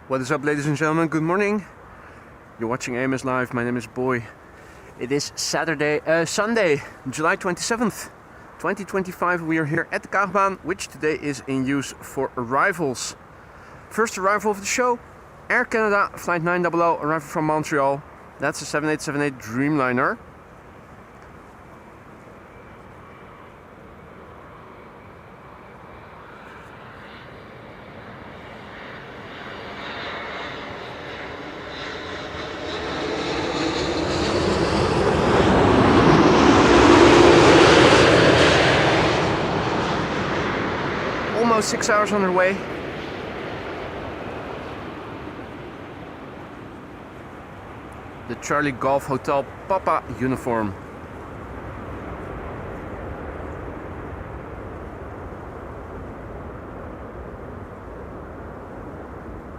What is up, ladies and gentlemen? Good morning. You're watching AMS Live. My name is Boy. It is Sunday, July 27th, 2025. We are here at the Kaagbaan, which today is in use for arrivals. First arrival of the show, Air Canada Flight 900 arriving from Montreal. That's a 7878 Dreamliner. Almost 6 hours on their way. The Charlie Golf Hotel Papa uniform.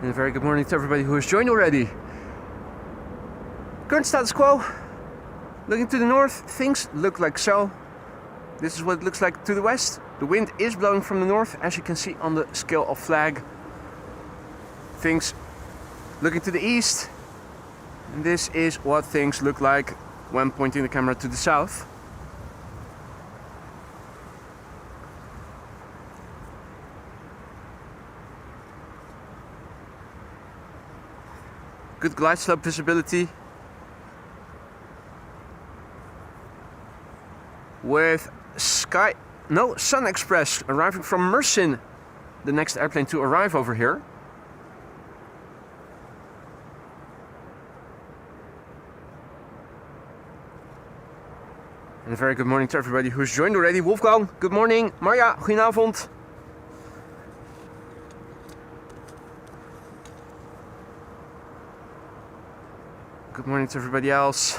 And a very good morning to everybody who has joined already. Current status quo. Looking to the north, things look like so. This is what it looks like to the west. The wind is blowing from the north, as you can see on the scale of flag. Things looking to the east. And this is what things look like when pointing the camera to the south. Good glide slope visibility. With Sun Express arriving from Mersin, the next airplane to arrive over here. And a very good morning to everybody who's joined already. Wolfgang, good morning. Marja, goedenavond. Good morning to everybody else.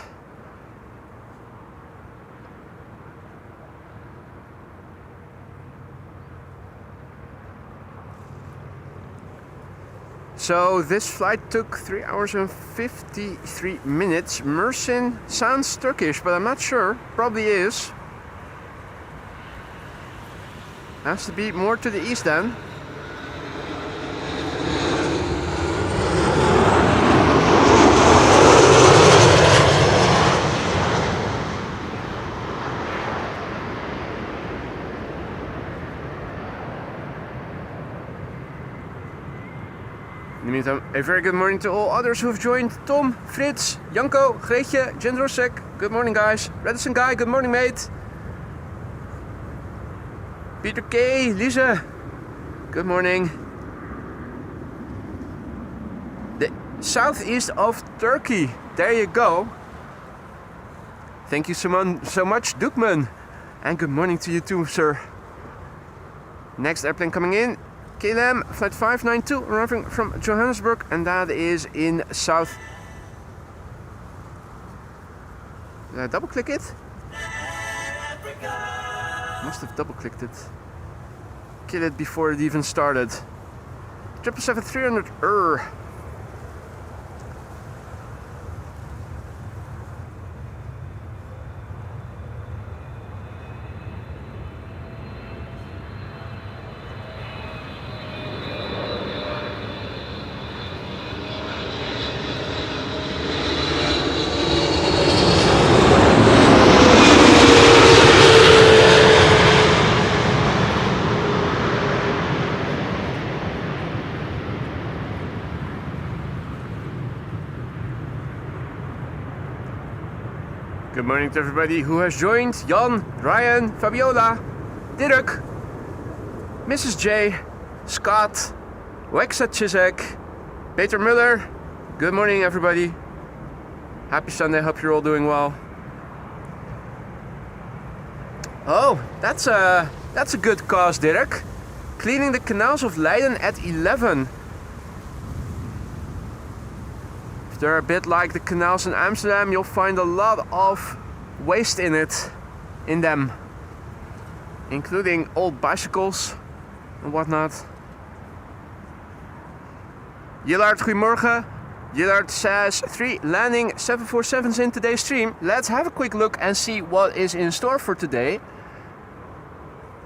So this flight took 3 hours and 53 minutes. Mersin sounds Turkish, but I'm not sure. Probably is. Has to be more to the east then. In the meantime, a very good morning to all others who have joined. Tom, Frits, Janko, Greetje, Jendrosek. Good morning, guys. Redison Guy, good morning, mate. Peter K, Lisa, good morning. The southeast of Turkey. There you go. Thank you so much, Dukman. And good morning to you too, sir. Next airplane coming in. KLM Flight 592 arriving from Johannesburg, and that is in South. Did I double click it? Must have double clicked it. Kill it before it even started. 777-300 Good morning to everybody who has joined. Jan, Ryan, Fabiola, Dirk, Mrs. J, Scott, Wexa Chisek, Peter Muller. Good morning, everybody. Happy Sunday. Hope you're all doing well. Oh, that's a good cause, Dirk. Cleaning the canals of Leiden at 11. If they're a bit like the canals in Amsterdam, you'll find a lot of waste in them, including old bicycles and whatnot. Jillard, goedemorgen. Jillard says 3 landing 747s in today's stream. Let's have a quick look and see what is in store for today.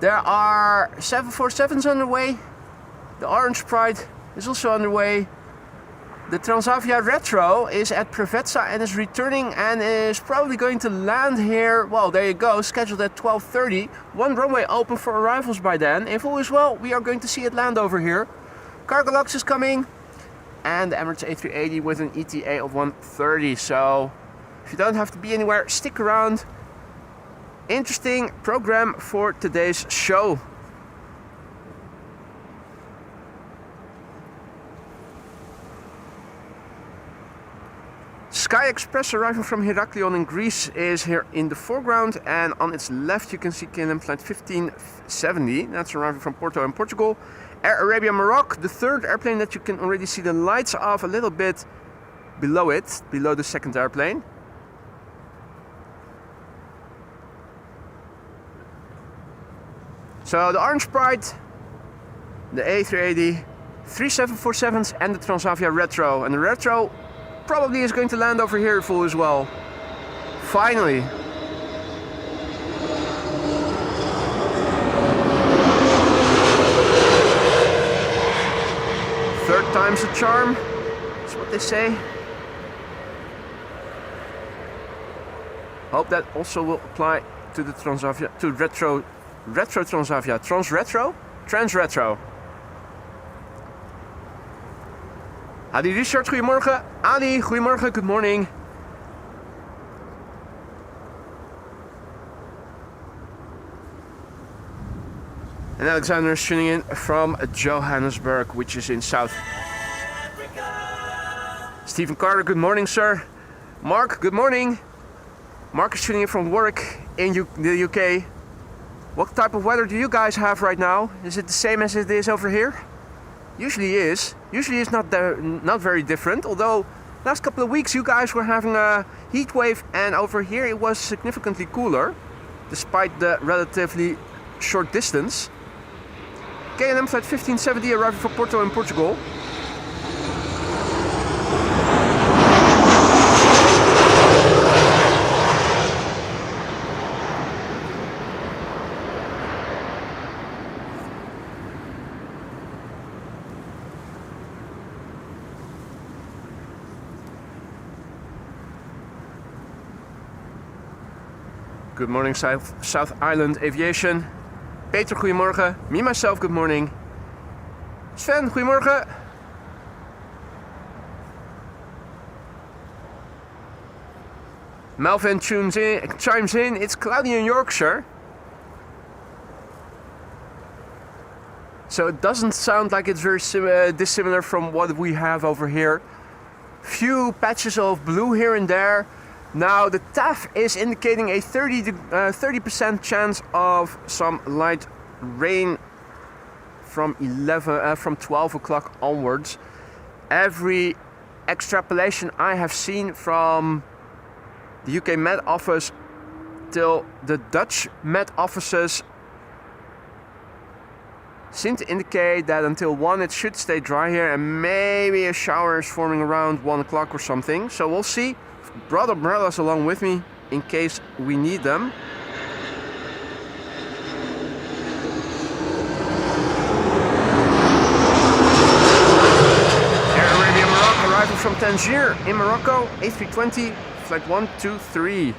There are 747s underway. The Orange Pride is also underway. The Transavia Retro is at Preveza and is returning and is probably going to land here. Well, there you go, scheduled at 12:30. One runway open for arrivals by then. If all is well, we are going to see it land over here. Cargo Lux is coming. And the Emirates A380 with an ETA of 130. So, if you don't have to be anywhere, stick around. Interesting program for today's show. Sky Express arriving from Heraklion in Greece is here in the foreground, and on its left you can see KLM flight 1570. That's arriving from Porto in Portugal. Air Arabia Morocco, the third airplane that you can already see the lights of a little bit below it, below the second airplane. So the Orange Pride, the A380, 3747s and the Transavia Retro. And the Retro probably is going to land over here full as well. Finally. Third time's a charm, that's what they say. Hope that also will apply to the Transavia, to Retro Transavia, Trans Retro. Adi Richard, goedemorgen. Adi, goedemorgen, good morning. And Alexander is tuning in from Johannesburg, which is in South. Stephen Carter, good morning, sir. Mark, good morning. Mark is tuning in from work in the UK. What type of weather do you guys have right now? Is it the same as it is over here? Usually is. Usually it's not very different, although last couple of weeks you guys were having a heat wave and over here it was significantly cooler, despite the relatively short distance. KLM flight 1570 arriving from Porto in Portugal. Good morning, South Island Aviation. Peter, goedemorgen. Me, myself, good morning. Sven, goedemorgen. Melvin chimes in. It's cloudy in Yorkshire. So it doesn't sound like it's very dissimilar from what we have over here. Few patches of blue here and there. Now the TAF is indicating a 30% chance of some light rain from 12 o'clock onwards. Every extrapolation I have seen from the UK Met Office till the Dutch Met Offices seem to indicate that until 1 it should stay dry here, and maybe a shower is forming around 1 o'clock or something. So we'll see. Brought umbrellas along with me in case we need them. Air Arabia Morocco arriving from Tangier in Morocco, A320, flight 123.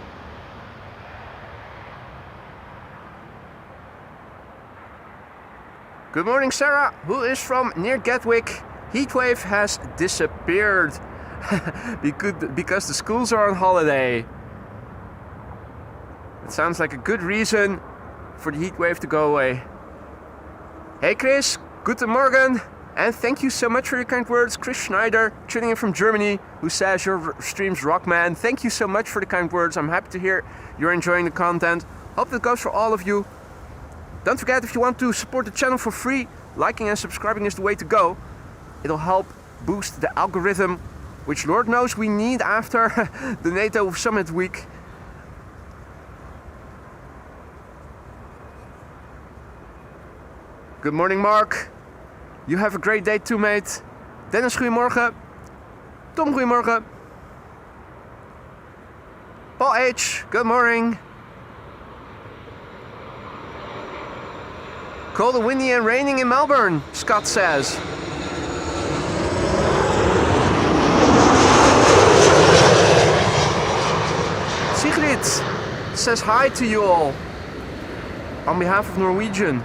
Good morning, Sarah, who is from near Gatwick. Heatwave has disappeared. Because the schools are on holiday. It sounds like a good reason for the heat wave to go away. Hey Chris, guten Morgen, and thank you so much for your kind words. Chris Schneider, tuning in from Germany, who says your streams rock, man. Thank you so much for the kind words. I'm happy to hear you're enjoying the content. Hope that goes for all of you. Don't forget, if you want to support the channel for free, liking and subscribing is the way to go. It'll help boost the algorithm, which Lord knows we need after the NATO Summit week. Good morning, Mark. You have a great day too, mate. Dennis, goedemorgen. Tom, goedemorgen. Paul H, good morning. Cold and windy and raining in Melbourne, Scott says. David says hi to you all on behalf of Norwegian.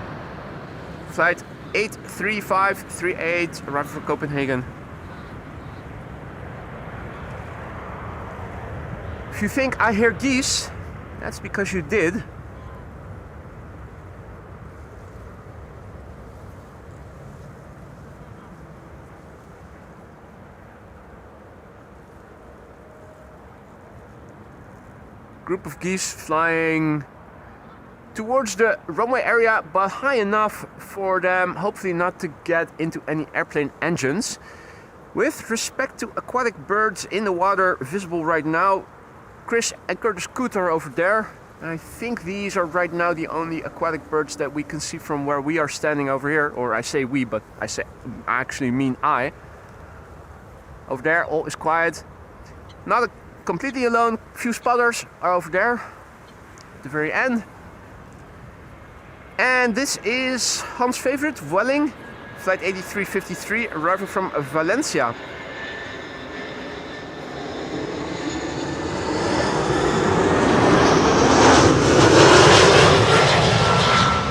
Flight 83538, arriving from Copenhagen. If you think I hear geese, that's because you did. Group of geese flying towards the runway area, but high enough for them hopefully not to get into any airplane engines. With respect to aquatic birds in the water visible right now, Chris and Curtis Cooter are over there. I think these are right now the only aquatic birds that we can see from where we are standing over here. Or I say we, but I actually mean I. Over there all is quiet. Not completely alone, few spotters are over there at the very end. And this is Hans' favorite, Welling, flight 8353, arriving from Valencia.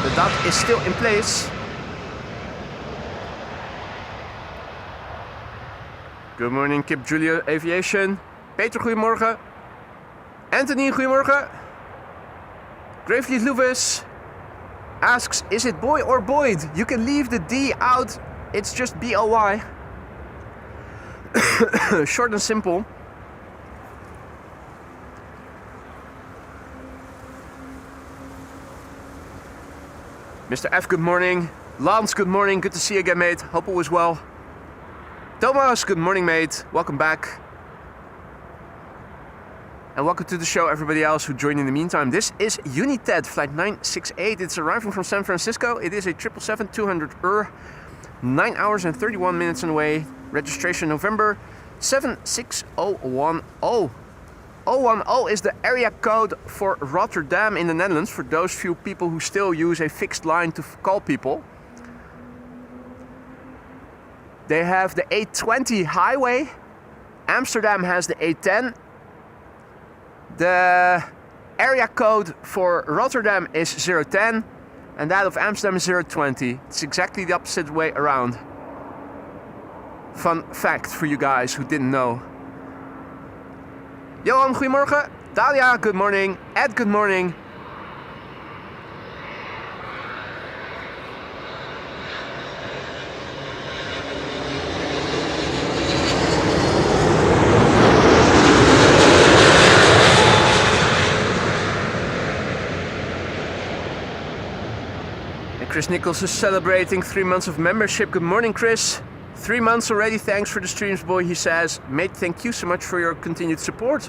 The dot is still in place. Good morning, Kip Julia Aviation. Peter, goedemorgen. Anthony, goedemorgen. Gravely Lewis asks, is it boy or Boyd? You can leave the D out, it's just B-O-Y. Short and simple. Mr. F, good morning. Lance, good morning. Good to see you again, mate. Hope all is well. Thomas, good morning, mate. Welcome back. And welcome to the show, everybody else who joined in the meantime. This is United, flight 968. It's arriving from San Francisco. It is a 777-200 9 hours and 31 minutes away. Registration November 76010. 010 is the area code for Rotterdam in the Netherlands, for those few people who still use a fixed line to call people. They have the A20 highway. Amsterdam has the A10. The area code for Rotterdam is 010 and that of Amsterdam is 020. It's exactly the opposite way around. Fun fact for you guys who didn't know. Johan, goedemorgen. Dalia, good morning. Ed, good morning. Chris Nichols is celebrating 3 months of membership. Good morning, Chris. 3 months already. Thanks for the streams, boy, he says. Mate, thank you so much for your continued support.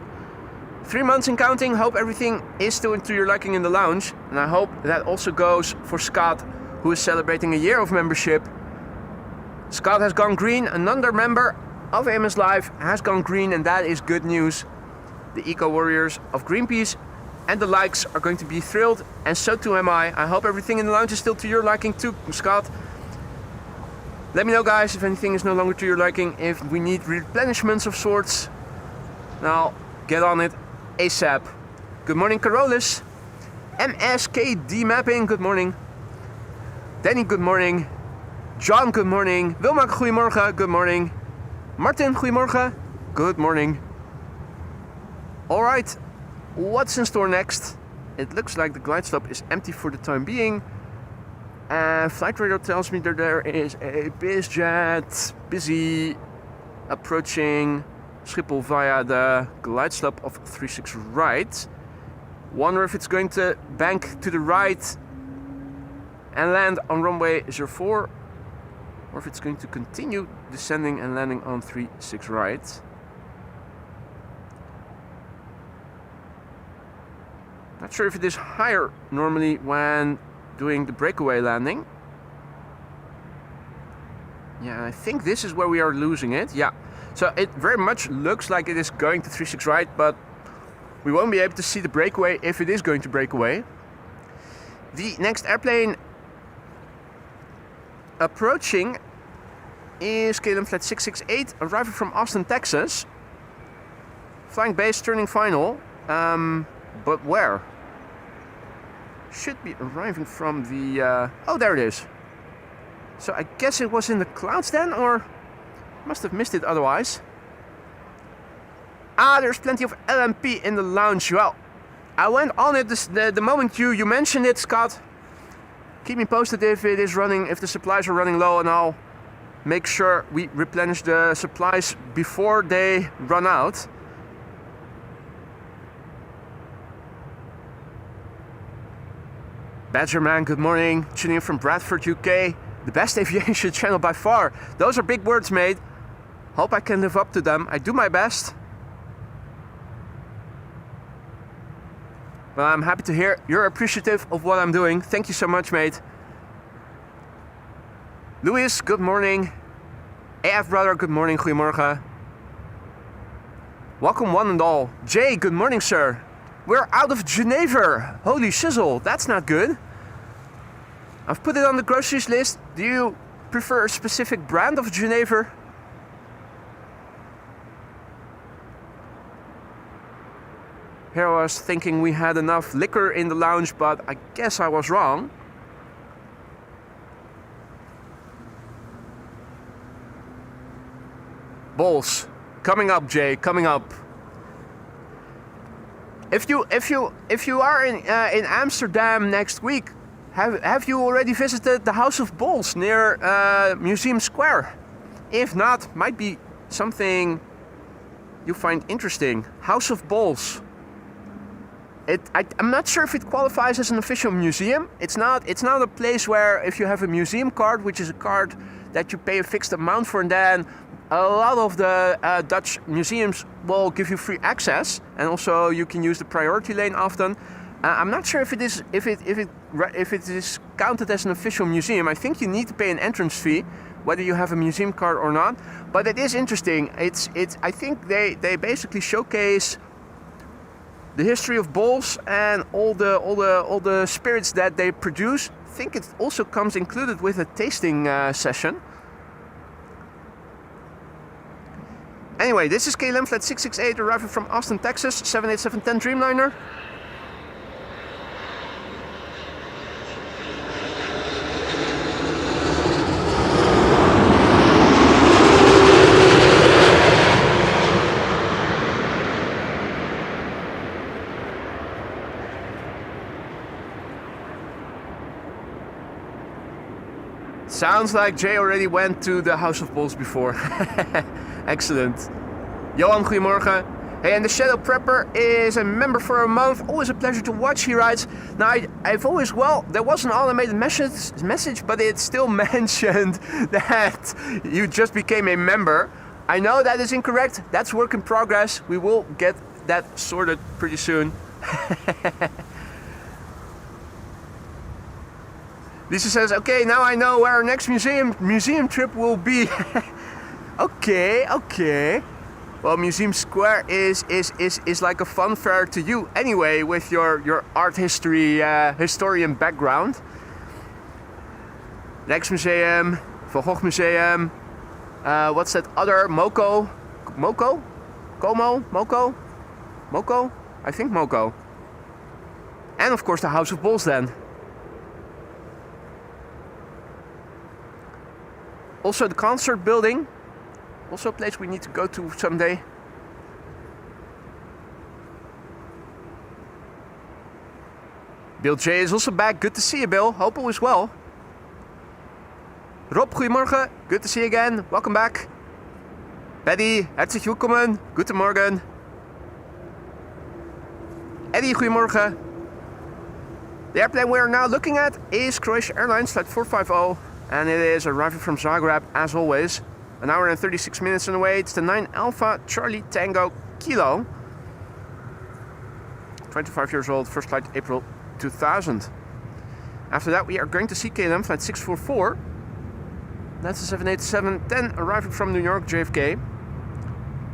3 months and counting. Hope everything is still to your liking in the lounge. And I hope that also goes for Scott, who is celebrating a year of membership. Scott has gone green. Another member of AMS Live has gone green, and that is good news. The Eco Warriors of Greenpeace and the likes are going to be thrilled, and so too am I. I hope everything in the lounge is still to your liking too, Scott. Let me know, guys, if anything is no longer to your liking, if we need replenishments of sorts. Now, get on it ASAP. Good morning, Carolus. MSKD Mapping, good morning. Danny, good morning. John, good morning. Wilma, goedemorgen, good morning. Martin, goedemorgen, good morning. Alright. What's in store next? It looks like the glide slope is empty for the time being. Flight radar tells me that there is a bizjet busy approaching Schiphol via the glide slope of 36 right. Wonder if it's going to bank to the right and land on runway 04, or if it's going to continue descending and landing on 36 right. Not sure if it is higher normally when doing the breakaway landing. Yeah, I think this is where we are losing it. Yeah, so it very much looks like it is going to 36 right, but we won't be able to see the breakaway if it is going to break away. The next airplane approaching is KLM flight 668, arriving from Austin, Texas. Flying base, turning final. but where? Should be arriving from the... oh, there it is. So I guess it was in the clouds then, or must have missed it otherwise. Ah, there's plenty of LMP in the lounge. Well, I went on it the moment you mentioned it, Scott. Keep me posted if it is running, if the supplies are running low, and I'll make sure we replenish the supplies before they run out. Badgerman, good morning. Tuning in from Bradford, UK. The best aviation channel by far. Those are big words, mate. Hope I can live up to them. I do my best. Well, I'm happy to hear you're appreciative of what I'm doing. Thank you so much, mate. Louis, good morning. AF brother, good morning. Goedemorgen. Welcome one and all. Jay, good morning, sir. We're out of Geneva. Holy shizzle, that's not good. I've put it on the groceries list. Do you prefer a specific brand of Geneva? Here I was thinking we had enough liquor in the lounge, but I guess I was wrong. Balls. Coming up, Jay, coming up. If you are in Amsterdam next week, have you already visited the House of Balls near Museum Square? If not, might be something you find interesting. House of Balls. I'm not sure if it qualifies as an official museum. It's not a place where if you have a museum card, which is a card that you pay a fixed amount for, and then a lot of the Dutch museums will give you free access, and also you can use the priority lane often. I'm not sure if it is counted as an official museum. I think you need to pay an entrance fee, whether you have a museum card or not. But it is interesting. I think they basically showcase the history of balls and all the spirits that they produce. I think it also comes included with a tasting session. Anyway, this is KLM flight 668 arriving from Austin, Texas, 787-10 Dreamliner. Sounds like Jay already went to the House of Balls before. Excellent. Johan, goedemorgen. Hey, and the Shadow Prepper is a member for a month. Always a pleasure to watch, he writes. Now, I've always, well, there was an automated message, but it still mentioned that you just became a member. I know that is incorrect. That's work in progress. We will get that sorted pretty soon. Lisa says, okay, now I know where our next museum trip will be. Okay. Well, Museum Square is like a fun fair to you anyway, with your art history historian background. Rijksmuseum, Van Gogh Museum. What's that other? Moko? I think Moko. And of course the House of Balls then. Also the concert building. Also a place we need to go to someday. Bill J is also back. Good to see you, Bill. Hope all is well. Rob, goedemorgen. Good to see you again. Welcome back. Betty, herzlich willkommen. Guten Morgen. Eddie, goedemorgen. The airplane we are now looking at is Croatia Airlines flight 450, and it is arriving from Zagreb as always. An hour and 36 minutes on the way. It's the 9 Alpha Charlie Tango Kilo. 25 years old, first flight April 2000. After that we are going to see KLM flight 644. That's the 787-10 arriving from New York JFK.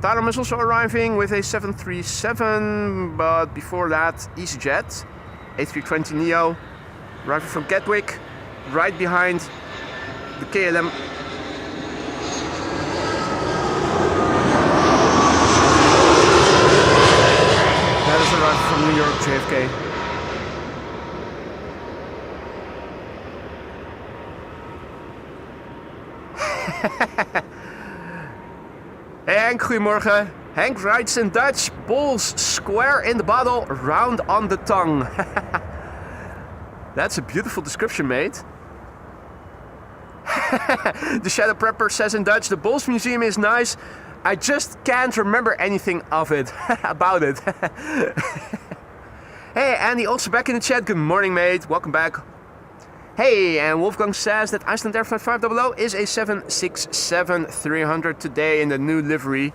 Tarom is also arriving with a 737, but before that EasyJet. A321neo arriving from Gatwick, right behind the KLM. That is arrived from New New York JFK. Hey Henk, goedemorgen. Henk writes in Dutch, balls square in the bottle, round on the tongue. That's a beautiful description, mate. The Shadow Prepper says in Dutch, the Bulls Museum is nice. I just can't remember anything of it, about it. Hey, Andy, also back in the chat. Good morning, mate. Welcome back. Hey, and Wolfgang says that Iceland Air Flight 500 is a 767-300 today in the new livery.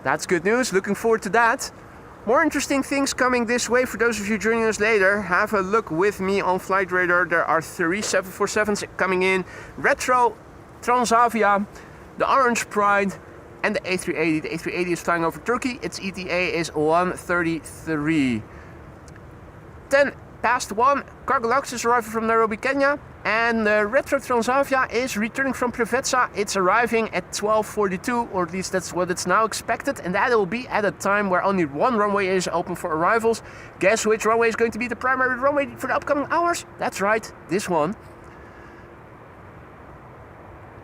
That's good news. Looking forward to that. More interesting things coming this way for those of you joining us later. Have a look with me on Flight Radar. There are 3 747s coming in. Retro, Transavia, the Orange Pride, and the A380. The A380 is flying over Turkey. Its ETA is 1:33. 1:10, Kaagbaan is arriving from Nairobi, Kenya. And the Retro Transavia is returning from Preveza. It's arriving at 12:42, or at least that's what it's now expected. And that will be at a time where only one runway is open for arrivals. Guess which runway is going to be the primary runway for the upcoming hours? That's right, this one.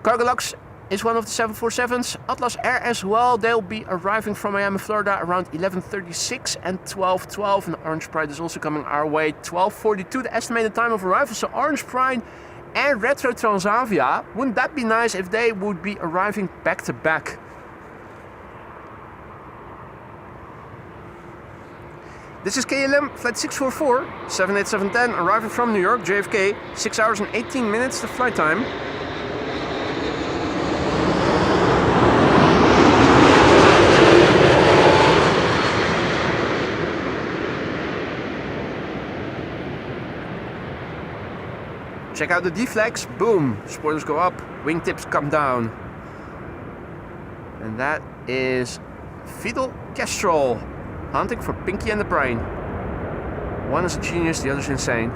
Kaagbaan is one of the 747s. Atlas Air as well. They'll be arriving from Miami, Florida around 11:36 and 12:12. And Orange Pride is also coming our way. 12:42, the estimated time of arrival. So Orange Pride and Retro Transavia, wouldn't that be nice if they would be arriving back to back? This is KLM flight 644, 78710, arriving from New York, JFK. 6 hours and 18 minutes the flight time. Check out the deflex, boom, spoilers go up, wingtips come down. And that is Fidel Kestrel, hunting for Pinky and the Brain. One is a genius, the other is insane.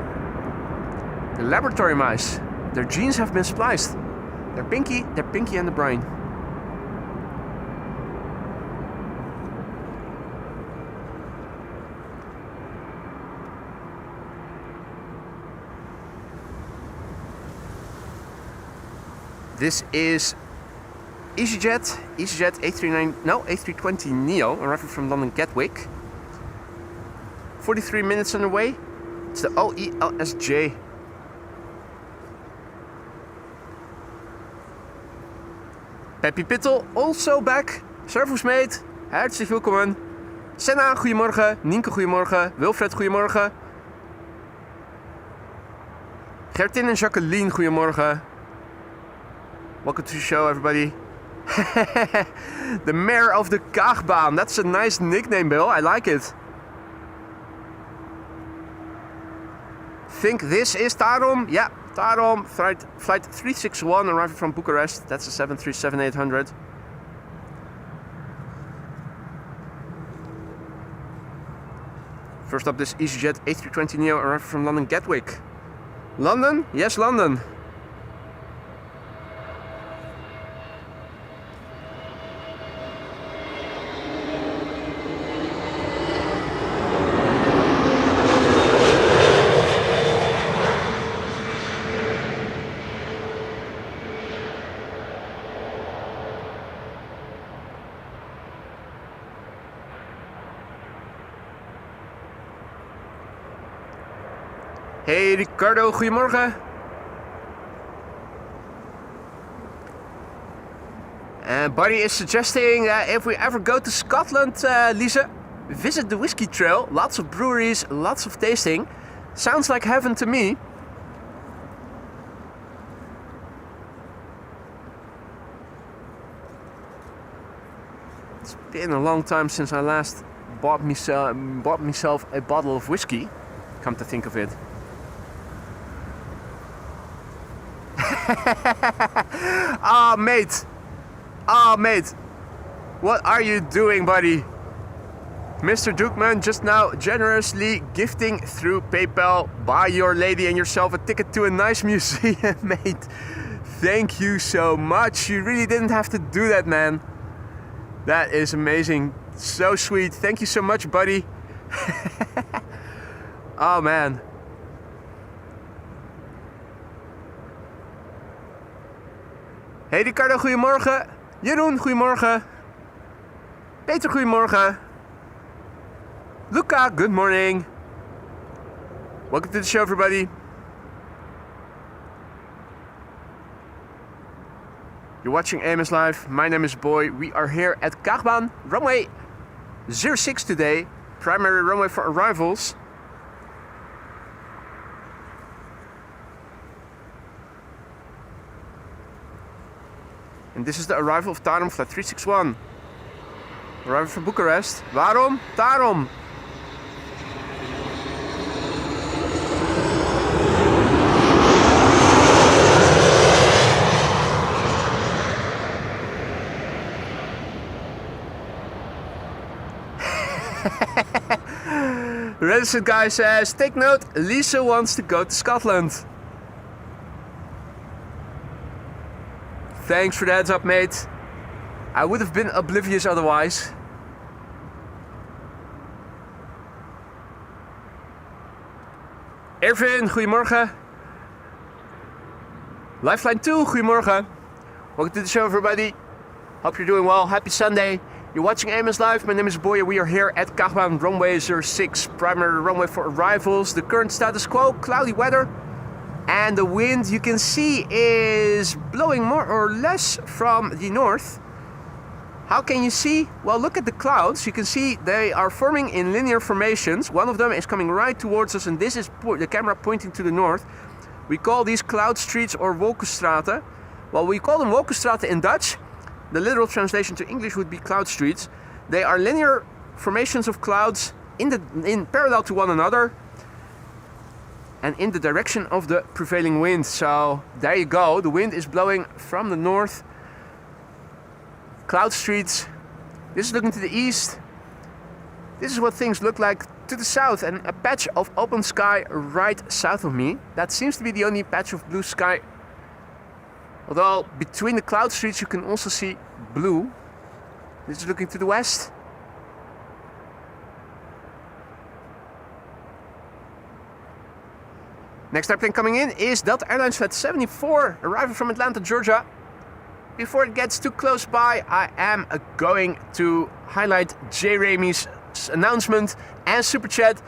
The laboratory mice, their genes have been spliced. They're Pinky and the Brain. This is EasyJet A320neo, arriving from London Gatwick. 43 minutes underway. It's the OELSJ. Peppy Pittel, also back. Servusmate, herzlich willkommen. Senna, goedemorgen. Nienke, goedemorgen. Wilfred, goedemorgen. Gertin en Jacqueline, goedemorgen. Welcome to the show, everybody. The mayor of the Kaagbaan. That's a nice nickname, Bill. I like it. Think this is Tarom? Yeah, Tarom. Flight 361, arriving from Bucharest. That's a 737-800. First up, this EasyJet A320neo, arriving from London Gatwick. London? Yes, London. Hey Ricardo, goedemorgen. And Buddy is suggesting that if we ever go to Scotland, Lisa, visit the Whiskey Trail. Lots of breweries, lots of tasting. Sounds like heaven to me. It's been a long time since I last bought myself a bottle of whiskey, come to think of it. Ah, mate. Ah, mate. What are you doing, buddy? Mr. Dukeman just now generously gifting through PayPal. Buy your lady and yourself a ticket to a nice museum, mate. Thank you so much. You really didn't have to do that, man. That is amazing. So sweet. Thank you so much, buddy. Oh man. Hey Ricardo, goedemorgen. Jeroen, goedemorgen. Peter, goedemorgen. Luca, good morning. Welcome to the show, everybody. You're watching AMS Live. My name is Boy. We are here at Kaagbaan, runway 06 today. Primary runway for arrivals. And this is the arrival of Tarom flight 361. Arrival from Bucharest. Waarom? Tarom. The reticent guy says, take note, Lisa wants to go to Scotland. Thanks for the heads up, mate. I would have been oblivious otherwise. Ervin, goedemorgen. Lifeline 2, goedemorgen. Welcome to the show, everybody. Hope you're doing well. Happy Sunday. You're watching AMS Live. My name is Boy. We are here at Kaagbaan, runway 06, primary runway for arrivals. The current status quo, cloudy weather. And the wind, you can see, is blowing more or less from the north. How can you see? Well, look at the clouds. You can see they are forming in linear formations. One of them is coming right towards us, and this is the camera pointing to the north. We call these cloud streets or wolkenstraten. Well, we call them wolkenstraten in Dutch. The literal translation to English would be cloud streets. They are linear formations of clouds in parallel to one another and in the direction of the prevailing wind. So there you go. The wind is blowing from the north. Cloud streets. This is looking to the east. This is what things look like to the south, and a patch of open sky right south of me. That seems to be the only patch of blue sky. Although between the cloud streets you can also see blue. This is looking to the west. Next airplane coming in is Delta Airlines Flight 74, arriving from Atlanta, Georgia. Before it gets too close by, I am going to highlight J. Ramey's announcement and super chat.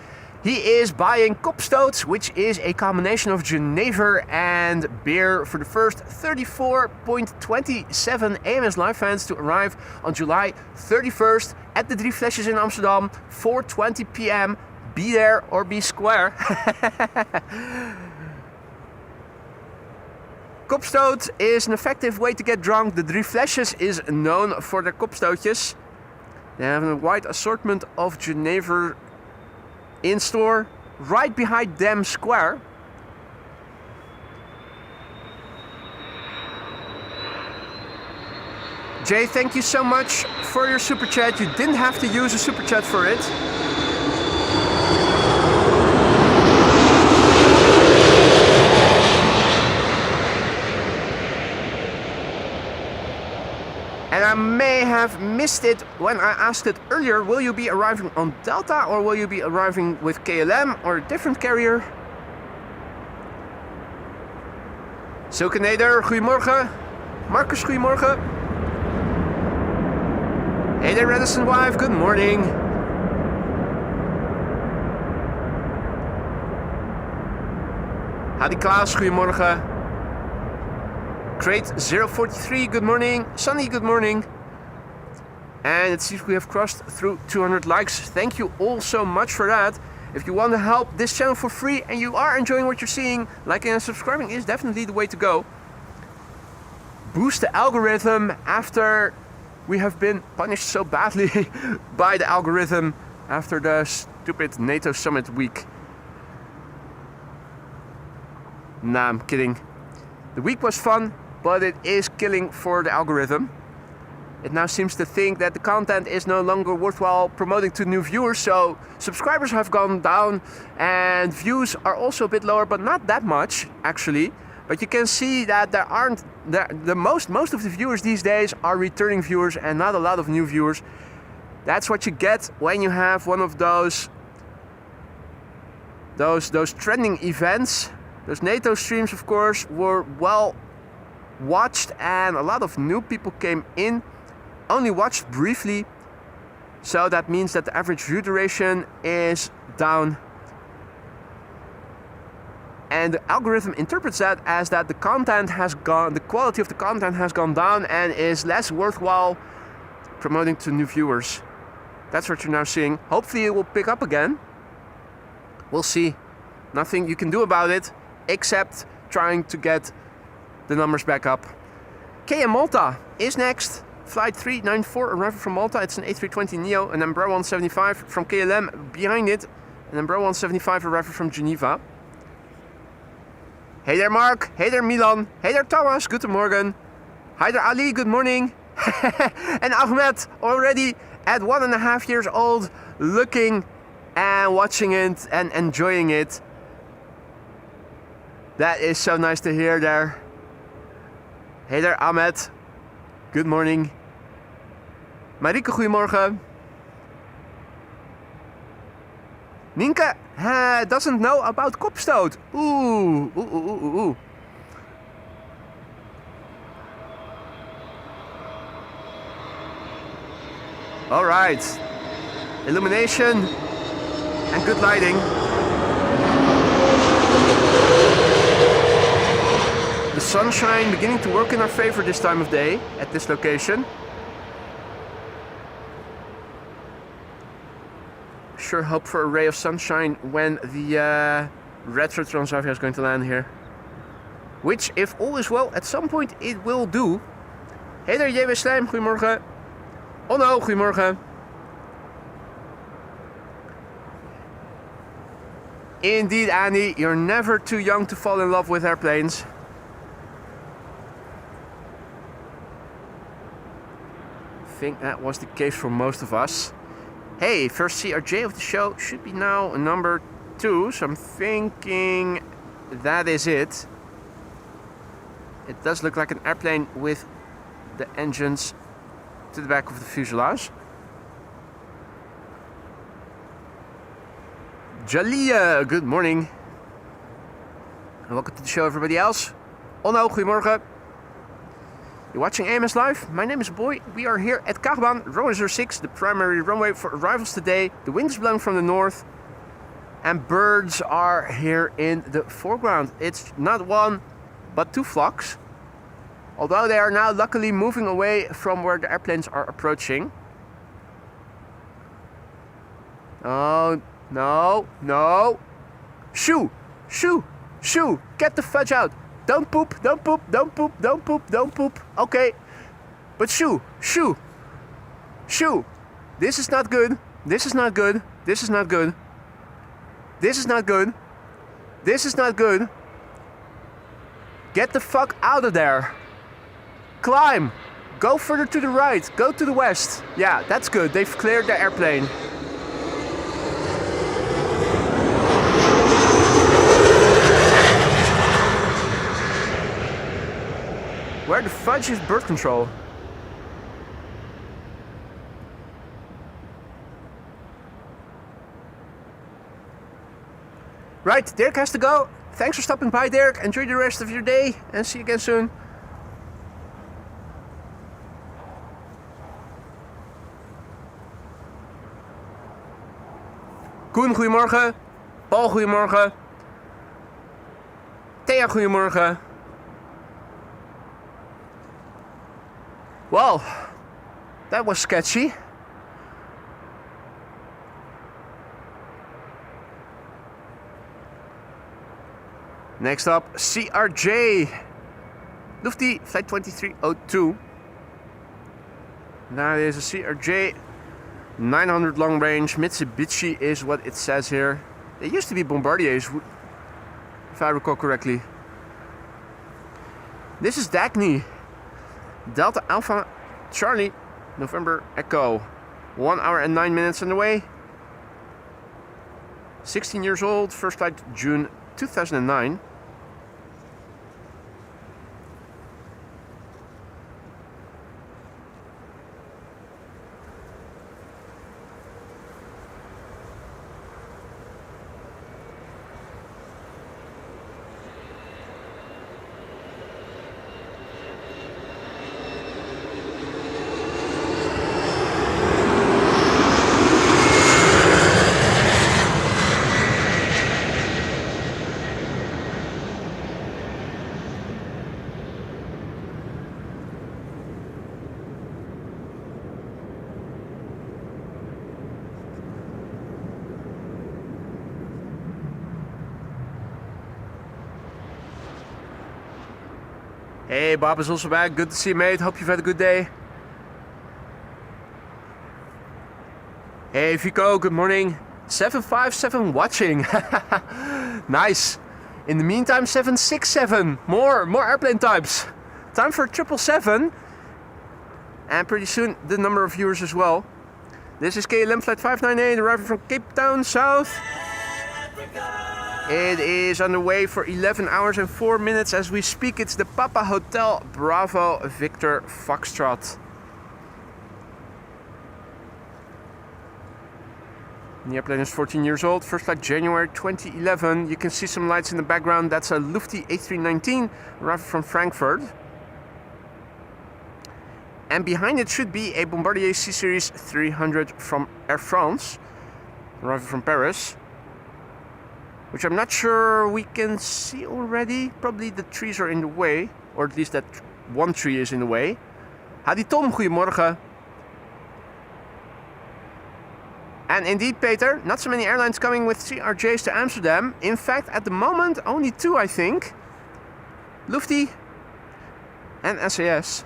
He is buying Kopstoot, which is a combination of Genever and beer, for the first 34.27 AMS Live fans to arrive on July 31st at the Drie Flesjes in Amsterdam, 4:20 p.m. Be there or be square. Kopstoot is an effective way to get drunk. The Drie Flesjes is known for their kopstootjes. They have a wide assortment of Genever in store right behind Dam Square. Jay, thank you so much for your super chat. You didn't have to use a super chat for it. And I may have missed it when I asked it earlier. Will you be arriving on Delta or will you be arriving with KLM or a different carrier? Silkenader, goedemorgen. Marcus, goedemorgen. Hey there, Redison wife, good morning. Hadi Klaas, goedemorgen. Crate 043, good morning. Sunny, good morning. And it seems we have crossed through 200 likes. Thank you all so much for that. If you want to help this channel for free and you are enjoying what you're seeing, liking and subscribing is definitely the way to go. Boost the algorithm after we have been punished so badly by the algorithm after the stupid NATO summit week. Nah, I'm kidding. The week was fun, but it is killing for the algorithm. It now seems to think that the content is no longer worthwhile promoting to new viewers, so subscribers have gone down and views are also a bit lower, but not that much actually. But you can see that there aren't most of the viewers these days are returning viewers and not a lot of new viewers. That's what you get when you have one of those those trending events, those NATO streams, of course, were well watched, and a lot of new people came in, only watched briefly. So that means that the average view duration is down. And the algorithm interprets that as that the content has gone, the quality of the content has gone down and is less worthwhile promoting to new viewers. That's what you're now seeing. Hopefully it will pick up again. We'll see. Nothing you can do about it except trying to get the numbers back up. KM Malta is next. Flight 394 arrival from Malta. It's an A320neo, an Embraer 175 from KLM behind it. An Embraer 175 arrival from Geneva. Hey there Mark, hey there Milan, hey there Thomas, guten Morgen. Hi there Ali, good morning. And Ahmed, already at 1.5 years old, looking and watching it and enjoying it. That is so nice to hear there. Hey there Ahmed, good morning. Marike, goedemorgen. Nienke doesn't know about kopstoot. Ooh. All right. Illumination and good lighting. The sunshine beginning to work in our favor this time of day at this location. Sure hope for a ray of sunshine when the retro Transavia is going to land here. Which, if all is well, at some point it will do. Hey there JW Slijm, goedemorgen. Oh no, goedemorgen. Indeed, Annie, you're never too young to fall in love with airplanes. I think that was the case for most of us. Hey, first CRJ of the show should be now number 2, so I'm thinking that is it. It does look like an airplane with the engines to the back of the fuselage. Jalia, good morning. And welcome to the show, everybody else. Oh no, goedemorgen. You're watching AMS Live. My name is Boy. We are here at Kaagbaan, RWY06, the primary runway for arrivals today. The wind is blowing from the north, and birds are here in the foreground. It's not one, but 2 flocks. Although they are now luckily moving away from where the airplanes are approaching. Oh, no. Shoo! Get the fudge out. Don't poop. Okay. But shoo. This is not good. This is not good. Get the fuck out of there. Climb. Go further to the right. Go to the west. Yeah, that's good. They've cleared the airplane. Where the fudge is bird control? Right, Dirk has to go. Thanks for stopping by, Dirk. Enjoy the rest of your day and see you again soon. Koen, goedemorgen. Paul, goedemorgen. Thea, goedemorgen. Well, that was sketchy. Next up, CRJ. Lufty, flight 2302. That is a CRJ 900 long range. Mitsubishi is what it says here. They used to be Bombardiers, if I recall correctly. This is Dagny. Delta Alpha Charlie, November Echo. 1 hour and 9 minutes on the way. 16 years old, first flight June 2009. Hey, Bob is also back. Good to see you, mate. Hope you've had a good day. Hey, Vico, good morning. 757 watching. Nice. In the meantime, 767. More airplane types. Time for 777. And pretty soon, the number of viewers as well. This is KLM Flight 598, arriving from Cape Town, South. It is underway for 11 hours and 4 minutes as we speak. It's the Papa Hotel Bravo Victor Foxtrot. The airplane is 14 years old, first flight January 2011. You can see some lights in the background. That's a Lufthansa A319 arriving from Frankfurt. And behind it should be a Bombardier C-Series 300 from Air France, arriving from Paris. Which I'm not sure we can see already. Probably the trees are in the way, or at least that one tree is in the way. Hadi Tom, goedemorgen. And indeed, Peter, not so many airlines coming with CRJs to Amsterdam. In fact, at the moment, only two, I think. Lufthansa and SAS.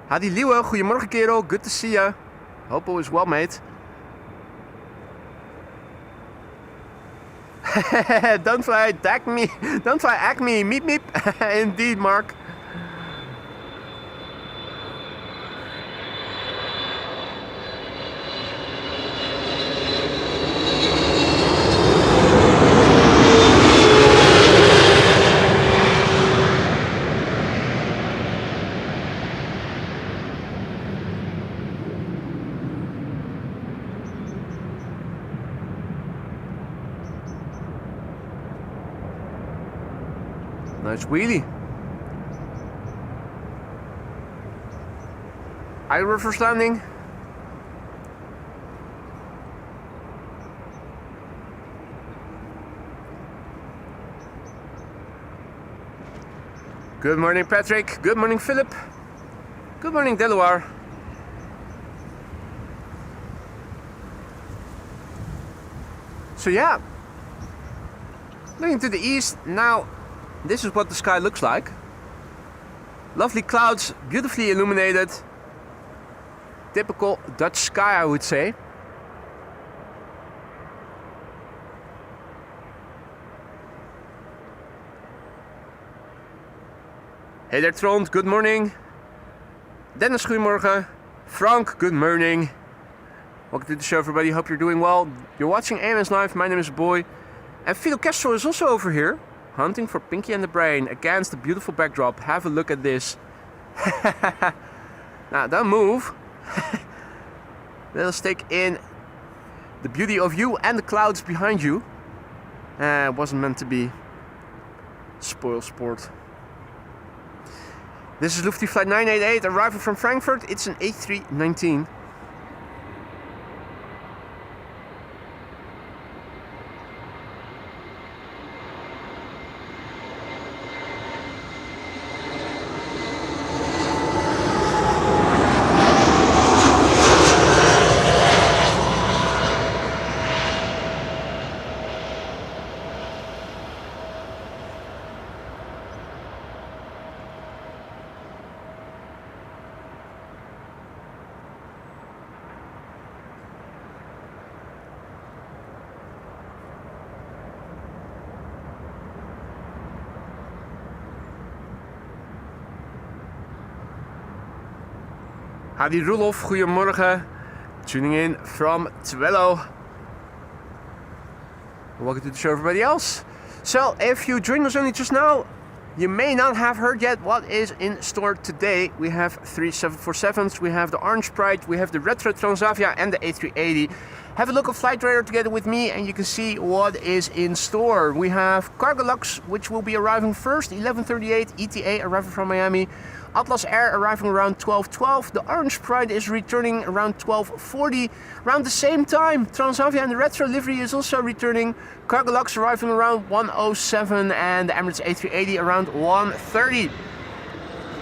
Hadi Liewe, goedemorgen kerel, good to see ya. Hope all is well, mate. Don't fly Acme, don't fly Acme, meep meep. Indeed, Mark. Nice wheelie. High reverse landing. Good morning, Patrick. Good morning, Philip. Good morning, Delaware. So yeah, looking to the east now. This is what the sky looks like. Lovely clouds, beautifully illuminated. Typical Dutch sky, I would say. Hey there, Trond, good morning. Dennis, goedemorgen. Frank, good morning. Welcome to the show, everybody. Hope you're doing well. You're watching AMS Live. My name is Boy. And Fidel Castro is also over here, hunting for Pinky and the Brain against the beautiful backdrop. Have a look at this. Now, don't move. Let us take in the beauty of you and the clouds behind you. It wasn't meant to be. Spoil sport. This is Lufthansa Flight 988, arriving from Frankfurt. It's an A319. Hadi Roelof, goedemorgen. Tuning in from Twello. Welcome to the show, everybody else. So, if you joined us only just now, you may not have heard yet what is in store today. We have 3 747s, we have the Orange Pride, we have the Retro Transavia and the A380. Have a look at Flight Radar together with me and you can see what is in store. We have Cargolux, which will be arriving first, 11:38, ETA arriving from Miami. Atlas Air arriving around 12:12. The Orange Pride is returning around 12:40. Around the same time, Transavia and the Retro livery is also returning. Cargolux arriving around 1:07 and the Emirates A380 around 1:30.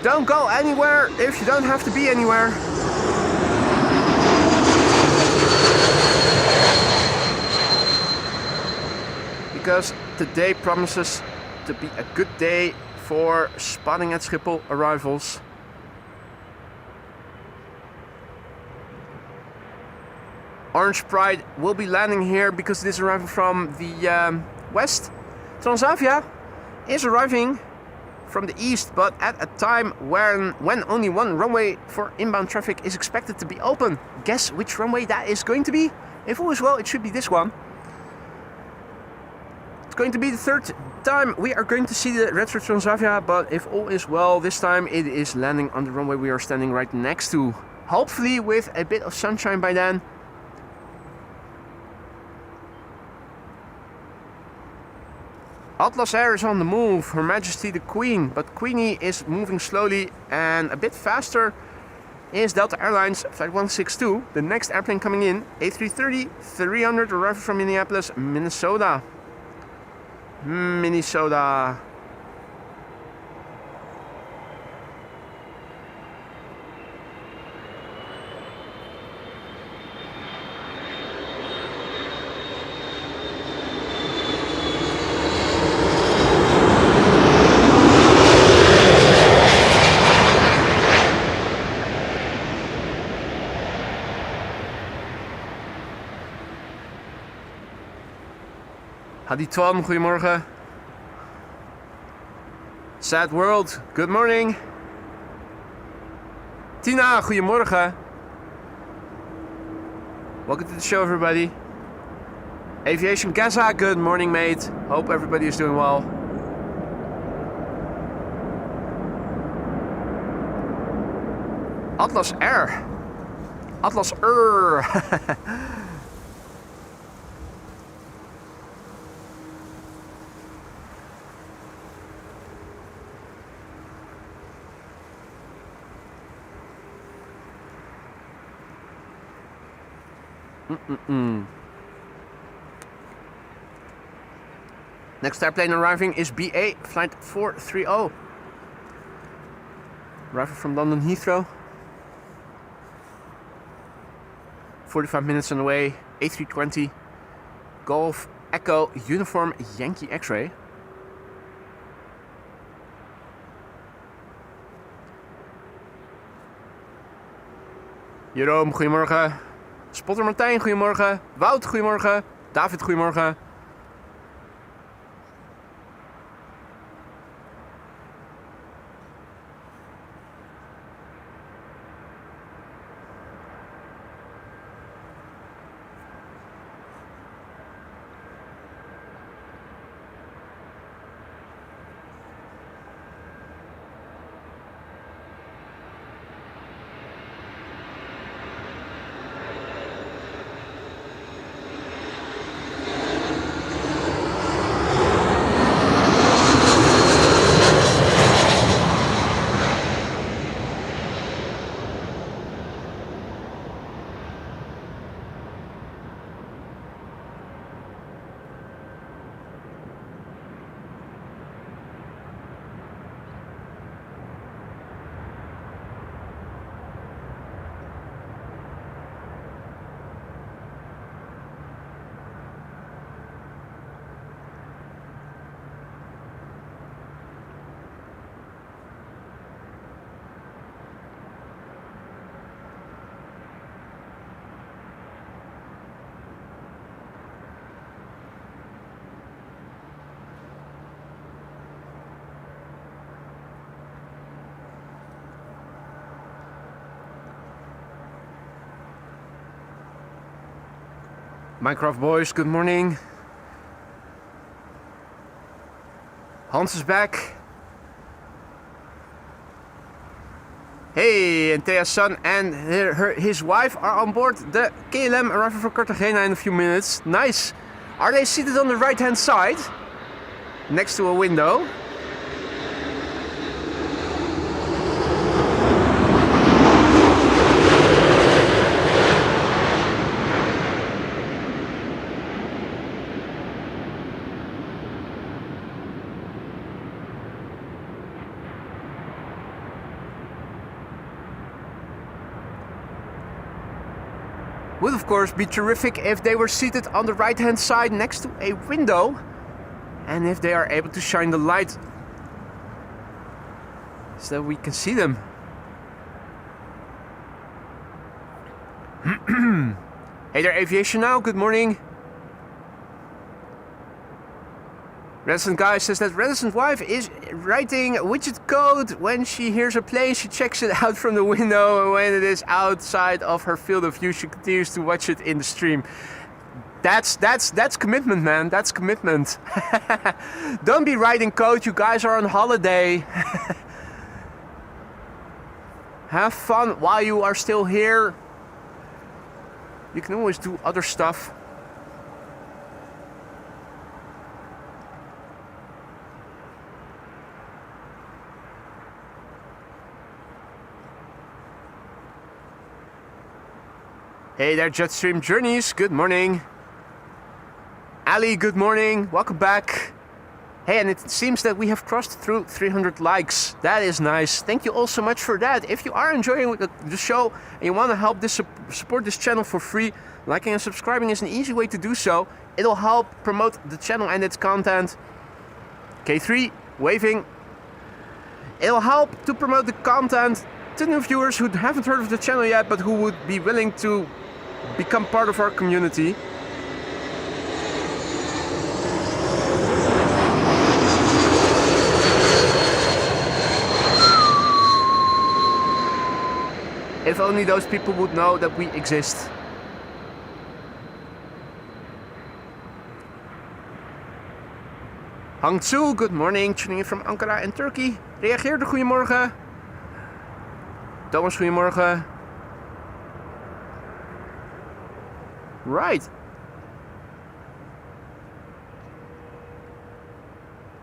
Don't go anywhere if you don't have to be anywhere. Because today promises to be a good day for spotting at Schiphol arrivals. Orange Pride will be landing here because it is arriving from the west. Transavia is arriving from the east, but at a time when only one runway for inbound traffic is expected to be open. Guess which runway that is going to be? If all is well, it should be this one. It's going to be the third time we are going to see the Retro Transavia, but if all is well, this time it is landing on the runway we are standing right next to. Hopefully with a bit of sunshine by then. Atlas Air is on the move, Her Majesty the Queen, but Queenie is moving slowly, and a bit faster is Delta Airlines Flight 162. The next airplane coming in, A330-300, arriving from Minneapolis, Minnesota. Minnesota. Hadi Twan, goedemorgen. Sad World, good morning. Tina, goedemorgen. Welcome to the show, everybody. Aviation Gaza, good morning, mate. Hope everybody is doing well. Atlas Air. Atlas Air. Next airplane arriving is BA Flight 430. Arriving from London Heathrow. 45 minutes on the way. A320 Golf Echo Uniform Yankee X-Ray. Jeroen, goedemorgen. Spotter Martijn, goedemorgen. Wout, goedemorgen. David, goedemorgen. Minecraft boys, good morning. Hans is back. Hey, and Thea's son and his wife are on board the KLM, arriving from Cartagena in a few minutes. Nice. Are they seated on the right hand side? Next to a window? Would of course be terrific if they were seated on the right hand side next to a window, and if they are able to shine the light so that we can see them. Hey there, Aviation now, good morning. Resident guy says that resident wife is writing widget code. When she hears a plane, she checks it out from the window, and when it is outside of her field of view, she continues to watch it in the stream. That's commitment, man. That's commitment. Don't be writing code. You guys are on holiday. Have fun while you are still here. You can always do other stuff. Hey there, Jetstream Journeys, good morning. Ali, good morning, welcome back. Hey, and it seems that we have crossed through 300 likes. That is nice. Thank you all so much for that. If you are enjoying the show and you want to help support this channel for free, liking and subscribing is an easy way to do so. It'll help promote the channel and its content. K3, waving. It'll help to promote the content to new viewers who haven't heard of the channel yet, but who would be willing to become part of our community. If only those people would know that we exist. Hangzhou, good morning, tuning in from Ankara in Turkey. Reageerde, goedemorgen. Thomas, goedemorgen. Right.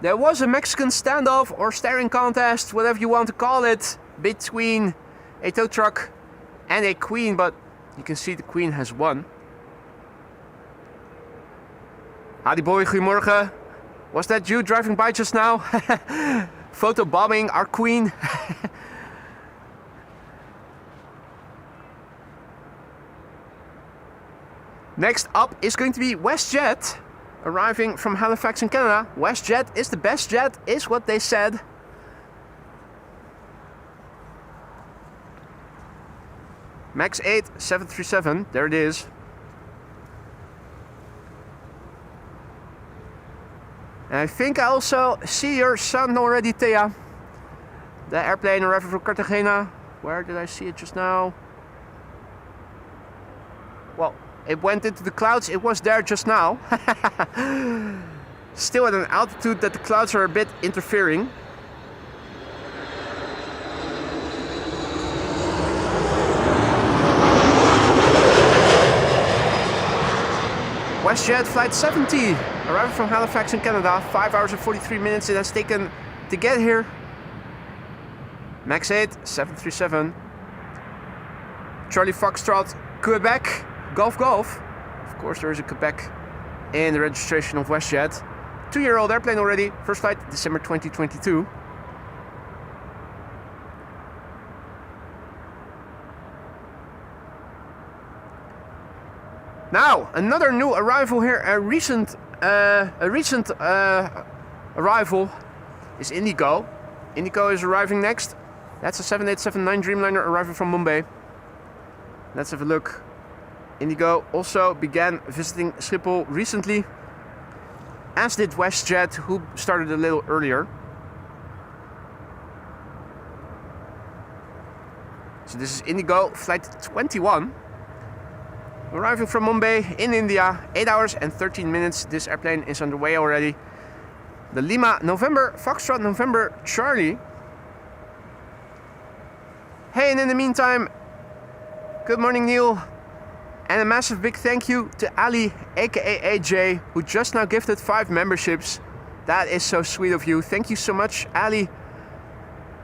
There was a Mexican standoff or staring contest, whatever you want to call it, between a tow truck and a queen, but you can see the queen has won. Howdy boy, goedemorgen. Was that you driving by just now? Photo bombing our queen. Next up is going to be WestJet, arriving from Halifax in Canada. WestJet is the best jet, is what they said. Max 8 737, there it is. And I think I also see your son already, Thea. The airplane arriving from Cartagena. Where did I see it just now? Well, it went into the clouds, it was there just now. Still at an altitude that the clouds are a bit interfering. WestJet Flight 70, arriving from Halifax in Canada. 5 hours and 43 minutes it has taken to get here. Max 8, 737. Charlie Foxtrot, Quebec, Golf Golf. Of course there is a Quebec in the registration of WestJet. 2-year-old airplane already. First flight December 2022. Now, another new arrival here, a recent arrival is Indigo. Indigo is arriving next. That's a 7879 Dreamliner arriving from Mumbai. Let's have a look. Indigo also began visiting Schiphol recently, as did WestJet, who started a little earlier. So this is Indigo, flight 21. Arriving from Mumbai in India, 8 hours and 13 minutes. This airplane is underway already. The Lima November, Foxtrot November Charlie. Hey, and in the meantime, good morning Neil. And a massive big thank you to Ali, aka AJ, who just now gifted 5 memberships. That is so sweet of you. Thank you so much, Ali.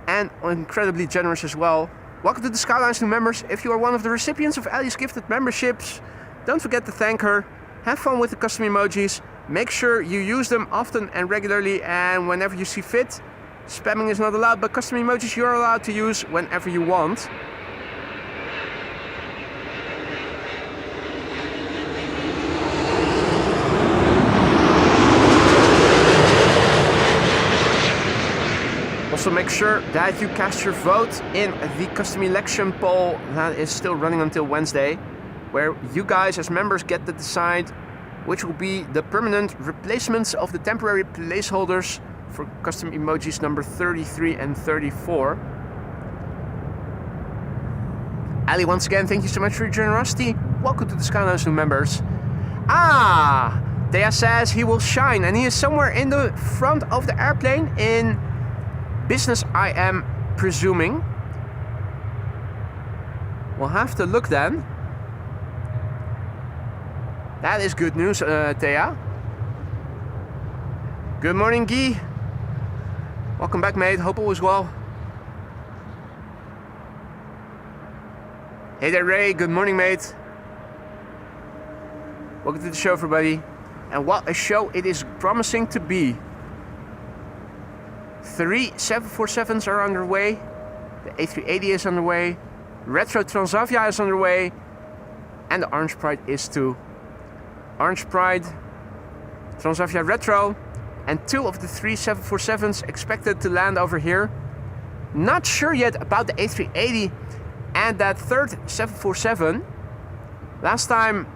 And incredibly generous as well. Welcome to the Skyline's new members. If you are one of the recipients of Ali's gifted memberships, don't forget to thank her. Have fun with the custom emojis. Make sure you use them often and regularly and whenever you see fit. Spamming is not allowed, but custom emojis you are allowed to use whenever you want. Also Also make sure that you cast your vote in the custom election poll that is still running until Wednesday, where you guys as members get to decide which will be the permanent replacements of the temporary placeholders for custom emojis number 33 and 34. Ali, once again, thank you so much for your generosity. Welcome to the Skylanders new members. Thea says he will shine, and he is somewhere in the front of the airplane in business, I am presuming. We'll have to look then. That is good news, Thea. Good morning, Guy. Welcome back, mate. Hope all is well. Hey there, Ray. Good morning, mate. Welcome to the show, everybody. And what a show it is promising to be. 3 747s are underway. The A380 is underway. Retro Transavia is underway. And the Orange Pride is too. Orange Pride, Transavia Retro, and 2 of the 3 747s expected to land over here. Not sure yet about the A380 and that third 747. Last time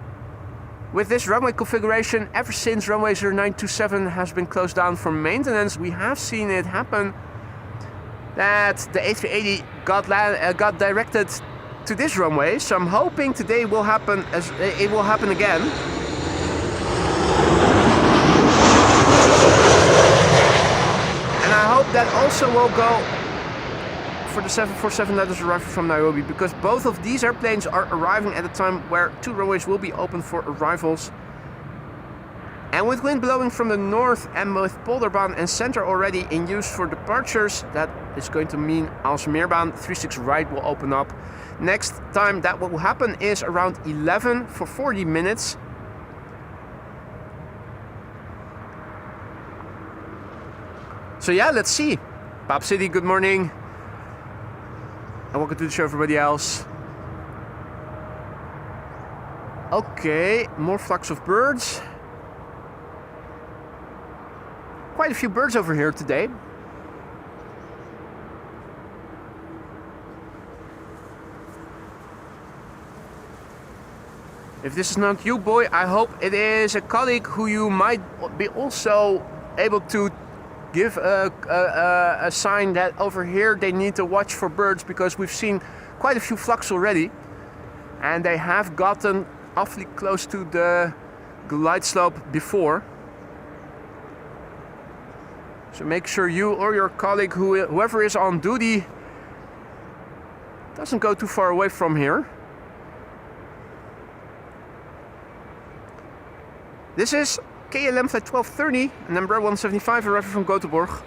with this runway configuration, ever since runway 0927 has been closed down for maintenance, we have seen it happen that the A380 got directed to this runway. So I'm hoping today will happen as it will happen again. And I hope that also will go for the 747 that is arriving from Nairobi, because both of these airplanes are arriving at a time where 2 runways will be open for arrivals. And with wind blowing from the north and with Polderbaan and center already in use for departures, that is going to mean Aalsmeerbaan 36 right will open up. Next time that will happen is around 11 for 40 minutes. So yeah, let's see. Pop City, good morning. And welcome to the show, everybody else. Okay, more flocks of birds. Quite a few birds over here today. If this is not you, boy, I hope it is a colleague who you might be also able to give a sign that over here they need to watch for birds, because we've seen quite a few flocks already and they have gotten awfully close to the glide slope before. So make sure you or your colleague, whoever is on duty, doesn't go too far away from here. This is KLM flight 1230, number 175, arriving from Göteborg.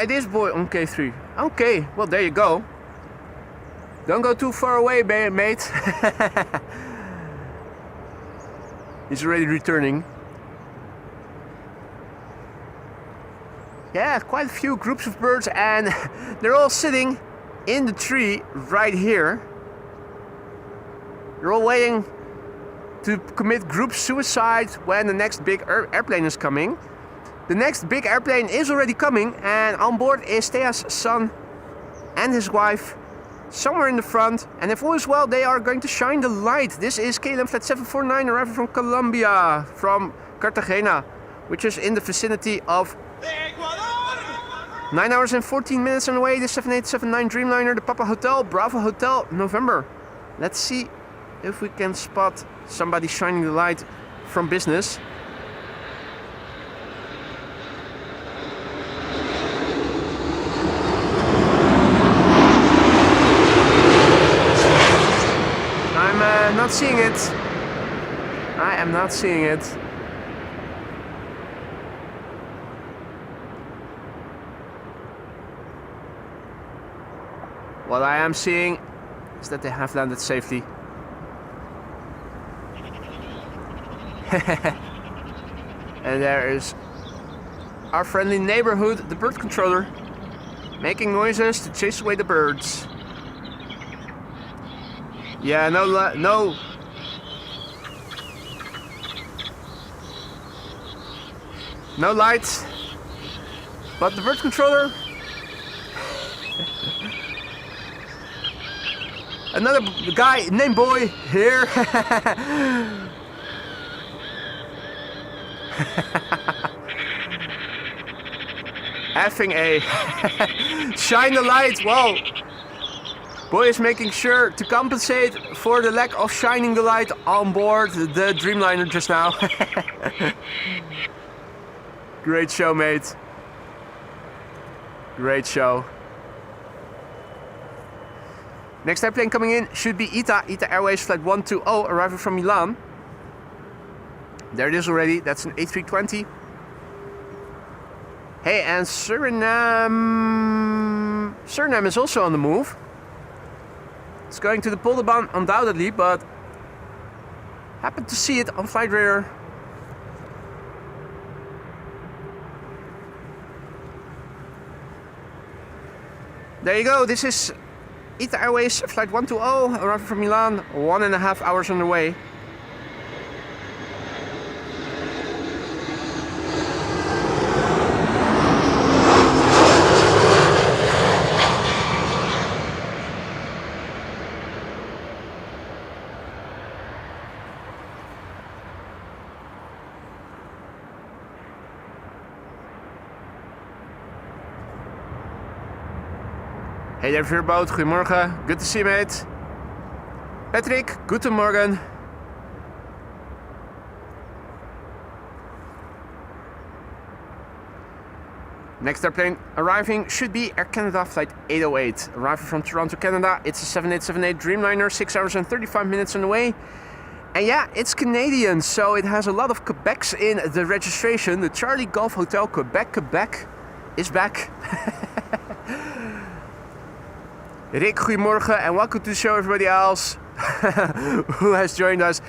It is boy on K3. Okay, well there you go. Don't go too far away, mate. He's already returning. Yeah, quite a few groups of birds, and they're all sitting in the tree right here. They're all waiting to commit group suicide when the next big airplane is coming. The next big airplane is already coming, and on board is Thea's son and his wife somewhere in the front. And if all is well, they are going to shine the light. This is KLM flight 749 arriving from Colombia, from Cartagena, which is in the vicinity of 9 hours and 14 minutes on the way. The 7879 Dreamliner, the Papa Hotel, Bravo Hotel, November. Let's see if we can spot somebody shining the light from business. I'm not seeing it. I am not seeing it. What I am seeing is that they have landed safely. And there is our friendly neighborhood, the bird controller, making noises to chase away the birds. Yeah, no lights, but the bird controller. Another guy named Boy here. Effing A. Shine the light. Well, Boy is making sure to compensate for the lack of shining the light on board the Dreamliner just now. Great show, mate. Great show. Next airplane coming in should be ETA Airways Flight 120, arriving from Milan. There it is already, that's an A320. Hey, and Suriname is also on the move. It's going to the Polderbaan undoubtedly, but happened to see it on flight radar. There you go, this is ETA Airways Flight 120, arriving from Milan, 1.5 hours on the way. Hey there, Veerboot. Goedemorgen. Good to see you, mate. Patrick, guten Morgen. Next airplane arriving should be Air Canada Flight 808. Arriving from Toronto, Canada. It's a 7878 Dreamliner, 6 hours and 35 minutes on the way. And yeah, it's Canadian, so it has a lot of Quebecs in the registration. The Charlie Golf Hotel Quebec is back. Rick, goedemorgen, and welcome to the show, everybody else who has joined us.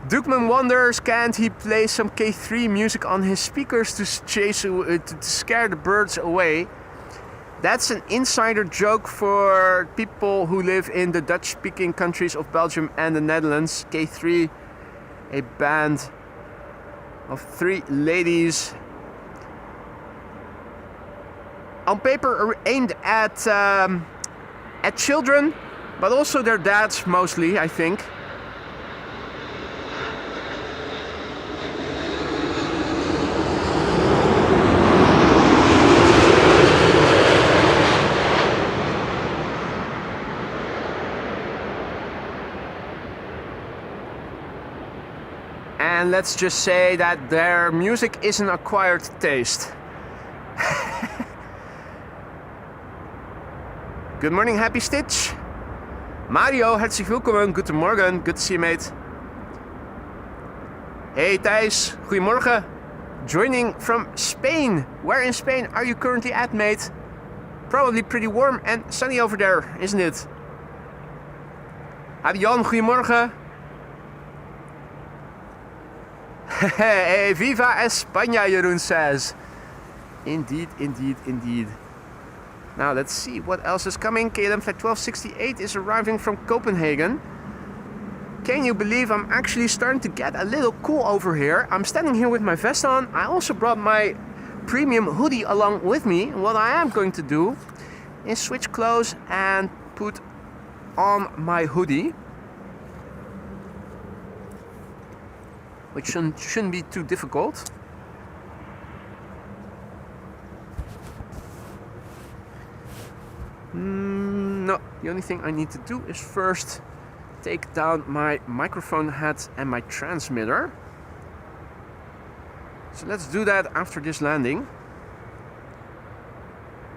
Dukeman wonders, can't he play some K3 music on his speakers to scare the birds away? That's an insider joke for people who live in the Dutch-speaking countries of Belgium and the Netherlands. K3, a band of 3 ladies. On paper aimed at children, but also their dads mostly, I think. And let's just say that their music is an acquired taste. Good morning, Happy Stitch. Mario, herzlich willkommen. Guten Morgen. Good to see you, mate. Hey, Thijs. Goedemorgen. Joining from Spain. Where in Spain are you currently at, mate? Probably pretty warm and sunny over there, isn't it? Hi, Jan. Goedemorgen. Hey, viva España, Jeroen says. Indeed, indeed, indeed. Now let's see what else is coming. KLM Flight 1268 is arriving from Copenhagen. Can you believe I'm actually starting to get a little cool over here? I'm standing here with my vest on. I also brought my premium hoodie along with me. And what I am going to do is switch clothes and put on my hoodie. Which shouldn't be too difficult. No, the only thing I need to do is first take down my microphone head and my transmitter. So let's do that after this landing.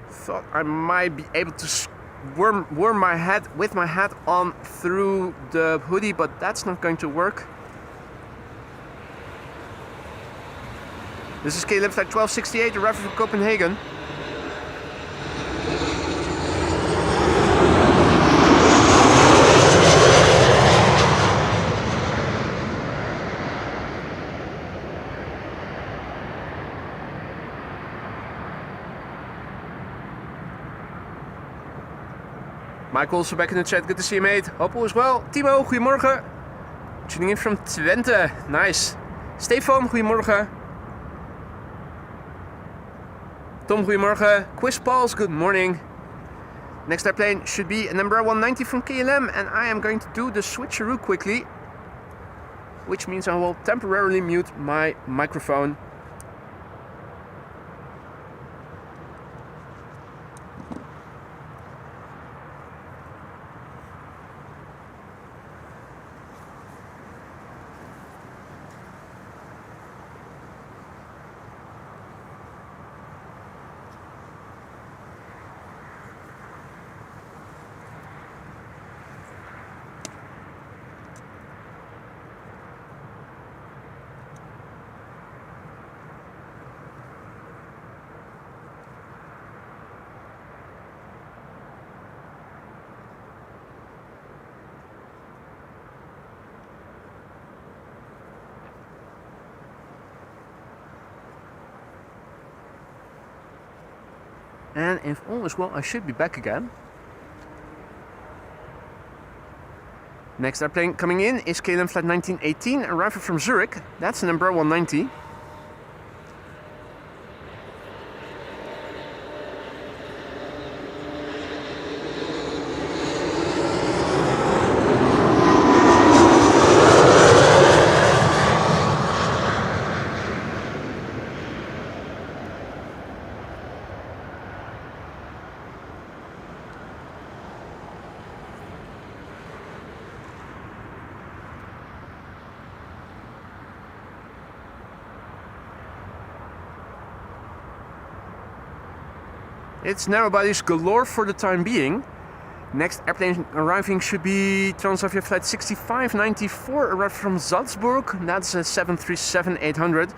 Thought I might be able to warm my head with my hat on through the hoodie, but that's not going to work. This is KLM Flight 1268, arriving from Copenhagen. Michael also back in the chat. Good to see you, mate. Hope all is well. Timo, goedemorgen. Tuning in from Twente. Nice. Stefan, goedemorgen. Tom, goedemorgen. Quiz Pauls, good morning. Next airplane should be an Embraer 190 from KLM, and I am going to do the switcheroo quickly, which means I will temporarily mute my microphone. And if all is well, I should be back again. Next airplane coming in is KLM flight 1918, arriving from Zurich. That's an Embraer 190. It's narrowbodies galore for the time being. Next airplane arriving should be Transavia flight 6594, arrived from Salzburg. That's a 737-800.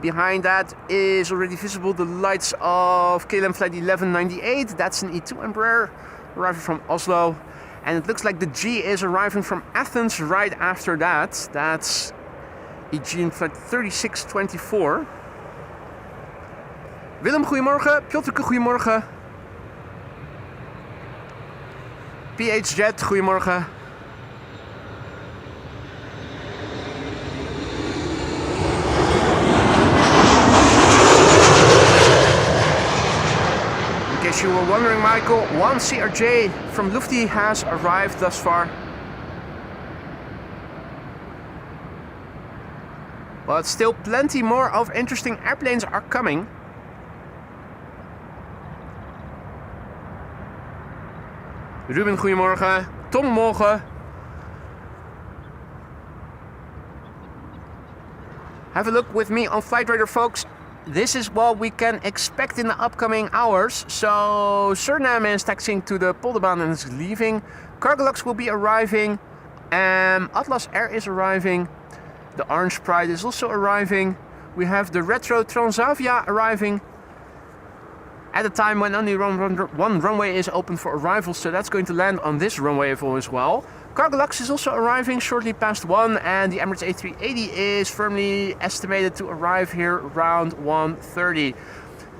Behind that is already visible the lights of KLM flight 1198. That's an E2 Embraer arriving from Oslo. And it looks like the G is arriving from Athens right after that. That's Aegean flight 3624. Willem, goedemorgen. Piotrke, goedemorgen. PH Jet, goedemorgen. In case you were wondering, Michael, one CRJ from Lufty has arrived thus far. But still plenty more of interesting airplanes are coming. Ruben, goedemorgen. Tom, morgen. Have a look with me on Flight Radar, folks. This is what we can expect in the upcoming hours. So, Suriname is taxiing to the Polderbaan and is leaving. Cargolux will be arriving. Atlas Air is arriving. The Orange Pride is also arriving. We have the Retro Transavia arriving at a time when only one runway is open for arrivals, so that's going to land on this runway as well. Cargolux is also arriving shortly past 1, and the Emirates A380 is firmly estimated to arrive here around 1:30.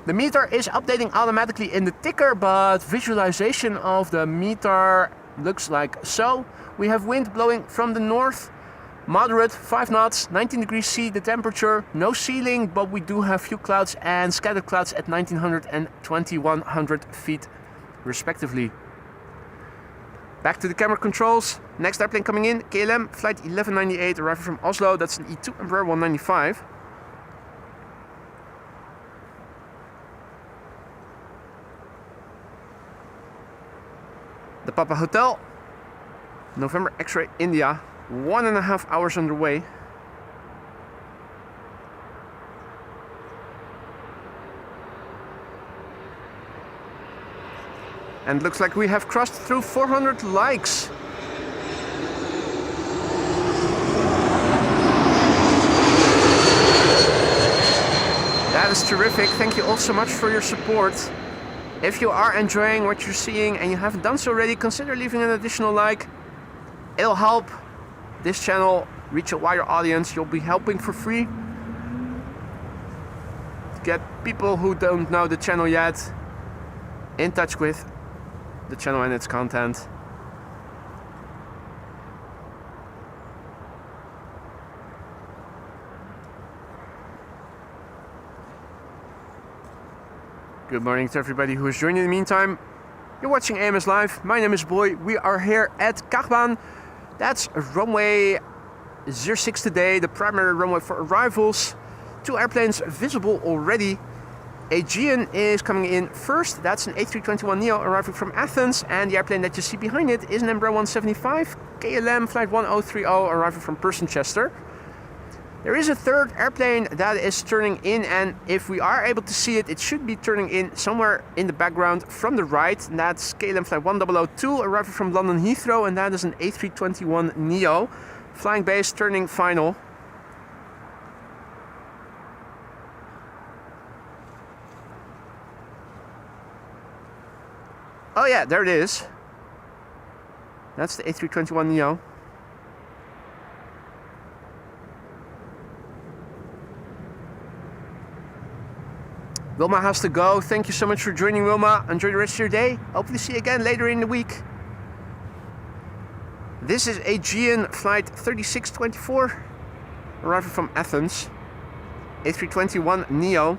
The meter is updating automatically in the ticker, but visualization of the meter looks like so. We have wind blowing from the north. Moderate, 5 knots, 19 degrees C, the temperature, no ceiling, but we do have few clouds and scattered clouds at 1900 and 2100 feet respectively. Back to the camera controls. Next airplane coming in, KLM flight 1198, arriving from Oslo. That's an E2 Embraer 195. The Papa Hotel, November X-ray India. 1.5 hours underway. And looks like we have crossed through 400 likes. That is terrific. Thank you all so much for your support. If you are enjoying what you're seeing and you haven't done so already, consider leaving an additional like. It'll help this channel reach a wider audience. You'll be helping for free to get people who don't know the channel yet in touch with the channel and its content. Good morning to everybody who is joining in the meantime. You're watching AMS Live. My name is Boy. We are here at Kaagbaan. That's runway 06 today, the primary runway for arrivals. 2 airplanes visible already. Aviation is coming in first. That's an A321neo arriving from Athens. And the airplane that you see behind it is an Embraer 175 KLM flight 1030 arriving from Persenchester. There is a third airplane that is turning in, and if we are able to see it, it should be turning in somewhere in the background from the right. And that's KLM flight 1002 arriving from London Heathrow, and that is an A321neo flying base turning final. Oh yeah, there it is. That's the A321neo. Wilma has to go. Thank you so much for joining, Wilma. Enjoy the rest of your day. Hopefully see you again later in the week. This is Aegean flight 3624 arriving from Athens. A321neo.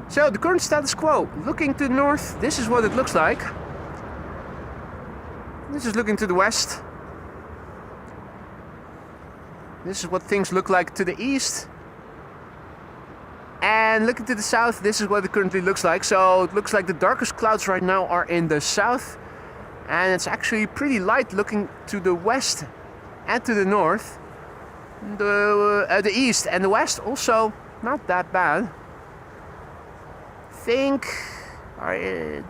So the current status quo, looking to the north, this is what it looks like. This is looking to the west. This is what things look like to the east. And looking to the south, this is what it currently looks like. So it looks like the darkest clouds right now are in the south. And it's actually pretty light looking to the west and to the north. The east and the west also not that bad. Are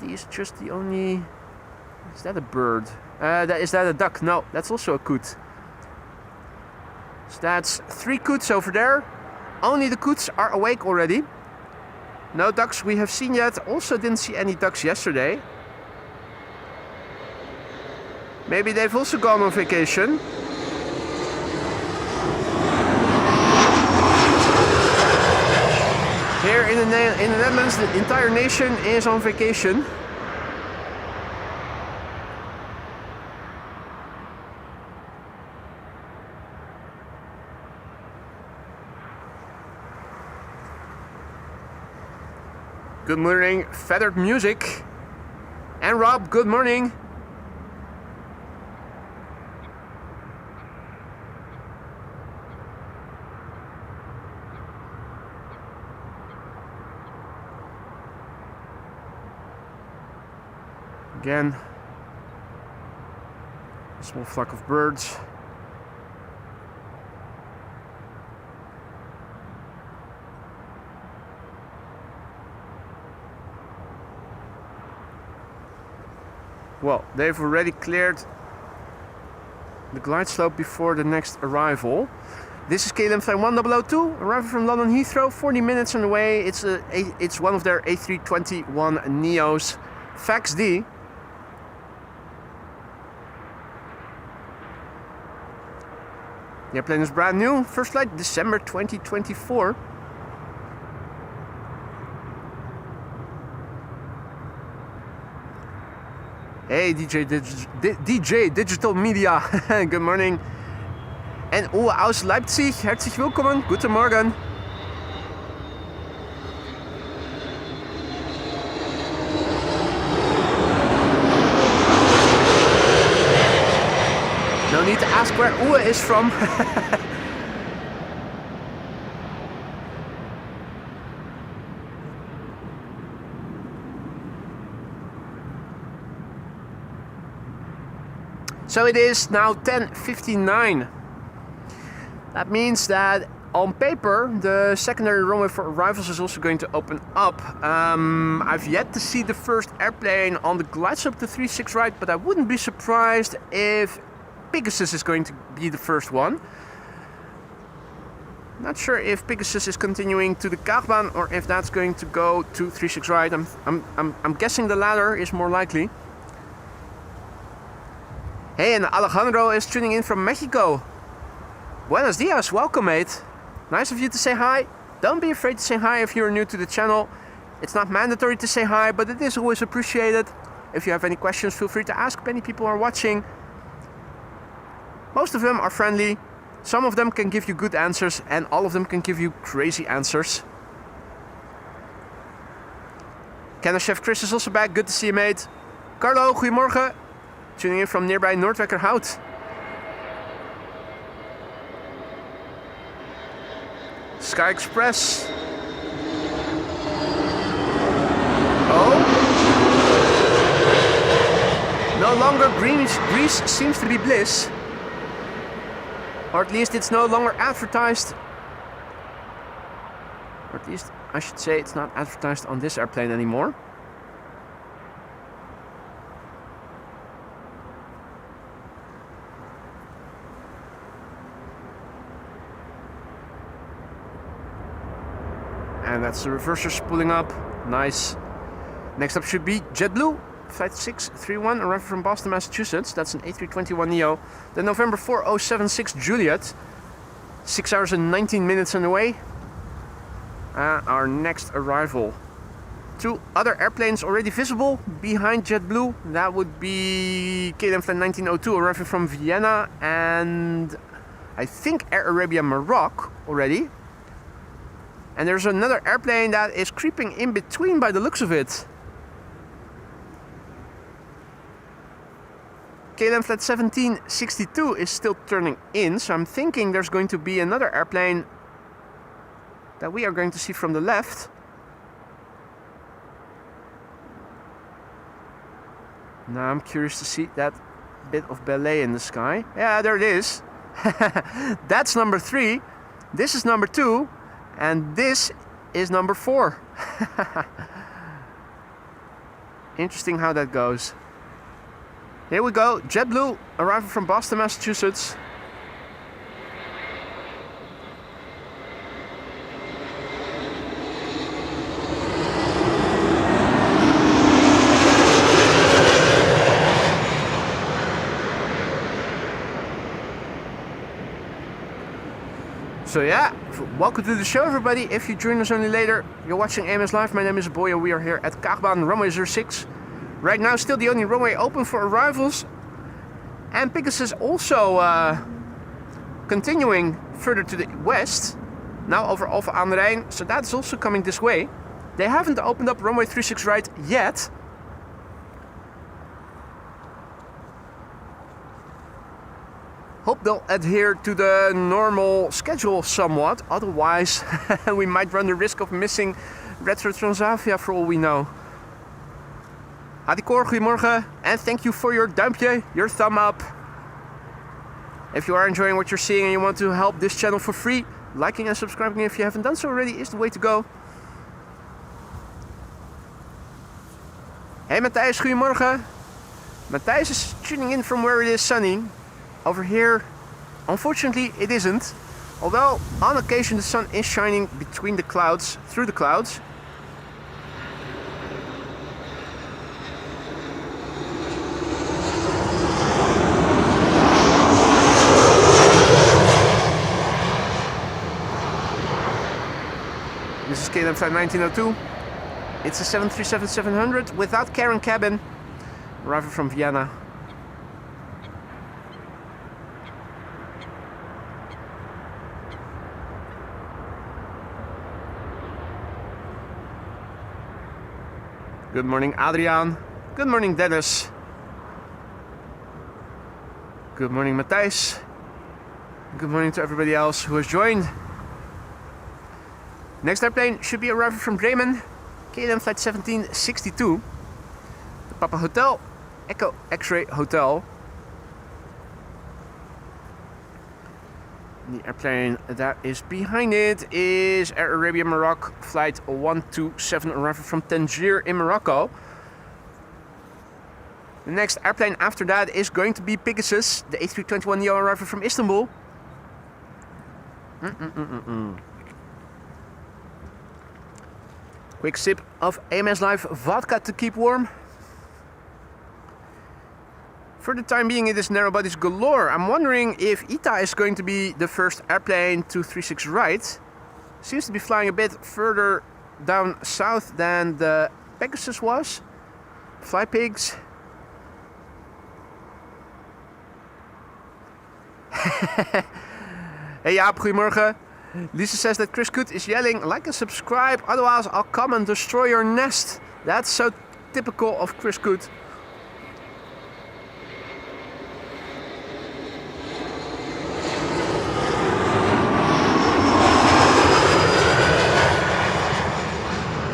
these just the only... Is that a bird? Is that a duck? No, that's also a coot. So that's 3 coots over there. Only the coots are awake already. No ducks we have seen yet. Also didn't see any ducks yesterday. Maybe they've also gone on vacation. Here in the Netherlands, the entire nation is on vacation. Good morning, Feathered Music. And Rob, good morning. Again, a small flock of birds. Well, they've already cleared the glide slope before the next arrival. This is KLM flight 1002, arriving from London Heathrow, 40 minutes on the way. It's one of their A321neos, Fax D. The airplane is brand new, first flight December 2024. Hey DJ Digital Media, good morning. En Uwe aus Leipzig, herzlich willkommen, guten Morgen. No need to ask where Uwe is from. So it is now 10:59. That means that on paper, the secondary runway for arrivals is also going to open up. I've yet to see the first airplane on the glide slope to 36 right, but I wouldn't be surprised if Pegasus is going to be the first one. Not sure if Pegasus is continuing to the Kaagbaan or if that's going to go to 36 right. I'm guessing the latter is more likely. Hey, and Alejandro is tuning in from Mexico. Buenos dias, welcome mate. Nice of you to say hi. Don't be afraid to say hi if you're new to the channel. It's not mandatory to say hi, but it is always appreciated. If you have any questions, feel free to ask. Many people are watching. Most of them are friendly. Some of them can give you good answers, and all of them can give you crazy answers. Kenner Chef Chris is also back. Good to see you, mate. Carlo, goedemorgen. Tuning in from nearby Noordwijkerhout. Sky Express. Oh. No longer Greece seems to be bliss. Or at least it's no longer advertised. Or at least I should say it's not advertised on this airplane anymore. And that's the reversers pulling up. Nice. Next up should be JetBlue. Flight 631, arriving from Boston, Massachusetts. That's an A321neo. The November 4076 Juliet. 6 hours and 19 minutes on the way. Our next arrival. 2 other airplanes already visible behind JetBlue. That would be KLM Flight 1902 arriving from Vienna. And I think Air Arabia Maroc already. And there's another airplane that is creeping in between by the looks of it. KLM Flight 1762 is still turning in, so I'm thinking there's going to be another airplane that we are going to see from the left. Now I'm curious to see that bit of ballet in the sky. Yeah, there it is. That's number 3. This is number 2. And this is number 4. Interesting how that goes. Here we go, JetBlue arriving from Boston, Massachusetts. So yeah, welcome to the show everybody. If you join us only later, you're watching AMS Live. My name is Boy and we are here at Kaagbaan, runway 06. Right now still the only runway open for arrivals. And Pegasus also continuing further to the west. Now over Alphen aan den Rijn, so that's also coming this way. They haven't opened up runway 36 right yet. Hope they'll adhere to the normal schedule somewhat, otherwise we might run the risk of missing Retro Transavia for all we know. Adikor, goedemorgen, and thank you for your duimpje, your thumb up. If you are enjoying what you're seeing and you want to help this channel for free, liking and subscribing if you haven't done so already is the way to go. Hey Matthijs, goedemorgen. Matthijs is tuning in from where it is sunny. Over here, unfortunately, it isn't. Although, on occasion, the sun is shining between the clouds, through the clouds. This is KLM Flight 1902. It's a 737-700 without Karen cabin, arriving from Vienna. Good morning, Adriaan. Good morning, Dennis. Good morning, Matthijs. Good morning to everybody else who has joined. Next airplane should be arriving from Bremen, KLM Flight 1762. The Papa Hotel, Echo X-Ray Hotel. The airplane that is behind it is Air Arabia Morocco flight 127 arriving from Tangier in Morocco. The next airplane after that is going to be Pegasus, the A321neo arriving from Istanbul. Quick sip of AMS Live vodka to keep warm. For the time being, it is narrow bodies galore. I'm wondering if ITA is going to be the first airplane to 36 right. Seems to be flying a bit further down south than the Pegasus was. Fly pigs. Hey Jaap, goedemorgen. Lisa says that Chris Coot is yelling, like and subscribe, otherwise I'll come and destroy your nest. That's so typical of Chris Coot.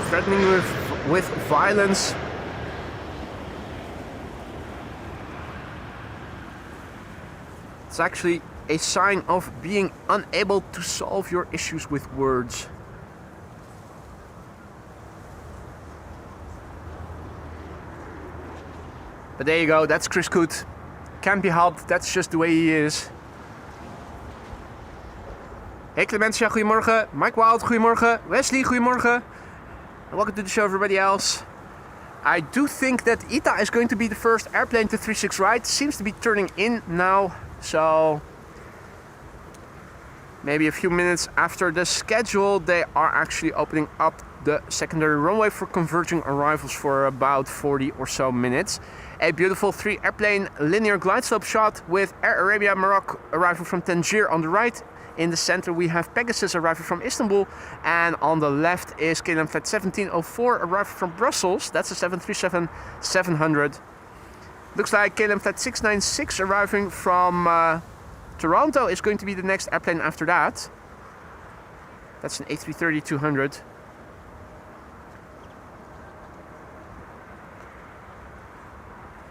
Threatening with violence. It's actually a sign of being unable to solve your issues with words. But there you go, that's Chris Coot. Can't be helped, that's just the way he is. Hey Clementia, goedemorgen. Mike Wild, goedemorgen. Wesley, goedemorgen. And welcome to the show, everybody else. I do think that ITA is going to be the first airplane to 36 right. Seems to be turning in now. So maybe a few minutes after the schedule, they are actually opening up the secondary runway for converging arrivals for about 40 or so minutes. A beautiful 3 airplane linear glide slope shot with Air Arabia Morocco arriving from Tangier on the right. In the center we have Pegasus arriving from Istanbul, and on the left is KLM Flight 1704 arriving from Brussels. That's a 737-700. Looks like KLM Flight 696 arriving from Toronto is going to be the next airplane after that. That's an A330-200.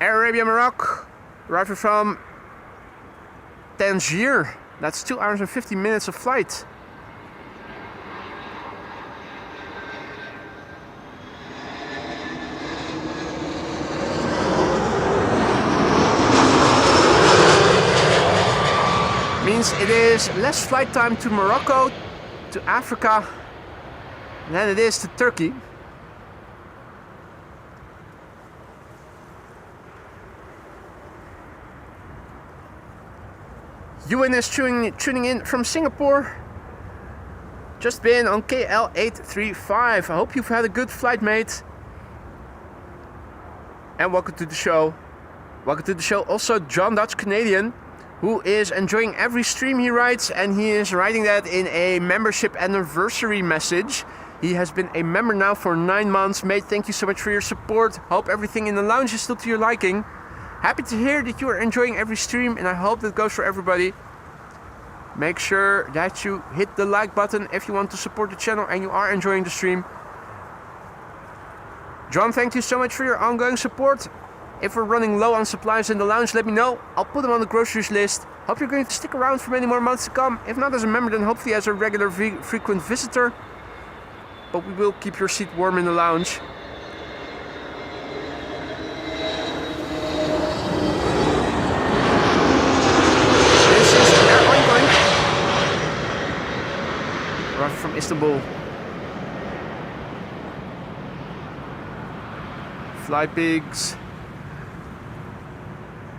Air Arabia Morocco arriving from Tangier. That's 2 hours and 50 minutes of flight. Means it is less flight time to Morocco, to Africa, than it is to Turkey. Ewan is tuning in from Singapore. Just been on KL835. I hope you've had a good flight, mate. And welcome to the show. Welcome to the show also John Dutch Canadian, who is enjoying every stream he writes, and he is writing that in a membership anniversary message. He has been a member now for 9 months. Mate, thank you so much for your support. Hope everything in the lounge is still to your liking. Happy to hear that you are enjoying every stream, and I hope that goes for everybody. Make sure that you hit the like button if you want to support the channel and you are enjoying the stream. John, thank you so much for your ongoing support. If we're running low on supplies in the lounge, let me know. I'll put them on the groceries list. Hope you're going to stick around for many more months to come. If not as a member, then hopefully as a regular frequent visitor. But we will keep your seat warm in the lounge. From Istanbul. Fly pigs.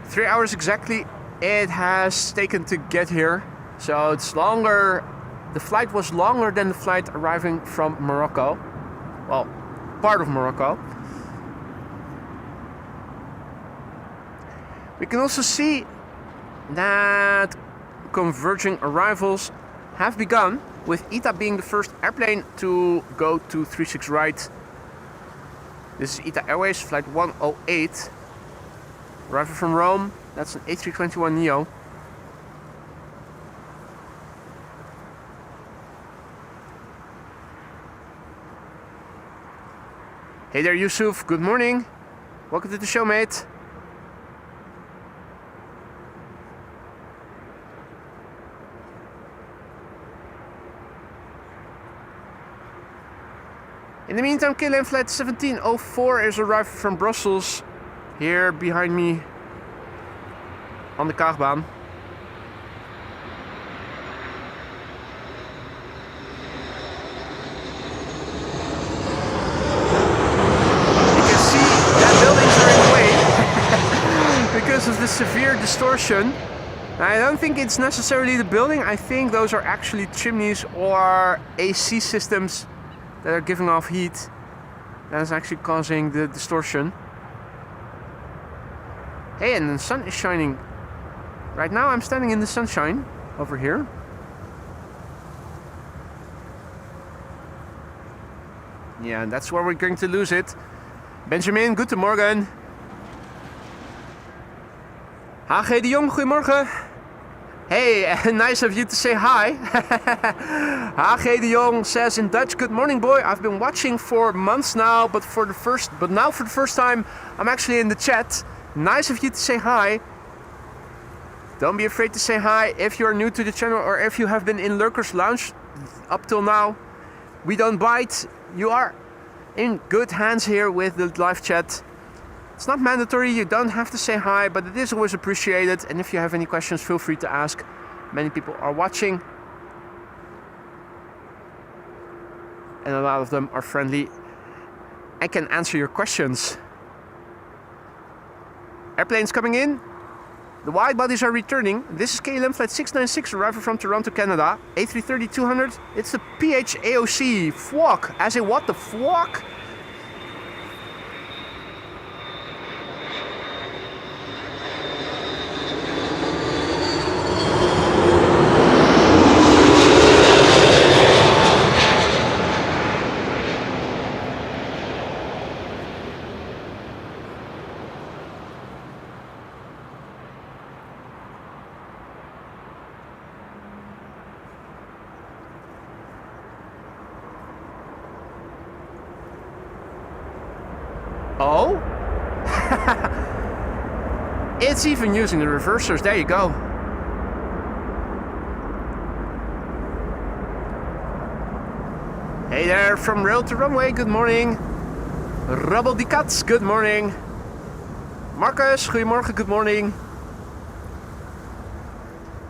3 hours exactly it has taken to get here. So it's longer. The flight was longer than the flight arriving from Morocco. Well, part of Morocco. We can also see that converging arrivals have begun, with ITA being the first airplane to go to 36 right. This is ITA Airways flight 108, arriving from Rome. That's an A321neo. Hey there, Yusuf. Good morning. Welcome to the show, mate. In the meantime, KLM flight 1704 is arriving from Brussels, here behind me on the Kaagbaan. You can see that buildings are in the way because of the severe distortion. I don't think it's necessarily the building. I think those are actually chimneys or AC systems that are giving off heat. That is actually causing the distortion. Hey, and the sun is shining. Right now I'm standing in the sunshine over here. Yeah, that's where we're going to lose it. Benjamin, guten Morgen. HG de Jong, goedemorgen. Hey, nice of you to say hi. HG de Jong says in Dutch, good morning boy. I've been watching for months now, but now for the first time I'm actually in the chat. Nice of you to say hi. Don't be afraid to say hi if you're new to the channel or if you have been in Lurkers Lounge up till now. We don't bite. You are in good hands here with the live chat. It's not mandatory, you don't have to say hi, but it is always appreciated. And if you have any questions, feel free to ask. Many people are watching. And a lot of them are friendly and can answer your questions. Airplanes coming in. The wide bodies are returning. This is KLM flight 696 arriving from Toronto, Canada. A330-200. It's the PHAOC. Fwok. As in what the fwok? Oh? It's even using the reversers. There you go. Hey there from rail to runway. Good morning. Rabbel die Kats. Good morning. Marcus. Goedemorgen. Good morning.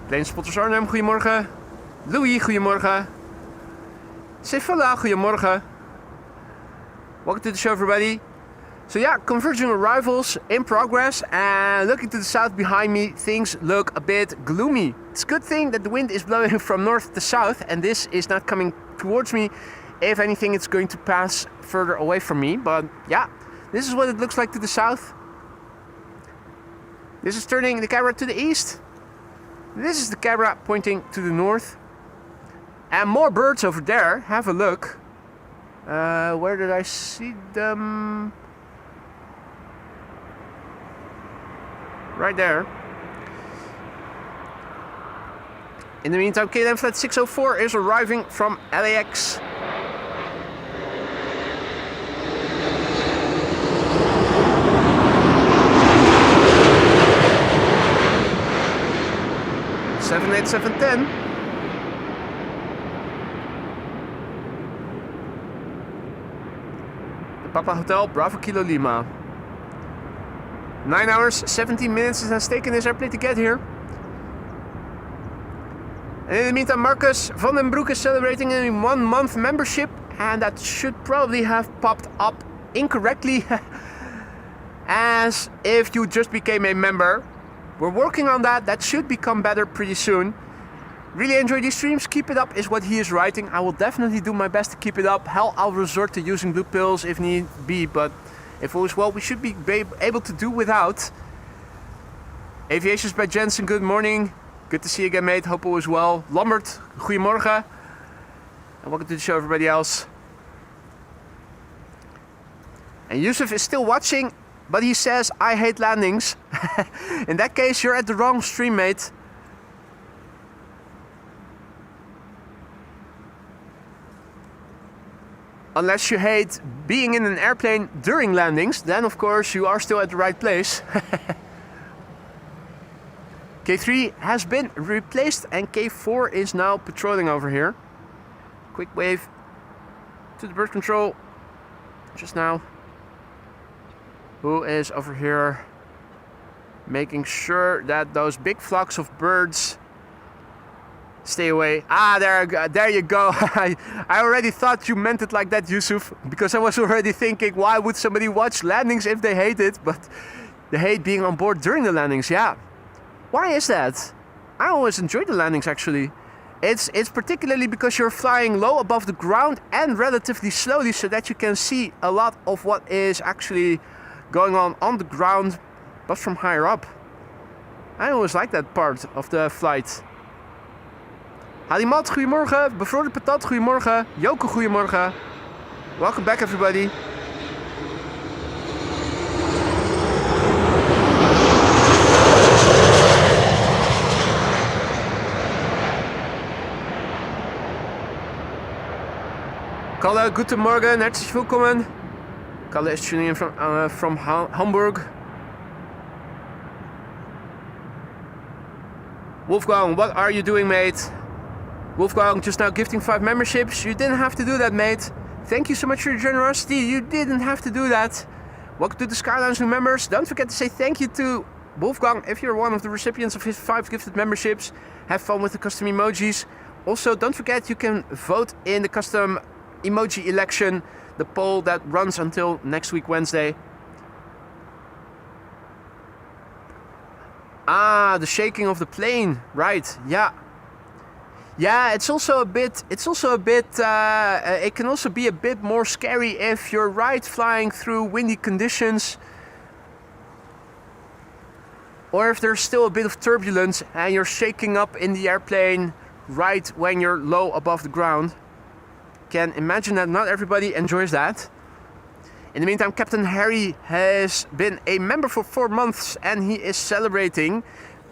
Planespotters Arnhem. Goedemorgen. Louis. Goedemorgen. Sefala. Goedemorgen. Welcome to the show, everybody. So yeah, converging arrivals in progress, and looking to the south behind me, things look a bit gloomy. It's a good thing that the wind is blowing from north to south, and this is not coming towards me. If anything, it's going to pass further away from me, but yeah, this is what it looks like to the south. This is turning the camera to the east. This is the camera pointing to the north. And more birds over there, have a look. Where did I see them? Right there. In the meantime, KLM flight 604 is arriving from LAX. $78710. The Papa Hotel, Bravo Kilo Lima. 9 hours, 17 minutes it has taken this airplane to get here. And in the meantime, Marcus van den Broek is celebrating a 1 month membership, and that should probably have popped up incorrectly as if you just became a member. We're working on that. That should become better pretty soon. Really enjoy these streams. Keep it up is what he is writing. I will definitely do my best to keep it up. Hell, I'll resort to using blue pills if need be, but if all is well, we should be able to do without. Aviations by Jensen, good morning. Good to see you again, mate. Hope all is well. Lambert, goedemorgen. And welcome to the show, everybody else. And Yusuf is still watching, but he says, I hate landings. In that case, you're at the wrong stream, mate. Unless you hate being in an airplane during landings, then of course you are still at the right place. K3 has been replaced and K4 is now patrolling over here. Quick wave to the bird control. just now. Who is over here making sure that those big flocks of birds stay away. Ah, there you go. I already thought you meant it like that, Yusuf, because I was already thinking, why would somebody watch landings if they hate it? But they hate being on board during the landings, yeah. Why is that? I always enjoy the landings, actually. It's particularly because you're flying low above the ground and relatively slowly, so that you can see a lot of what is actually going on the ground, but from higher up. I always like that part of the flight. Halimat, goedemorgen. Bevroren patat, goedemorgen. Joke, goedemorgen. Welcome back, everybody. Kalle, guten Morgen. Herzlich willkommen. Kalle is tuning in from Hamburg. Wolfgang, what are you doing, mate? Wolfgang just now gifting 5 memberships. You didn't have to do that, mate. Thank you so much for your generosity. You didn't have to do that. Welcome to the Skylounge new members. Don't forget to say thank you to Wolfgang if you're one of the recipients of his 5 gifted memberships. Have fun with the custom emojis. Also, don't forget you can vote in the custom emoji election, the poll that runs until next week, Wednesday. Ah, the shaking of the plane. Right, yeah. Yeah, it can also be a bit more scary if you're flying through windy conditions, or if there's still a bit of turbulence and you're shaking up in the airplane right when you're low above the ground. Can imagine that not everybody enjoys that. In the meantime, Captain Harry has been a member for 4 months and he is celebrating.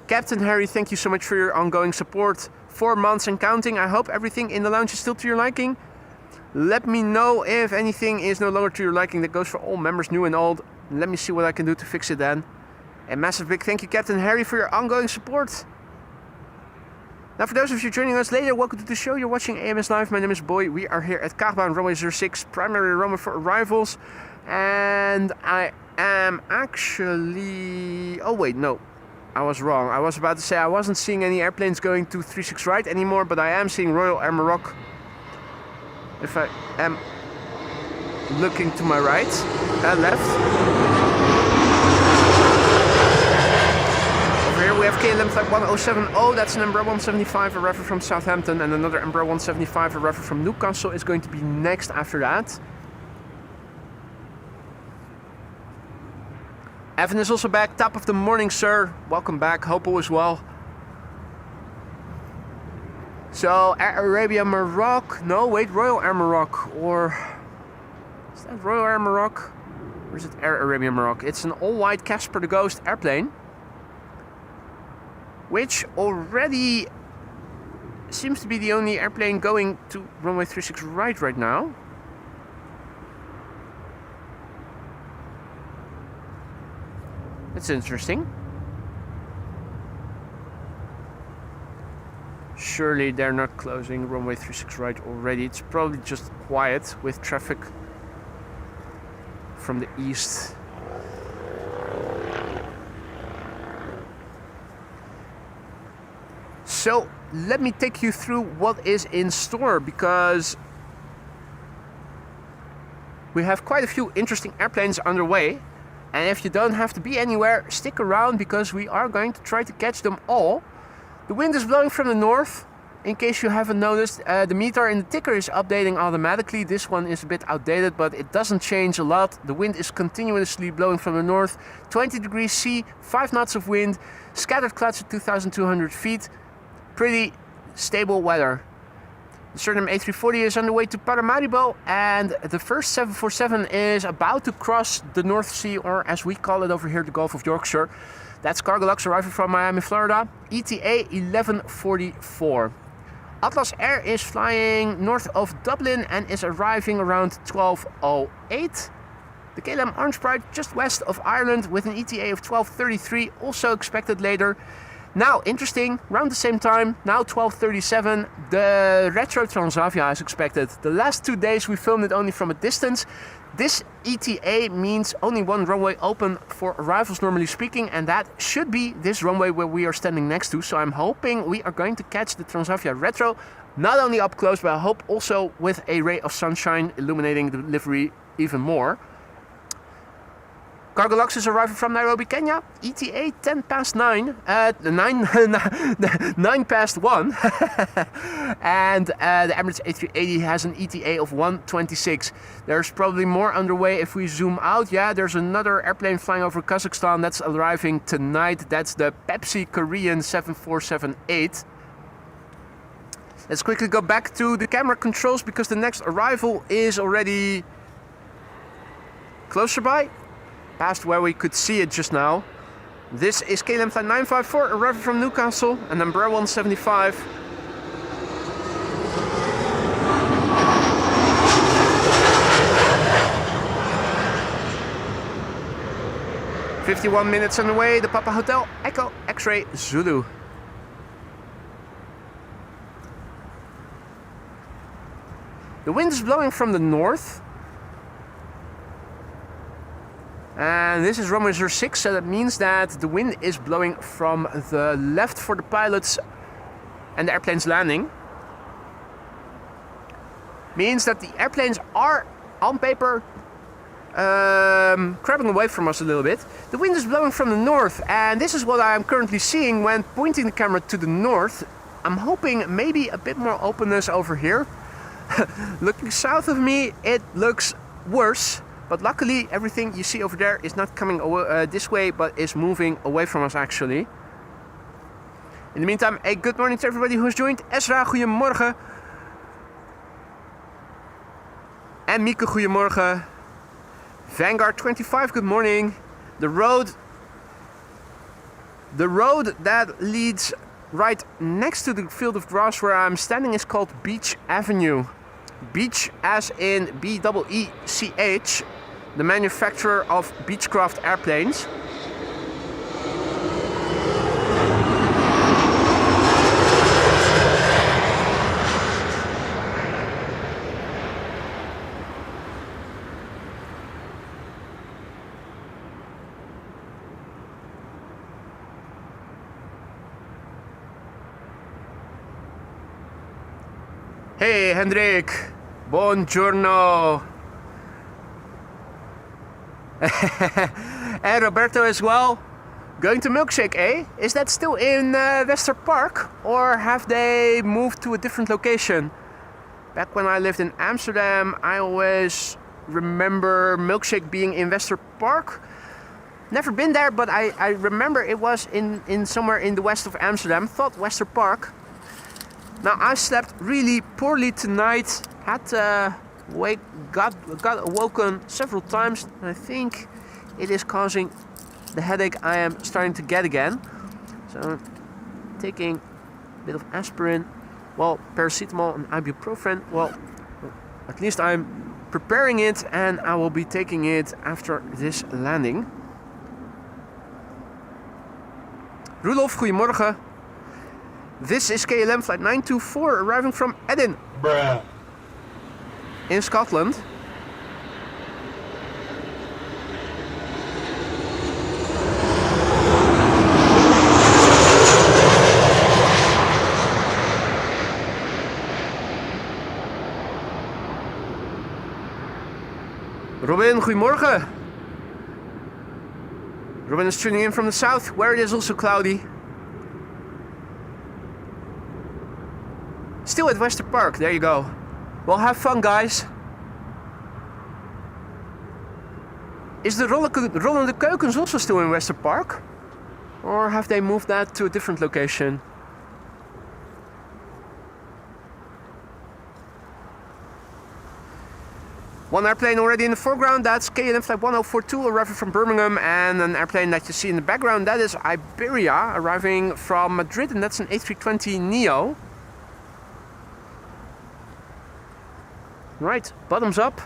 Captain Harry, thank you so much for your ongoing support. 4 months and counting. I hope everything in the lounge is still to your liking. Let me know if anything is no longer to your liking. That goes for all members, new and old. Let me see what I can do to fix it then. A massive big thank you, Captain Harry, for your ongoing support. Now, for those of you joining us later, welcome to the show. You're watching AMS Live. My name is Boy. We are here at Kaagbaan, RWY06, primary runway for arrivals. And I am actually... Oh, wait, no. I was wrong. I was about to say I wasn't seeing any airplanes going to 36 right anymore, but I am seeing Royal Air Maroc. If I am looking to my right and left. Over here we have KLM flight 1070. That's an Embraer 175 arrival from Southampton, and another Embraer 175 arrival from Newcastle is going to be next after that. Evan is also back. Top of the morning, sir. Welcome back. Hope all is well. So, Air Arabia Maroc. No, wait, Royal Air Maroc. Or is that Royal Air Maroc? Or is it Air Arabia Maroc? It's an all-white Casper the Ghost airplane, which already seems to be the only airplane going to runway 36 right now. That's interesting. Surely they're not closing runway 36 right already. It's probably just quiet with traffic from the east. So let me take you through what is in store, because we have quite a few interesting airplanes underway. And if you don't have to be anywhere, stick around, because we are going to try to catch them all. The wind is blowing from the north. In case you haven't noticed, the meter in the ticker is updating automatically. This one is a bit outdated, but it doesn't change a lot. The wind is continuously blowing from the north. 20 degrees C, 5 knots of wind, scattered clouds at 2,200 feet. Pretty stable weather. The Suriname A340 is on the way to Paramaribo, and the first 747 is about to cross the North Sea, or as we call it over here, the Gulf of Yorkshire. That's Cargolux arriving from Miami, Florida, ETA 1144. Atlas Air is flying north of Dublin and is arriving around 1208. The KLM Orange Pride just west of Ireland with an ETA of 1233, also expected later. Now, interesting, around the same time, now 12:37, the retro Transavia is expected. The last 2 days we filmed it only from a distance. This ETA means only one runway open for arrivals, normally speaking, and that should be this runway where we are standing next to. So I'm hoping we are going to catch the Transavia retro, not only up close, but I hope also with a ray of sunshine illuminating the livery even more. Cargo Lux is arriving from Nairobi, Kenya. ETA 9 past 1. And the Emirates A380 has an ETA of 1:26. There's probably more underway if we zoom out. Yeah, there's another airplane flying over Kazakhstan that's arriving tonight. That's the Pepsi Korean 7478. Let's quickly go back to the camera controls because the next arrival is already closer by. Past where we could see it just now. This is KLM flight 954 arriving from Newcastle and Embraer 175. "51 minutes on the way, the Papa Hotel, Echo X-Ray Zulu." The wind is blowing from the north. And this is runway 06, so that means that the wind is blowing from the left for the pilots and the airplane's landing. Means that the airplanes are, on paper, crabbing away from us a little bit. The wind is blowing from the north, and this is what I'm currently seeing when pointing the camera to the north. I'm hoping maybe a bit more openness over here. Looking south of me, it looks worse. But luckily, everything you see over there is not coming this way, but is moving away from us actually. In the meantime, a good morning to everybody who has joined. Ezra, goedemorgen. En Mieke, goedemorgen. Vanguard 25, good morning. The road that leads right next to the field of grass where I'm standing is called Beach Avenue. Beach as in B-E-E-C-H, the manufacturer of Beechcraft airplanes. Hey Hendrik, buongiorno. And Roberto as well. Going to Milkshake, eh? Is that still in Wester Park, or have they moved to a different location? Back when I lived in Amsterdam, I always remember Milkshake being in Wester Park. Never been there, but I remember it was in somewhere in the west of Amsterdam. Thought Wester Park. Now I slept really poorly tonight. Got awoken several times. And I think it is causing the headache I am starting to get again. So I'm taking a bit of aspirin, well, paracetamol and ibuprofen. Well, at least I'm preparing it, and I will be taking it after this landing. Rudolf, goedemorgen. This is KLM flight 924 arriving from Edinburgh in Scotland. Robin, goedemorgen. Robin is tuning in from the south, where it is also cloudy. Still at Wester Park, there you go. Well, have fun, guys. Is the Rollende Keukens also still in Wester Park? Or have they moved that to a different location? One airplane already in the foreground, that's KLM flight 1042 arriving from Birmingham, and an airplane that you see in the background, that is Iberia arriving from Madrid, and that's an A320neo. Right, bottoms up.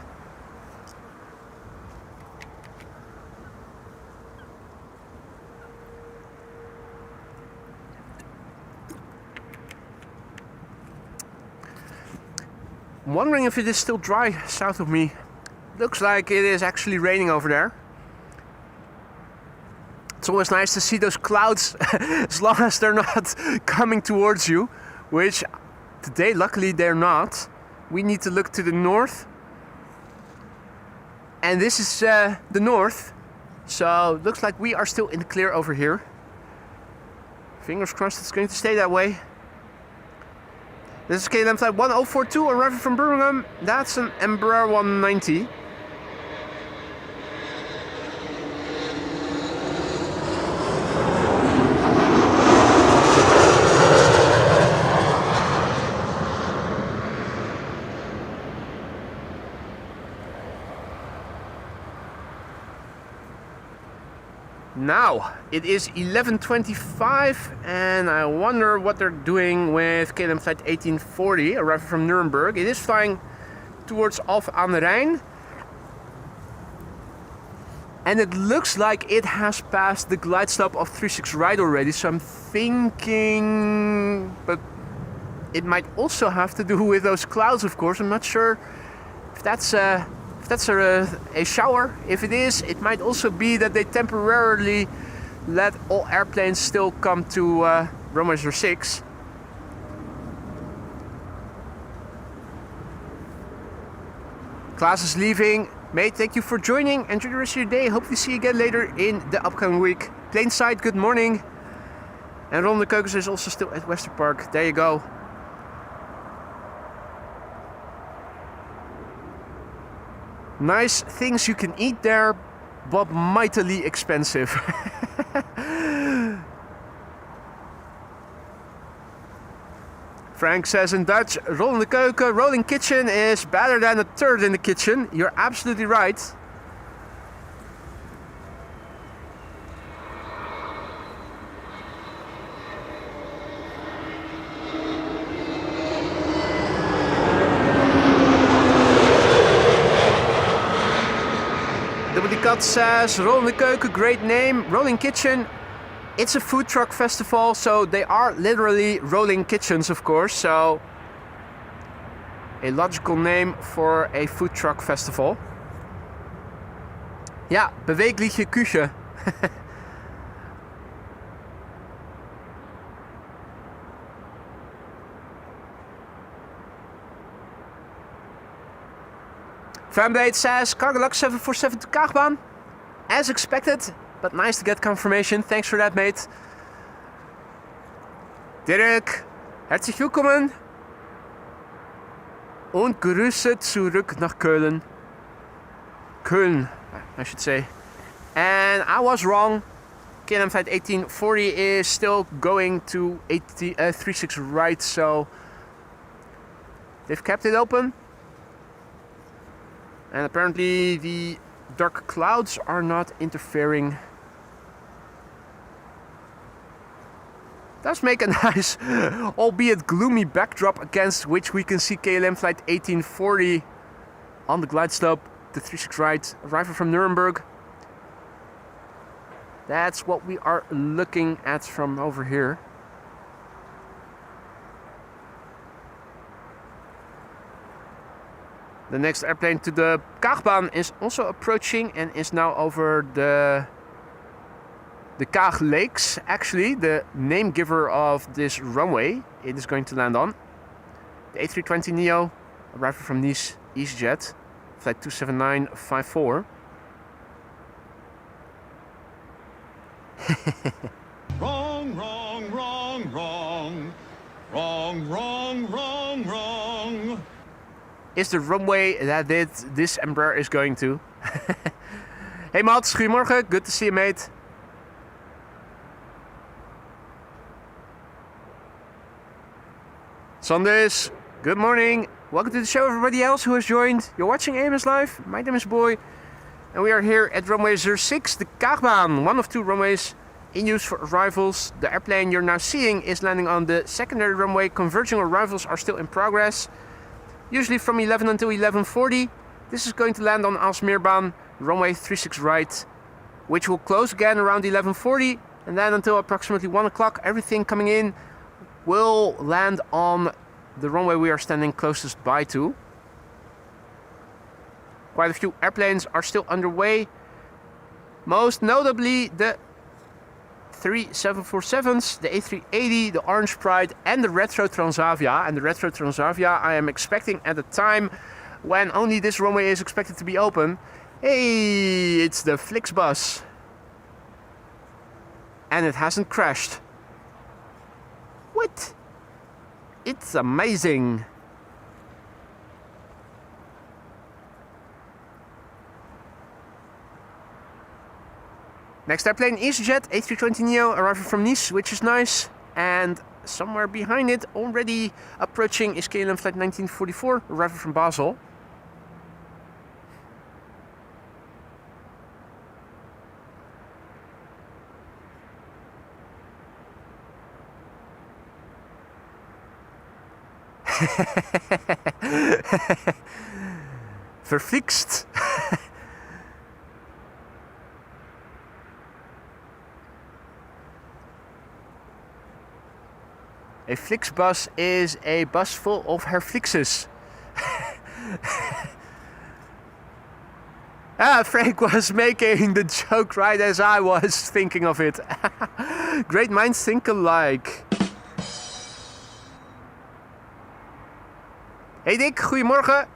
I'm wondering if it is still dry south of me. Looks like it is actually raining over there. It's always nice to see those clouds as long as they're not coming towards you, which today luckily they're not. We need to look to the north, and this is the north, so looks like we are still in the clear over here. Fingers crossed it's going to stay that way. This is KLM flight 1042 arriving from Birmingham. That's an Embraer 190. Now, it is 11:25 and I wonder what they're doing with KLM flight 1840 arriving from Nuremberg. It is flying towards Alphen aan den Rijn. And it looks like it has passed the glide stop of 36 right already, so I'm thinking, but it might also have to do with those clouds, of course. I'm not sure if that's a shower. If it is, it might also be that they temporarily let all airplanes still come to RWY06. Class is leaving. Mate, thank you for joining. Enjoy the rest of your day. Hope we see you again later in the upcoming week. Plainside, good morning. And Ron de Keukens is also still at Wester Park. There you go. Nice things you can eat there, but mightily expensive. Frank says in Dutch, roll in the keuken, rolling kitchen is better than a turd in the kitchen. You're absolutely right. Kat says, Roll in the Keuken, great name. Rolling Kitchen, it's a food truck festival, so they are literally rolling kitchens, of course. So, a logical name for a food truck festival. Ja, bewegliche Küche. Fanblade says, Cargo 747 to Kaagbaan. As expected, but nice to get confirmation. Thanks for that, mate. Dirk, herzlich willkommen. Und Grüße zurück nach Köln. Köln, I should say. And I was wrong. KLM flight 1840 is still going to 36 right, so they've kept it open. And apparently the dark clouds are not interfering. Does make a nice, albeit gloomy backdrop against which we can see KLM flight 1840 on the glide slope, the 36 right, arrival from Nuremberg. That's what we are looking at from over here. The next airplane to the Kaagbaan is also approaching and is now over the Kaag Lakes, actually, the name giver of this runway it is going to land on. The A321neo, arriving from Nice EasyJet, flight 27954. Wrong, wrong, wrong, wrong. Wrong, wrong, wrong, wrong. Is the runway that this Embraer is going to. Hey Mats, goedemorgen. Good to see you, mate. Sundays, good morning. Welcome to the show, everybody else who has joined. You're watching AMS Live. My name is Boy. And we are here at RWY06, the Kaagbaan, one of two runways in use for arrivals. The airplane you're now seeing is landing on the secondary runway. Converging arrivals are still in progress. Usually from 11 until 11:40. This is going to land on Aalsmeerbaan, runway 36 right, which will close again around 11:40, and then until approximately 1 o'clock, everything coming in will land on the runway we are standing closest by to. Quite a few airplanes are still underway. Most notably the 747s, the A380, the Orange Pride and the Retro Transavia. And the Retro Transavia I am expecting at a time when only this runway is expected to be open. Hey, it's the Flixbus. And it hasn't crashed. What? It's amazing. Next airplane, EasyJet A320neo arriving from Nice, which is nice. And somewhere behind it, already approaching, is KLM flight 1944, arriving from Basel. Verflixt. A Flixbus is a bus full of Herflixes. Frank was making the joke right as I was thinking of it. Great minds think alike. Hey Dick, goedemorgen.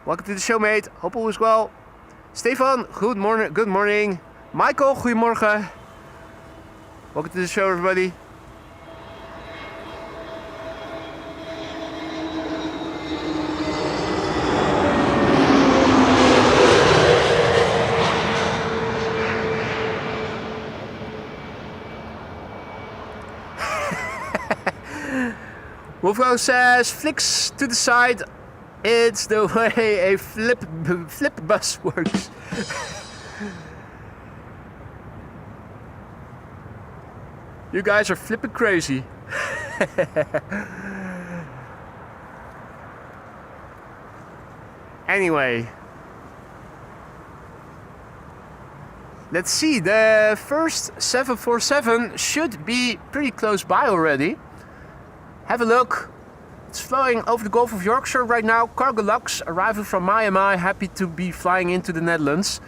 Welcome to the show, mate. Hope all is well. Stefan, good morning. Good morning. Michael, goedemorgen. Welcome to the show, everybody. Wolfgang says, flicks to the side. It's the way a flip bus works. You guys are flipping crazy. Anyway. Let's see, the first 747 should be pretty close by already. Have a look. It's flying over the Gulf of Yorkshire right now. Cargo Lux arriving from Miami, happy to be flying into the Netherlands.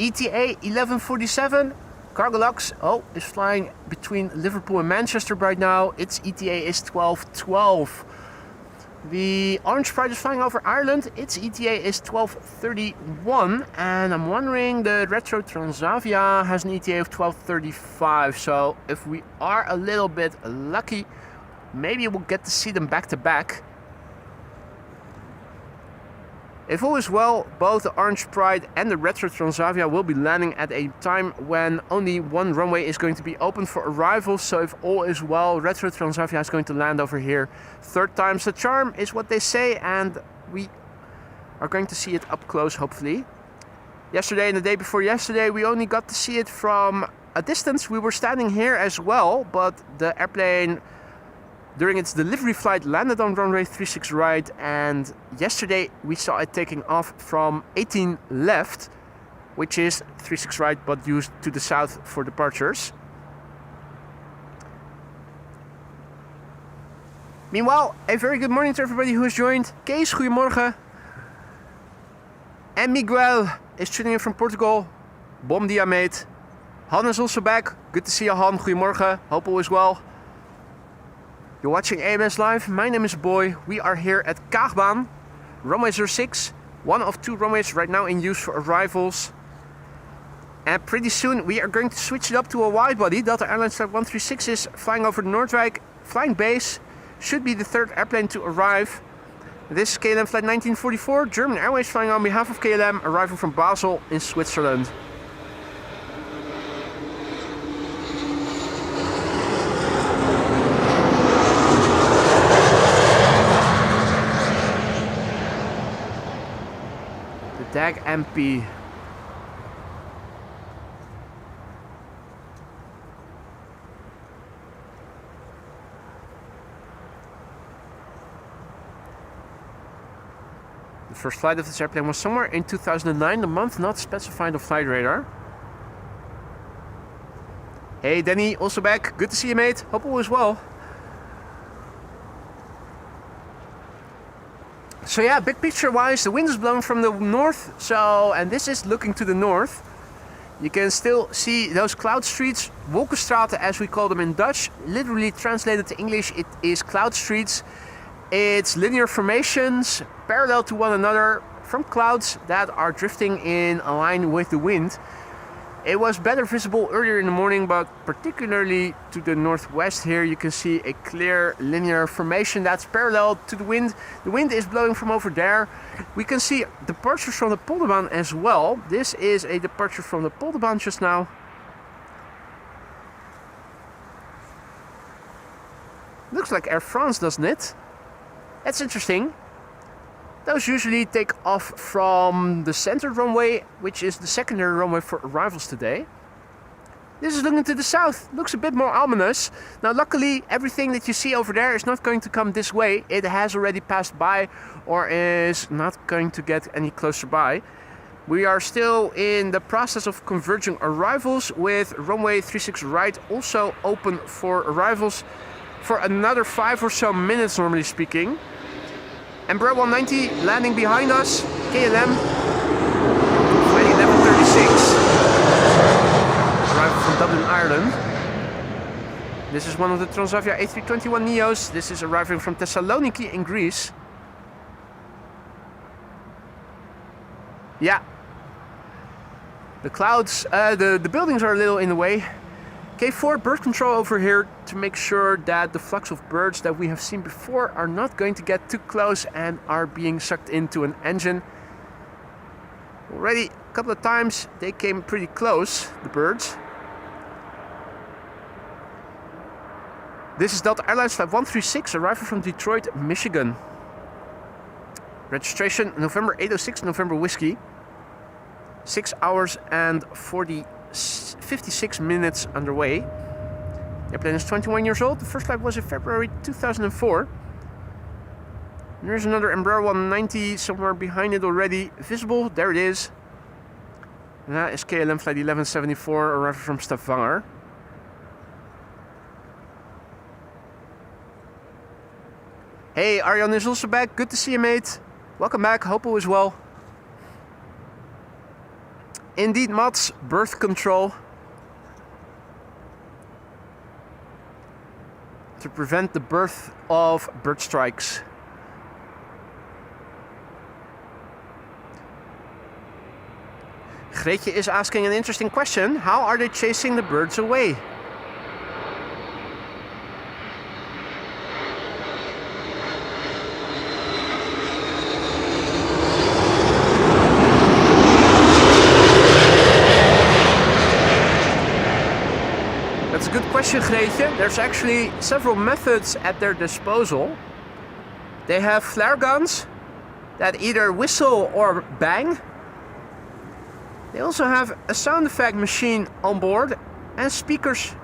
ETA 1147. Cargo Lux, is flying between Liverpool and Manchester right now. Its ETA is 1212. The Orange Pride is flying over Ireland. Its ETA is 1231. And I'm wondering, the Retro Transavia has an ETA of 1235. So if we are a little bit lucky, maybe we'll get to see them back to back. If all is well, both the Orange Pride and the Retro Transavia will be landing at a time when only one runway is going to be open for arrivals. So if all is well, Retro Transavia is going to land over here. Third time's the charm is what they say, and we are going to see it up close, hopefully. Yesterday and the day before yesterday, we only got to see it from a distance. We were standing here as well, but the airplane during its delivery flight landed on runway 36 right, and yesterday we saw it taking off from 18 left, which is 36 right but used to the south for departures. Meanwhile, a very good morning to everybody who has joined. Kees, goedemorgen. And Miguel is tuning in from Portugal. Bom dia, mate. Han is also back. Good to see you, Han. Goedemorgen. Hope all is well. You're watching AMS Live. My name is Boy. We are here at Kaagbaan, runway 06, one of two runways right now in use for arrivals. And pretty soon we are going to switch it up to a widebody. Delta Airlines Flight 136 is flying over Noordwijk, flying base. Should be the third airplane to arrive. This is KLM Flight 1944, German Airways flying on behalf of KLM, arriving from Basel in Switzerland. DAG MP. The first flight of this airplane was somewhere in 2009, the month not specified on flight radar. Hey Danny, also back. Good to see you, mate. Hope all is well. So yeah, big picture wise, the wind is blowing from the north. So, and this is looking to the north. You can still see those cloud streets, wolkenstraten as we call them in Dutch. Literally translated to English, it is cloud streets. It's linear formations parallel to one another from clouds that are drifting in a line with the wind. It was better visible earlier in the morning, but particularly to the northwest here, you can see a clear linear formation that's parallel to the wind. The wind is blowing from over there. We can see departures from the Polderbaan as well. This is a departure from the Polderbaan just now. Looks like Air France, doesn't it? That's interesting. Those usually take off from the center runway, which is the secondary runway for arrivals today. This is looking to the south. Looks a bit more ominous. Now luckily everything that you see over there is not going to come this way. It has already passed by or is not going to get any closer by. We are still in the process of converging arrivals with runway 36 right also open for arrivals for another 5 or so minutes normally speaking. Embraer 190 landing behind us, KLM, flight 1136, arriving from Dublin, Ireland. This is one of the Transavia A321neos. This is arriving from Thessaloniki in Greece. Yeah, the clouds, the buildings are a little in the way. K4 bird control over here to make sure that the flux of birds that we have seen before are not going to get too close and are being sucked into an engine. Already a couple of times they came pretty close, the birds. This is Delta Airlines flight 136 arriving from Detroit, Michigan. Registration November 806, November Whiskey. 6 hours and 56 minutes underway. The airplane is 21 years old. The first flight was in February 2004. And there's another Embraer 190 somewhere behind it already visible. There it is. And that is KLM flight 1174 arriving from Stavanger. Hey, Arjan is also back. Good to see you, mate. Welcome back. Hope all is well. Indeed, Mats, birth control. To prevent the birth of bird strikes. Gretje is asking an interesting question. How are they chasing the birds away? That's a good question, Gretje. There's actually several methods at their disposal. They have flare guns that either whistle or bang. They also have a sound effect machine on board and speakers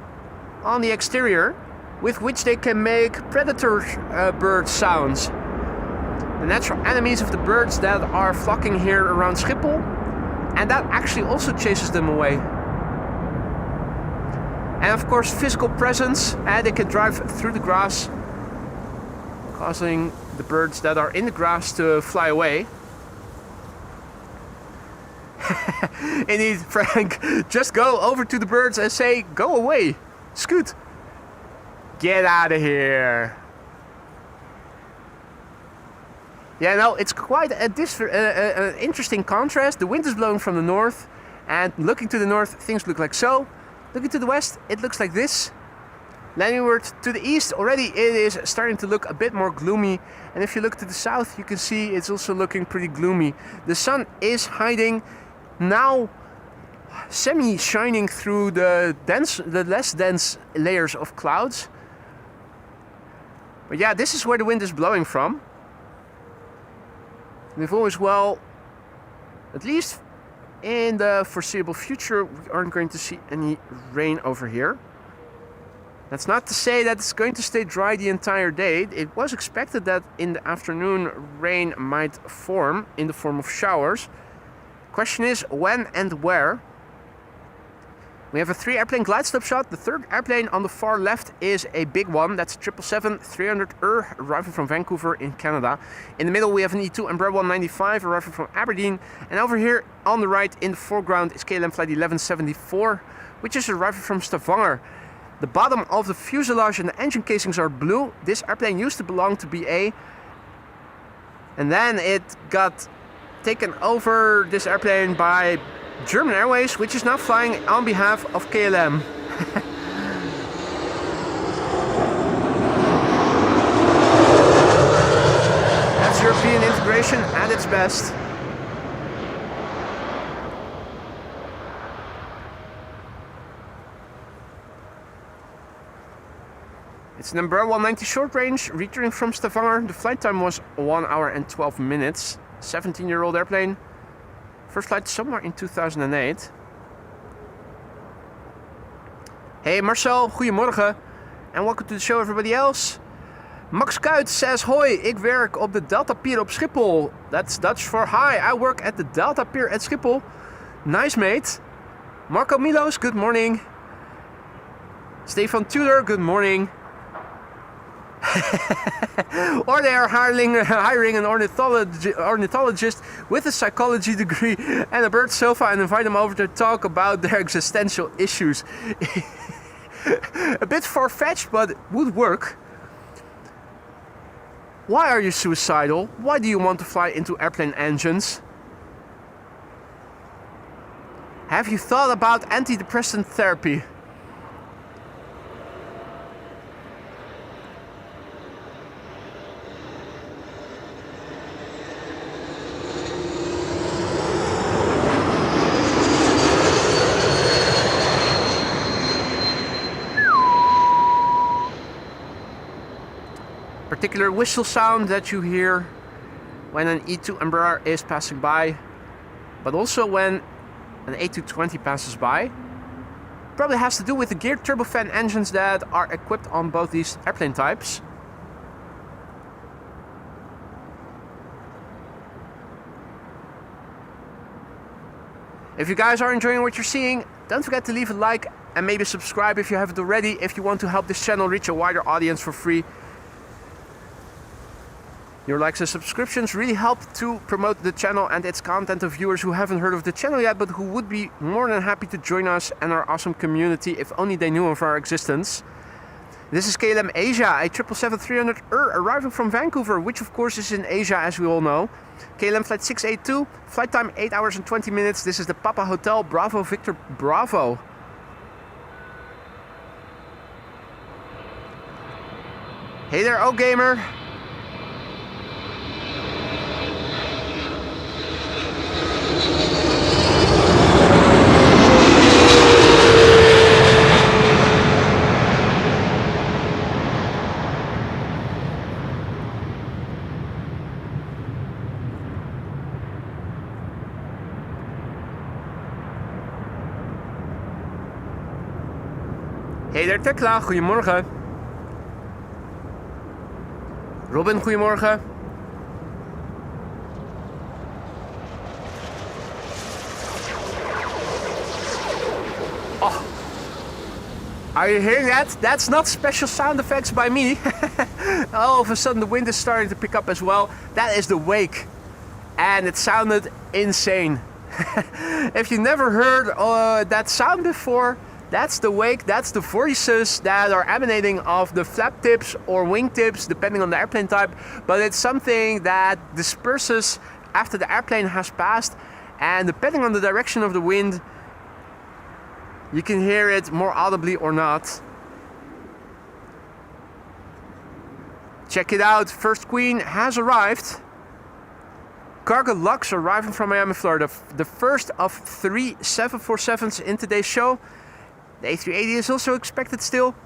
on the exterior with which they can make predator bird sounds. The natural enemies of the birds that are flocking here around Schiphol, and that actually also chases them away. And of course physical presence, they can drive through the grass, causing the birds that are in the grass to fly away. Indeed, Frank, just go over to the birds and say, go away, scoot, get out of here. Yeah, no, it's quite an interesting contrast. The wind is blowing from the north, and looking to the north, things look like so. Looking to the west, it looks like this. Landward to the east, already it is starting to look a bit more gloomy. And if you look to the south, you can see it's also looking pretty gloomy. The sun is hiding, now semi-shining through the less dense layers of clouds. But yeah, this is where the wind is blowing from. And if all is well, at least in the foreseeable future, we aren't going to see any rain over here. That's not to say that it's going to stay dry the entire day. It was expected that in the afternoon rain might form in the form of showers. Question is when and where. We have a 3 airplane glide slope shot. The third airplane on the far left is a big one. That's a 777-300 arriving from Vancouver in Canada. In the middle we have an E2 Embraer 195 arriving from Aberdeen. And over here on the right in the foreground is KLM flight 1174, which is arriving from Stavanger. The bottom of the fuselage and the engine casings are blue. This airplane used to belong to BA. And then it got taken over, this airplane, by German Airways, which is now flying on behalf of KLM. That's European integration at its best. It's an Embraer 190 short range, returning from Stavanger. The flight time was 1 hour and 12 minutes. 17-year-old airplane. First flight somewhere in 2008. Hey Marcel, goedemorgen. And welcome to the show everybody else. Max Kuit says, hoi, ik werk op de Delta Pier op Schiphol. That's Dutch for hi, I work at the Delta Pier at Schiphol. Nice mate. Marco Milos, good morning. Stefan Tudor, good morning. Or they are hiring an ornithologist with a psychology degree and a bird sofa and invite them over to talk about their existential issues. A bit far-fetched, but would work. Why are you suicidal? Why do you want to fly into airplane engines? Have you thought about antidepressant therapy? Particular whistle sound that you hear when an E2 Embraer is passing by, but also when an A320 passes by. Probably has to do with the geared turbofan engines that are equipped on both these airplane types. If you guys are enjoying what you're seeing, don't forget to leave a like and maybe subscribe if you haven't already, if you want to help this channel reach a wider audience for free. Your likes and subscriptions really help to promote the channel and its content to viewers who haven't heard of the channel yet, but who would be more than happy to join us and our awesome community if only they knew of our existence. This is KLM Asia, a 777-300 arriving from Vancouver, which of course is in Asia as we all know. KLM flight 682, flight time 8 hours and 20 minutes. This is the Papa Hotel Bravo Victor Bravo. Hey there, O-Gamer. Hey there Tekla, goedemorgen. Robin, goedemorgen. Oh, are you hearing that? That's not special sound effects by me. All of a sudden the wind is starting to pick up as well. That is the wake. And it sounded insane. If you never heard that sound before, that's the wake, that's the voices that are emanating off the flap tips or wing tips, depending on the airplane type. But it's something that disperses after the airplane has passed, and depending on the direction of the wind, you can hear it more audibly or not. Check it out, First Queen has arrived. Cargo Lux arriving from Miami, Florida. The first of 3 747s in today's show. The A380 is also expected still.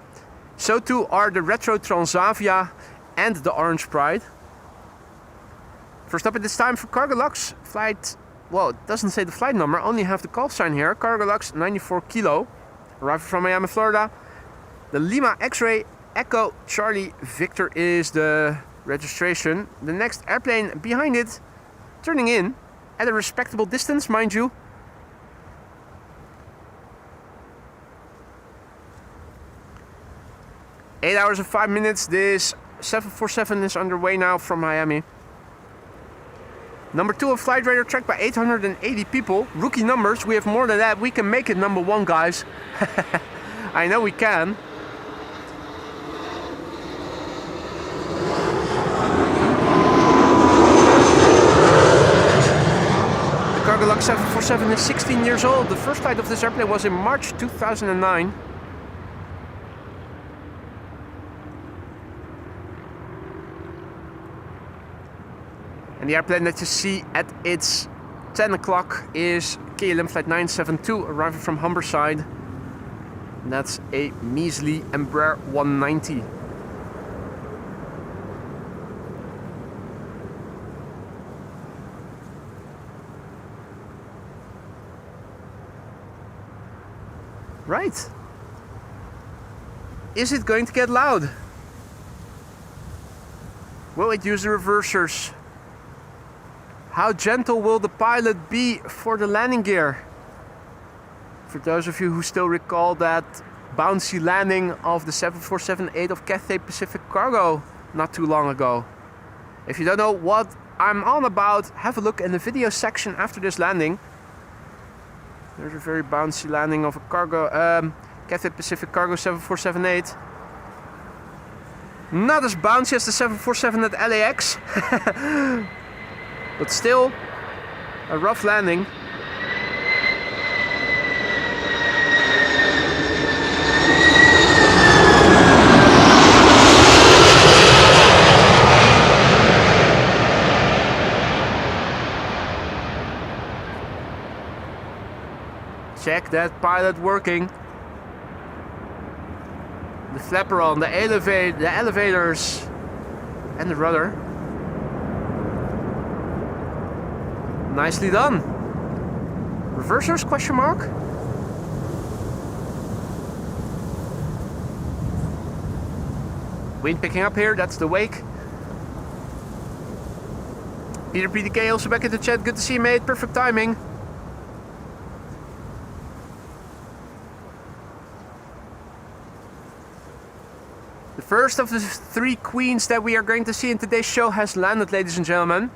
So too are the Retro Transavia and the Orange Pride. First up at this time for Cargo Lux, flight, well, it doesn't say the flight number, only have the call sign here. Cargo Lux 94 Kilo, arriving from Miami, Florida. The Lima X-Ray Echo Charlie Victor is the registration. The next airplane behind it, turning in at a respectable distance, mind you. 8 hours and 5 minutes. This 747 is underway now from Miami. Number 2 of Flight Radar tracked by 880 people. Rookie numbers, we have more than that. We can make it number 1, guys. I know we can. The Cargolux 747 is 16 years old. The first flight of this airplane was in March 2009. And the airplane that you see at its 10 o'clock is KLM Flight 972, arriving from Humberside. And that's a measly Embraer 190. Right. Is it going to get loud? Will it use the reversers? How gentle will the pilot be for the landing gear? For those of you who still recall that bouncy landing of the 747-8 of Cathay Pacific Cargo not too long ago. If you don't know what I'm on about, have a look in the video section after this landing. There's a very bouncy landing of a cargo, Cathay Pacific Cargo 747-8. Not as bouncy as the 747 at LAX. But still, a rough landing. Check that pilot working. The flapper on, the elevators, and the rudder. Nicely done. Reversers, question mark? Wind picking up here, that's the wake. Peter PDK also back in the chat. Good to see you, mate. Perfect timing. The first of the 3 queens that we are going to see in today's show has landed, ladies and gentlemen.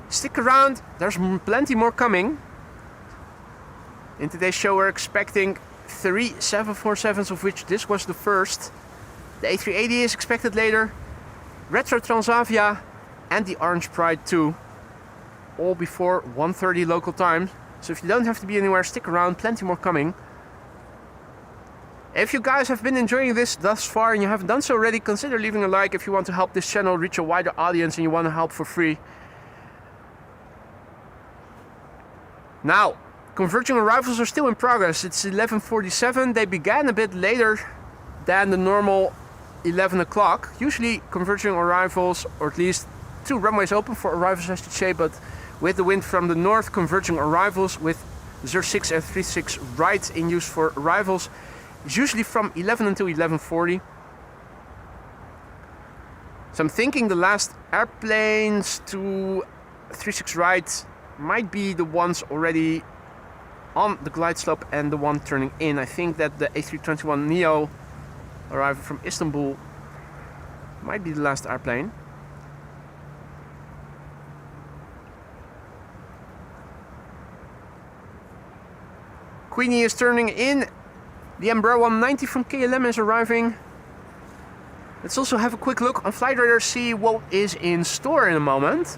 Stick around, there's plenty more coming. In today's show we're expecting 3 747s, of which this was the first. The A380 is expected later, Retro Transavia and the Orange Pride 2. All before 1:30 local time. So if you don't have to be anywhere, stick around, plenty more coming. If you guys have been enjoying this thus far and you haven't done so already, consider leaving a like if you want to help this channel reach a wider audience and you want to help for free. Now, converging arrivals are still in progress. It's 11:47. They began a bit later than the normal 11 o'clock. Usually converging arrivals, or at least 2 runways open for arrivals I should say, but with the wind from the north, converging arrivals with 06 and 36 right in use for arrivals is usually from 11 until 11:40. So I'm thinking the last airplanes to 36 right might be the ones already on the glide slope and the one turning in. I think that the A321neo arriving from Istanbul might be the last airplane. Queenie is turning in. The Embraer 190 from KLM is arriving. Let's also have a quick look on Flight Radar, see what is in store in a moment.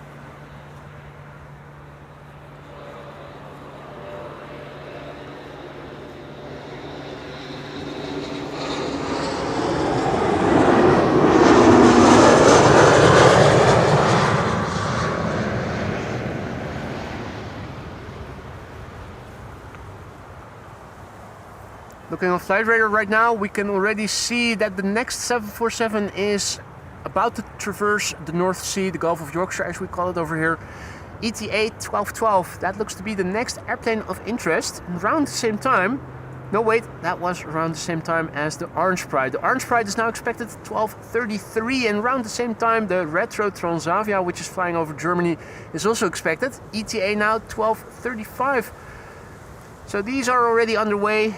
Looking on Flight Radar right now, we can already see that the next 747 is about to traverse the North Sea, the Gulf of Yorkshire as we call it over here. ETA 1212, that looks to be the next airplane of interest. And around the same time, no wait, that was around the same time as the Orange Pride. The Orange Pride is now expected at 12:33, and around the same time the Retro Transavia, which is flying over Germany, is also expected. ETA now 12:35. So these are already underway.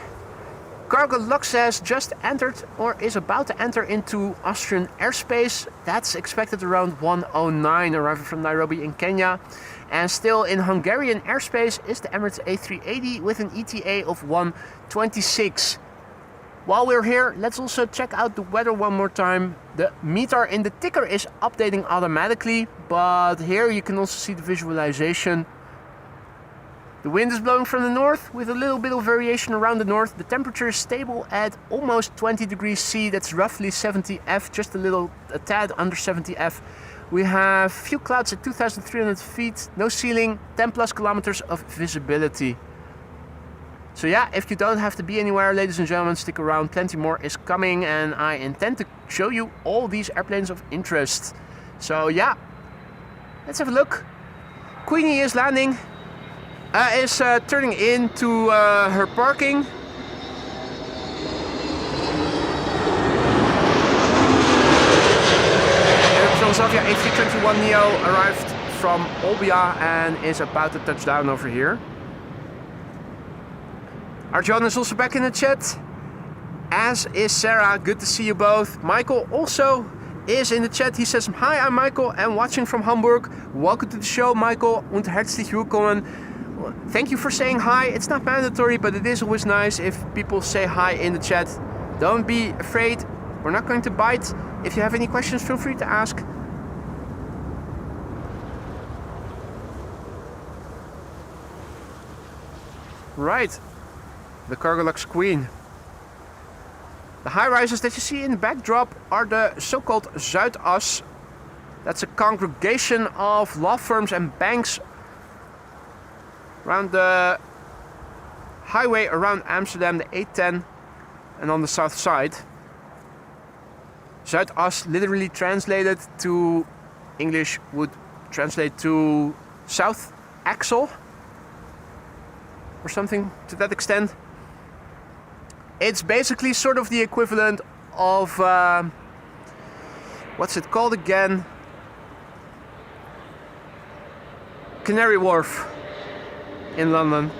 cargo log has just entered or is about to enter into Austrian airspace. That's expected around 1:09, arriving from Nairobi in Kenya. And still in Hungarian airspace is the Emirates A380 with an ETA of 1:26. While we're here, let's also check out the weather one more time. The meter in the ticker is updating automatically, but here you can also see the visualization. The wind is blowing from the north with a little bit of variation around the north. The temperature is stable at almost 20 degrees C. That's roughly 70 F, just a tad under 70 F. We have few clouds at 2,300 feet, no ceiling, 10 plus kilometers of visibility. So yeah, if you don't have to be anywhere, ladies and gentlemen, stick around. Plenty more is coming, and I intend to show you all these airplanes of interest. So yeah, let's have a look. Queenie is landing. Is turning into her parking. Transatlantic A321neo arrived from Olbia and is about to touch down over here. Our John is also back in the chat, as is Sarah. Good to see you both. Michael also is in the chat. He says, "Hi, I'm Michael and watching from Hamburg. Welcome to the show, Michael, und herzlich willkommen." Thank you for saying hi. It's not mandatory, but it is always nice if people say hi in the chat. Don't be afraid. We're not going to bite. If you have any questions, feel free to ask. Right. The Cargolux Queen. The high rises that you see in the backdrop are the so-called Zuidas. That's a congregation of law firms and banks around the highway around Amsterdam, the A10, and on the south side. Zuidas literally translated to English would translate to South Axle or something to that extent. It's basically sort of the equivalent of what's it called again? Canary Wharf in London.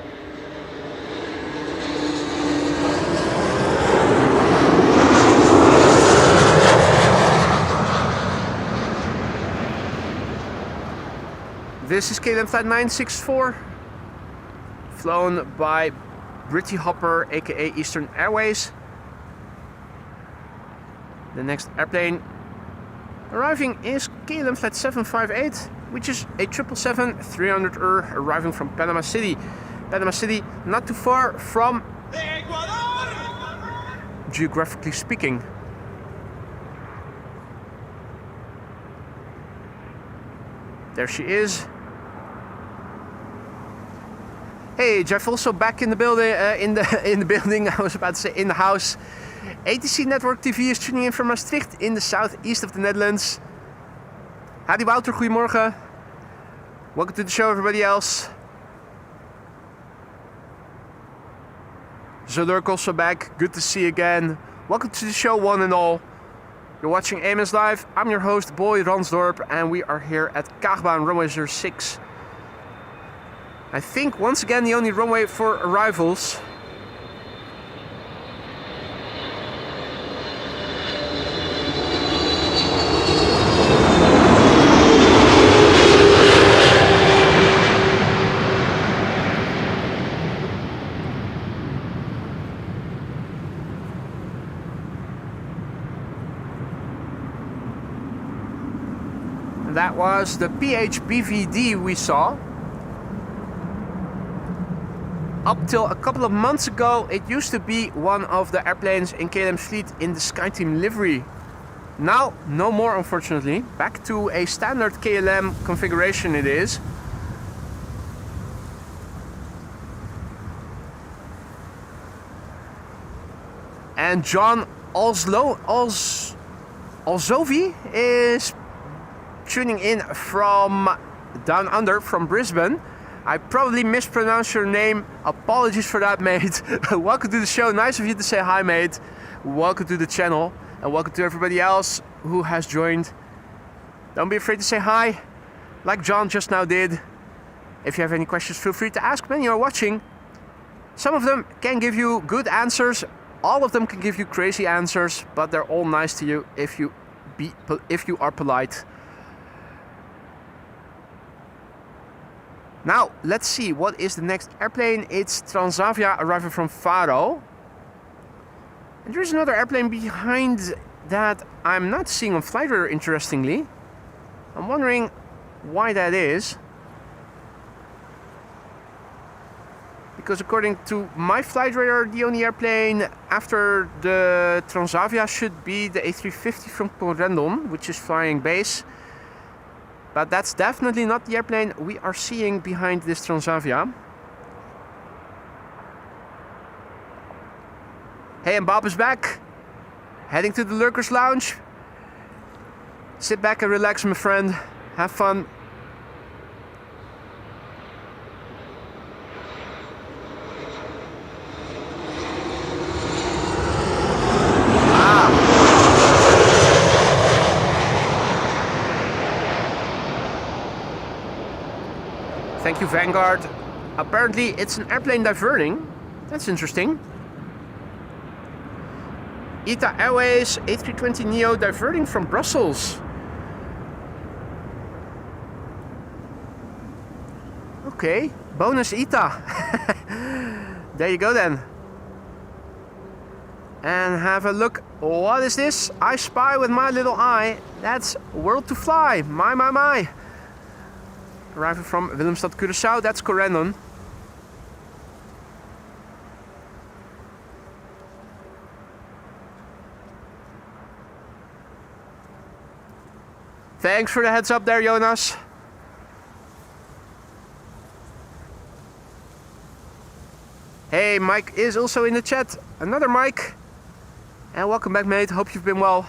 This is KLM flight 964, flown by Britty Hopper, aka Eastern Airways. The next airplane arriving is KLM flight 758, which is a 777-300 arriving from Panama City. Panama City, not too far from Ecuador, geographically speaking. There she is. Hey, Jeff, also back in the building. In the building, I was about to say in the house. ATC Network TV is tuning in from Maastricht in the southeast of the Netherlands. Hadi Wouter, goedemorgen. Welcome to the show, everybody else. Zolurk also back. Good to see you again. Welcome to the show, one and all. You're watching AMS Live. I'm your host, Boy Ransdorp, and we are here at Kaagbaan RWY06. I think once again the only runway for arrivals. That was the PHBVD we saw. Up till a couple of months ago, it used to be one of the airplanes in KLM's fleet in the SkyTeam livery. Now, no more, unfortunately. Back to a standard KLM configuration it is. And John Olzovi is tuning in from down under, from Brisbane. I probably mispronounced your name. Apologies for that, mate. Welcome to the show. Nice of you to say hi, mate. Welcome to the channel. And welcome to everybody else who has joined. Don't be afraid to say hi, like John just now did. If you have any questions, feel free to ask when you're watching. Some of them can give you good answers. All of them can give you crazy answers, but they're all nice to you if you are polite. Now, let's see, what is the next airplane? It's Transavia arriving from Faro. And there's another airplane behind that I'm not seeing on flight radar, interestingly. I'm wondering why that is. Because according to my flight radar, the only airplane after the Transavia should be the A350 from Corendon, which is flying base. But that's definitely not the airplane we are seeing behind this Transavia. Hey, and Bob is back. Heading to the Lurkers Lounge. Sit back and relax, my friend. Have fun. Thank you, Vanguard. Apparently it's an airplane diverting. That's interesting. ETA Airways A321neo diverting from Brussels. Okay, bonus ETA. There you go then. And have a look. What is this? I spy with my little eye. That's World to Fly. My. Arriving from Willemstad, Curaçao. That's Corendon. Thanks for the heads up there, Jonas. Hey, Mike is also in the chat. Another Mike. And welcome back, mate. Hope you've been well.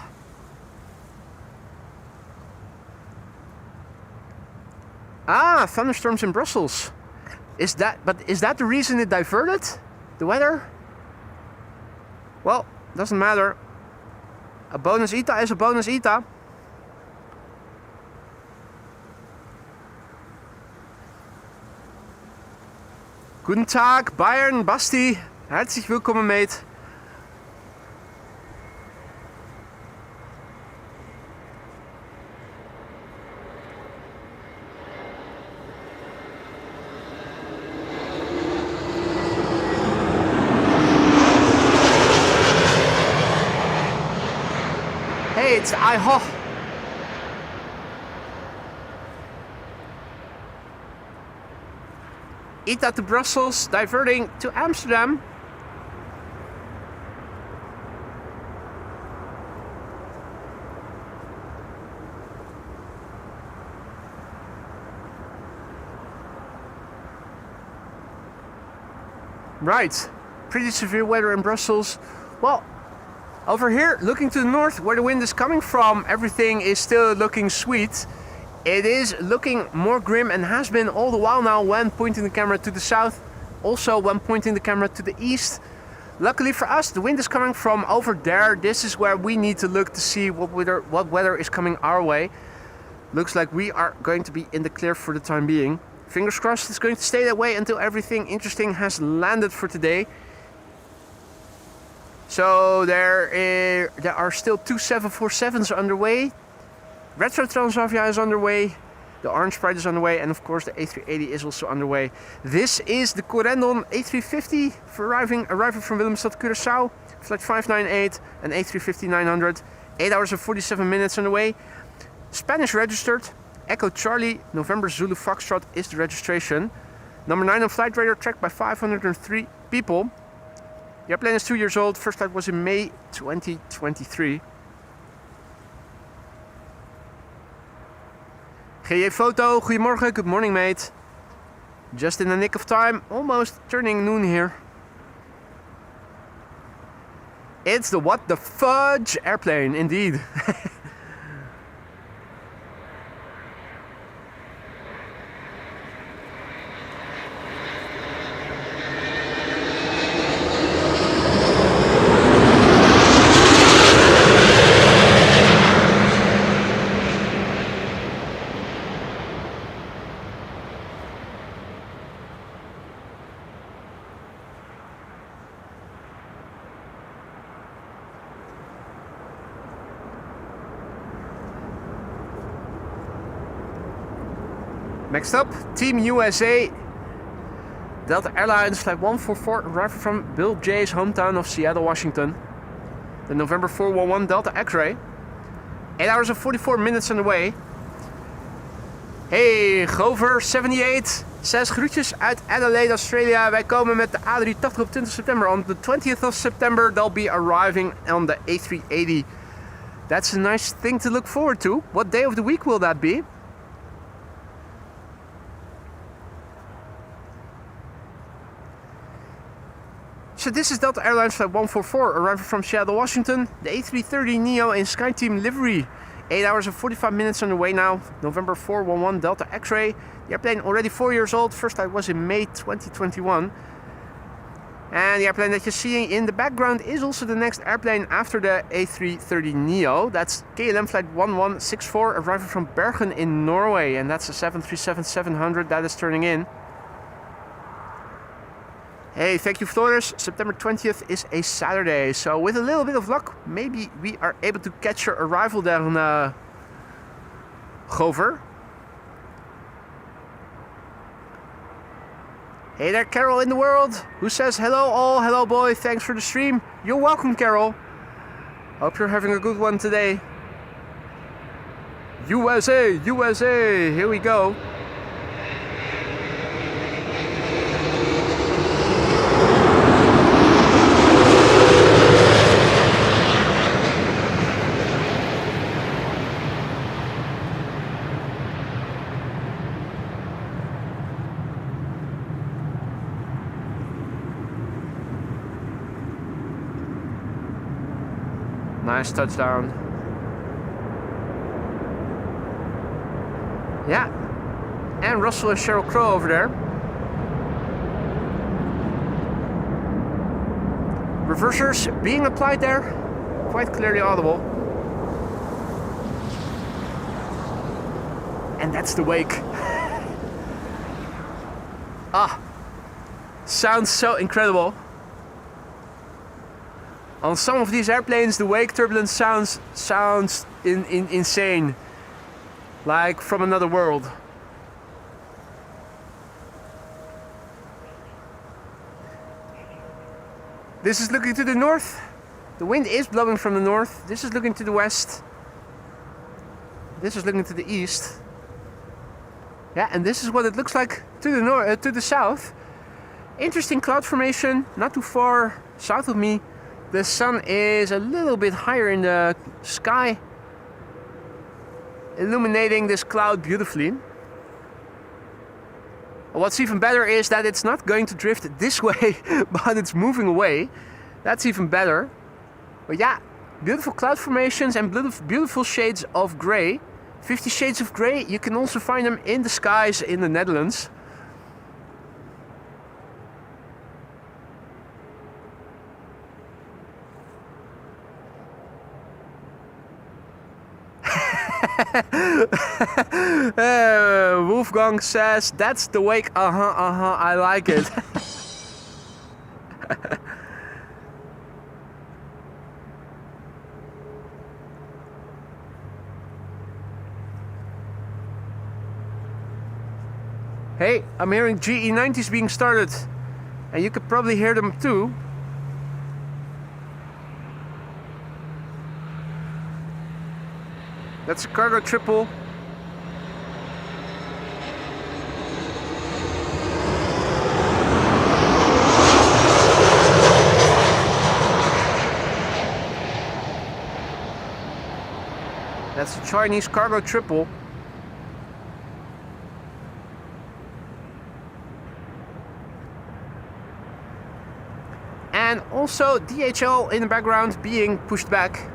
Ah, thunderstorms in Brussels. Is that the reason it diverted? The weather? Well, doesn't matter. A bonus ETA is a bonus ETA. Guten Tag, Bayern, Basti. Herzlich willkommen, mate. Hey, it's IHO. ETA to Brussels, diverting to Amsterdam. Right, pretty severe weather in Brussels. Well, over here, looking to the north, where the wind is coming from, everything is still looking sweet. It is looking more grim and has been all the while now when pointing the camera to the south, also when pointing the camera to the east. Luckily for us, the wind is coming from over there. This is where we need to look to see what weather is coming our way. Looks like we are going to be in the clear for the time being. Fingers crossed it's going to stay that way until everything interesting has landed for today. So there are still two 747s underway. Retro Transavia is underway, the Orange Pride is underway, and of course the A380 is also underway. This is the Corendon A350 for arriving from Willemstad, Curaçao, flight 598, and A350-900, 8 hours and 47 minutes underway. Spanish registered, Echo Charlie, November Zulu Foxtrot is the registration. Number 9 on flight radar, tracked by 503 people. The airplane is 2 years old, first flight was in May 2023. GJ Photo, goedemorgen, good morning, mate. Just in the nick of time, almost turning noon here. It's the what the fudge airplane, indeed. Next up, Team USA. Delta Airlines Flight 144 arriving from Bill J's hometown of Seattle, Washington. The November 411 Delta X-Ray. 8 hours and 44 minutes on the way. Hey, Gover78 says groetjes uit Adelaide, Australia. Wij komen met de A380 op 20 september. On the 20th of September they'll be arriving on the A380. That's a nice thing to look forward to. What day of the week will that be? So this is Delta Airlines Flight 144 arriving from Seattle, Washington. The A330neo in SkyTeam livery. 8 hours and 45 minutes on the way now. November 411 Delta X-Ray. The airplane already 4 years old. First flight was in May 2021. And the airplane that you're seeing in the background is also the next airplane after the A330neo. That's KLM Flight 1164 arriving from Bergen in Norway. And that's a 737-700 that is turning in. Hey, thank you Flores. September 20th is a Saturday, so with a little bit of luck, maybe we are able to catch your arrival there on Gover. Hey there, Carol in the world, who says hello all, hello boy, thanks for the stream. You're welcome, Carol. Hope you're having a good one today. USA, USA, here we go. Nice touchdown. Yeah. And Russell and Sheryl Crow over there. Reversers being applied there. Quite clearly audible. And that's the wake. Ah. Sounds so incredible. On some of these airplanes, the wake turbulence sounds insane, like from another world. This is looking to the north. The wind is blowing from the north. This is looking to the west. This is looking to the east. Yeah, and this is what it looks like to the north, to the south. Interesting cloud formation, not too far south of me. The sun is a little bit higher in the sky, illuminating this cloud beautifully. What's even better is that it's not going to drift this way, but it's moving away. That's even better. But yeah, beautiful cloud formations and beautiful shades of grey. 50 shades of grey, you can also find them in the skies in the Netherlands. Wolfgang says, that's the wake, I like it. Hey, I'm hearing GE90s being started, and you could probably hear them too. That's a cargo triple. That's a Chinese cargo triple. And also DHL in the background being pushed back.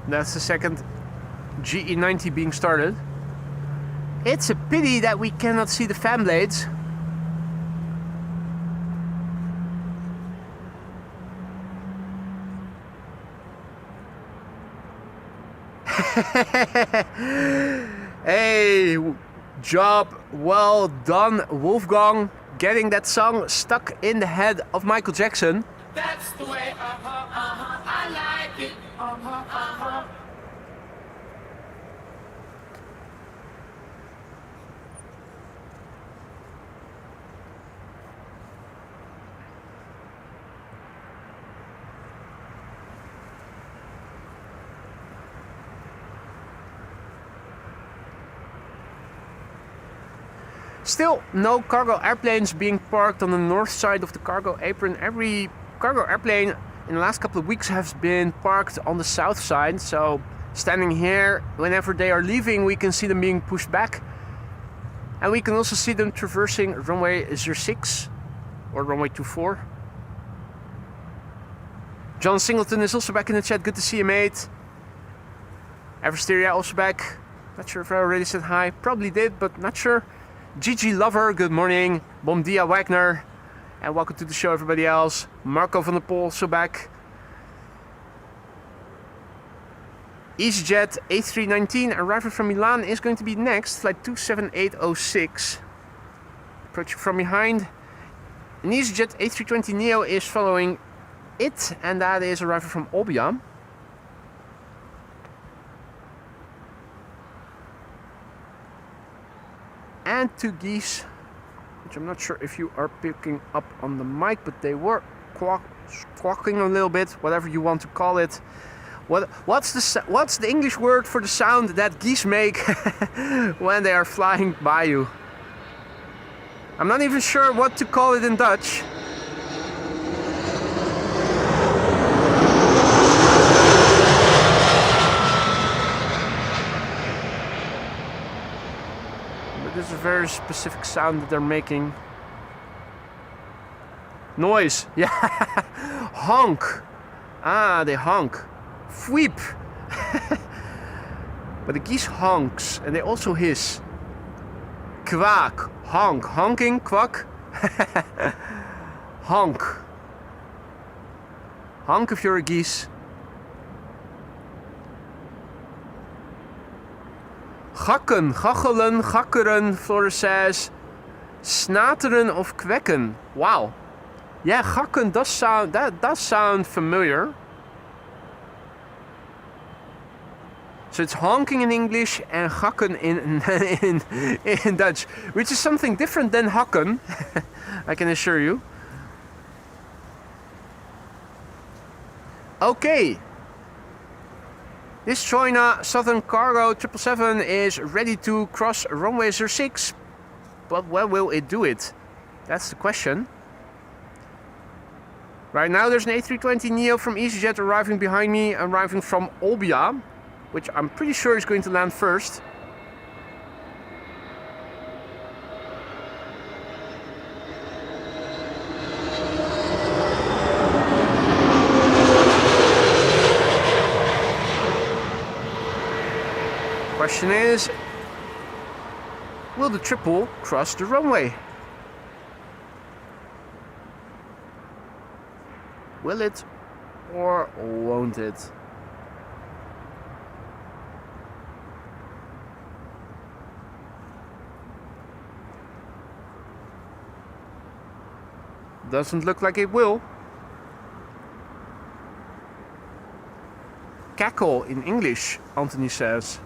That's the second GE90 being started. It's a pity that we cannot see the fan blades. Hey, job well done, Wolfgang, getting that song stuck in the head of Michael Jackson. That's the way, I like it, Still, no cargo airplanes being parked on the north side of the cargo apron. Every cargo airplane in the last couple of weeks has been parked on the south side. So standing here, whenever they are leaving, we can see them being pushed back. And we can also see them traversing runway 06 or runway 24. John Singleton is also back in the chat. Good to see you, mate. Eversteria also back. Not sure if I already said hi. Probably did, but not sure. Gigi Lover, good morning. Bom dia Wagner. And welcome to the show, everybody else. Marco van der Pol also back. EasyJet A319 arriving from Milan is going to be next. Flight 27806. Approaching from behind. An EasyJet A320neo is following it. And that is arriving from Olbia. And two geese, which I'm not sure if you are picking up on the mic, but they were squawking a little bit, whatever you want to call it. What's the English word for the sound that geese make when they are flying by you? I'm not even sure what to call it in Dutch. This is a very specific sound that they're making. Noise, yeah. Honk. Ah, they honk. Fweep. But the geese honks and they also hiss. Quack. Honk. Honking. Quack. Honk. Honk if you're a geese. Gakken, gachelen, gakkeren, Flores says. Snateren of kwekken. Wow. Yeah, gakken does sound familiar. So it's honking in English and gakken in Dutch, which is something different than hakken, I can assure you. Okay. This China Southern Cargo 777 is ready to cross runway 06, but when will it do it? That's the question. Right now there's an A320neo from EasyJet arriving behind me, arriving from Olbia, which I'm pretty sure is going to land first. Question is, will the triple cross the runway? Will it or won't it? Doesn't look like it will. Cackle in English, Anthony says.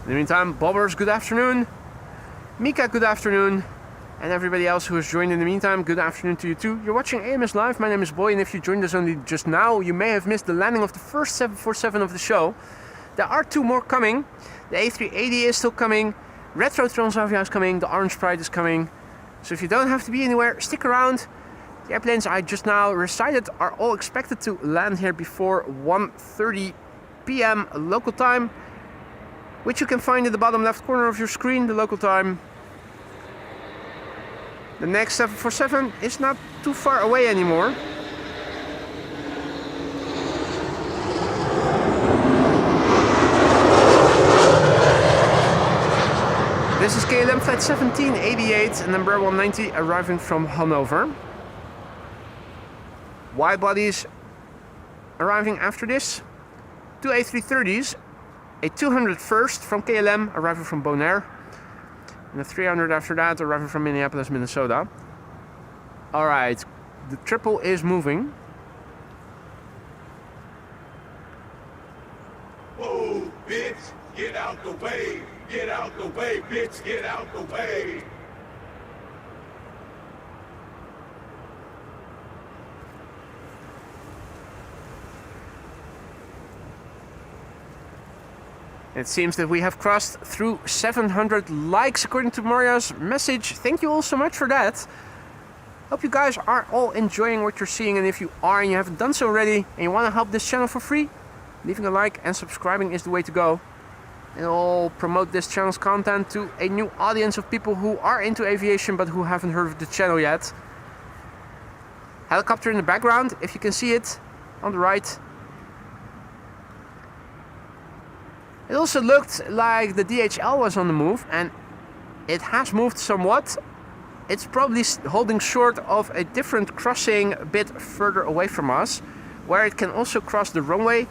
In the meantime, Bobbers, good afternoon. Mika, good afternoon. And everybody else who has joined in the meantime, good afternoon to you too. You're watching AMS Live, my name is Boy, and if you joined us only just now, you may have missed the landing of the first 747 of the show. There are two more coming. The A380 is still coming, Retro Transavia is coming, the Orange Pride is coming. So if you don't have to be anywhere, stick around. The airplanes I just now recited are all expected to land here before 1:30 p.m. local time, which you can find in the bottom left corner of your screen, the local time. The next 747 is not too far away anymore. This is KLM flight 1788 and number 190 arriving from Hanover. Widebodies arriving after this. Two A330s, a 201st from KLM arriving from Bonaire, and a 300 after that arriving from Minneapolis, Minnesota. Alright, the triple is moving. Whoa, bitch, get out the way. Get out the way, bitch, get out the way. It seems that we have crossed through 700 likes according to Maria's message. Thank you all so much for that. Hope you guys are all enjoying what you're seeing, and if you are and you haven't done so already and you want to help this channel for free, leaving a like and subscribing is the way to go. It'll promote this channel's content to a new audience of people who are into aviation but who haven't heard of the channel yet. Helicopter in the background, if you can see it, on the right. It also looked like the DHL was on the move, and it has moved somewhat. It's probably holding short of a different crossing a bit further away from us, where it can also cross the runway.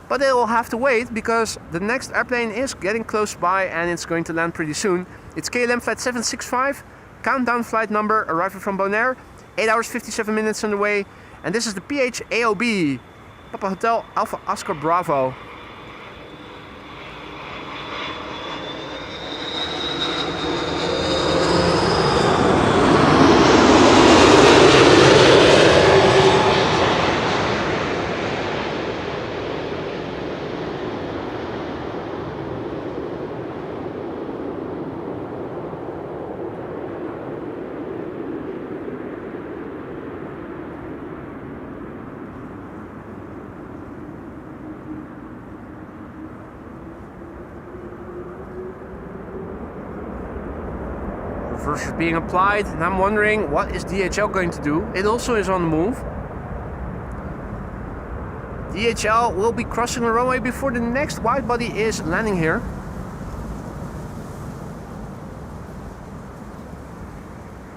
But it will have to wait because the next airplane is getting close by and it's going to land pretty soon. It's KLM flight 765, countdown flight number, arriving from Bonaire, 8 hours 57 minutes on the way. And this is the PH-AOB, Papa Hotel Alpha Oscar Bravo. Reverse is being applied, and I'm wondering what is DHL going to do. It also is on the move. DHL will be crossing the runway before the next widebody is landing here.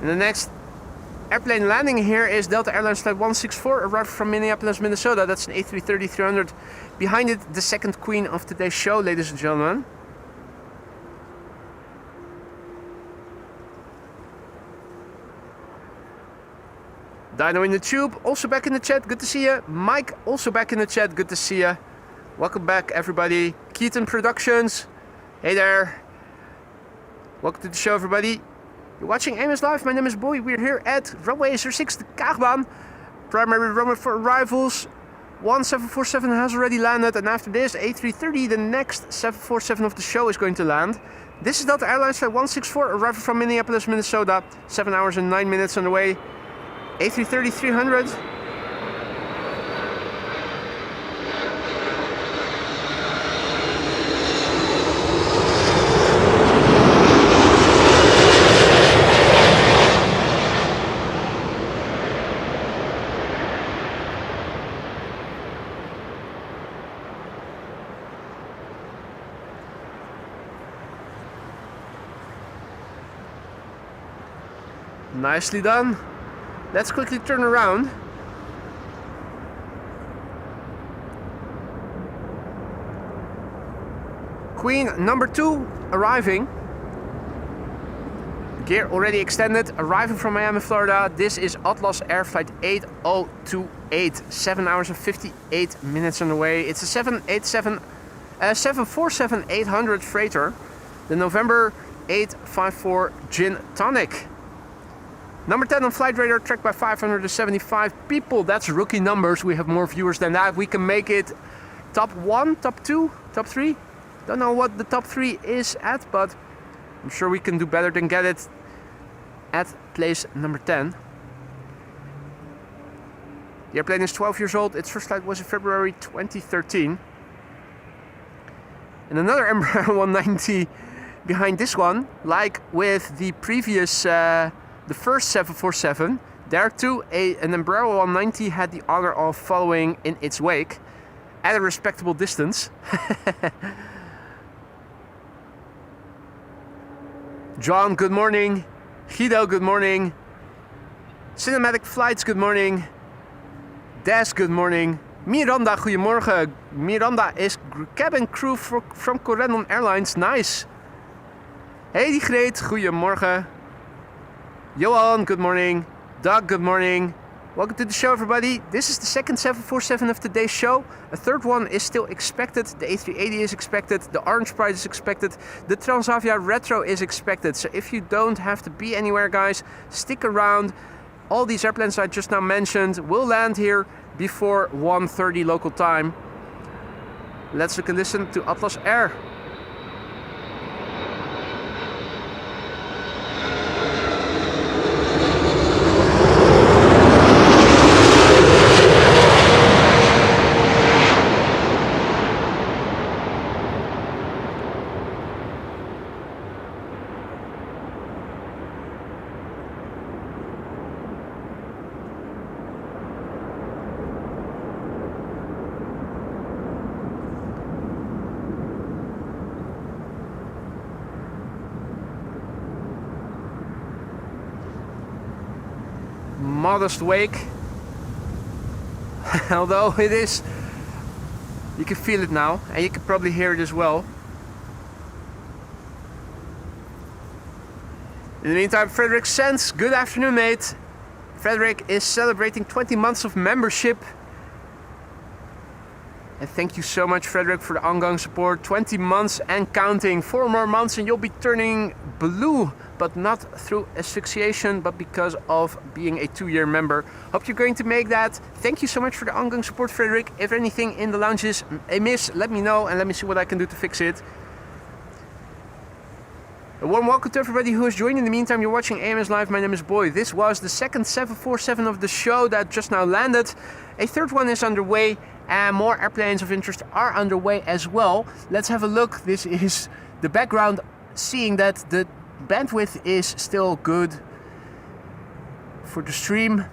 And the next airplane landing here is Delta Airlines flight 164, arrived from Minneapolis, Minnesota. That's an A330-300. Behind it, the second queen of today's show, ladies and gentlemen. Dino in the tube, also back in the chat, good to see you. Mike, also back in the chat, good to see you. Welcome back, everybody. Keaton Productions, hey there. Welcome to the show, everybody. You're watching AMS Live, my name is Boy. We're here at RWY06, the Kaagbaan. Primary runway for arrivals. 1747 has already landed, and after this, A330, the next 747 of the show, is going to land. This is Delta Airlines flight 164, arriving from Minneapolis, Minnesota. 7 hours and 9 minutes on the way. A330-300. Nicely done. Let's quickly turn around. Queen number 2 arriving. Gear already extended, arriving from Miami, Florida. This is Atlas Air Flight 8028. 7 hours and 58 minutes on the way. It's a 747-800 freighter. The November 854 Gin Tonic. Number 10 on Flight Radar, tracked by 575 people. That's rookie numbers. We have more viewers than that. We can make it top 1, top 2, top 3. Don't know what the top 3 is at, but I'm sure we can do better than get it at place number 10. The airplane is 12 years old. Its first flight was in February 2013. And another Embraer 190 behind this one, like with the previous the first 747, there too an Embraer 190 had the honor of following in its wake at a respectable distance. John, good morning. Guido, good morning. Cinematic Flights, good morning. Des, good morning. Miranda, goedemorgen. Miranda is cabin crew from Corendon Airlines. Nice. Hey, die Greet, goedemorgen. Johan, good morning. Doug, good morning. Welcome to the show, everybody. This is the second 747 of today's show. A third one is still expected. The A380 is expected. The Orange Pride is expected. The Transavia Retro is expected. So if you don't have to be anywhere, guys, stick around. All these airplanes I just now mentioned will land here before 1:30 local time. Let's look and listen to Atlas Air. Modest wake, although it is, you can feel it now and you can probably hear it as well. In the meantime, Frederick sends, good afternoon, mate. Frederick is celebrating 20 months of membership. And thank you so much, Frederick, for the ongoing support. 20 months and counting. 4 more months and you'll be turning blue, but not through asphyxiation, but because of being a 2-year member. Hope you're going to make that. Thank you so much for the ongoing support, Frederick. If anything in the lounge is amiss, let me know and let me see what I can do to fix it. A warm welcome to everybody who has joined. In the meantime, you're watching AMS Live. My name is Boy. This was the second 747 of the show that just now landed. A third one is underway and more airplanes of interest are underway as well. Let's have a look. This is the background, seeing that the bandwidth is still good for the stream.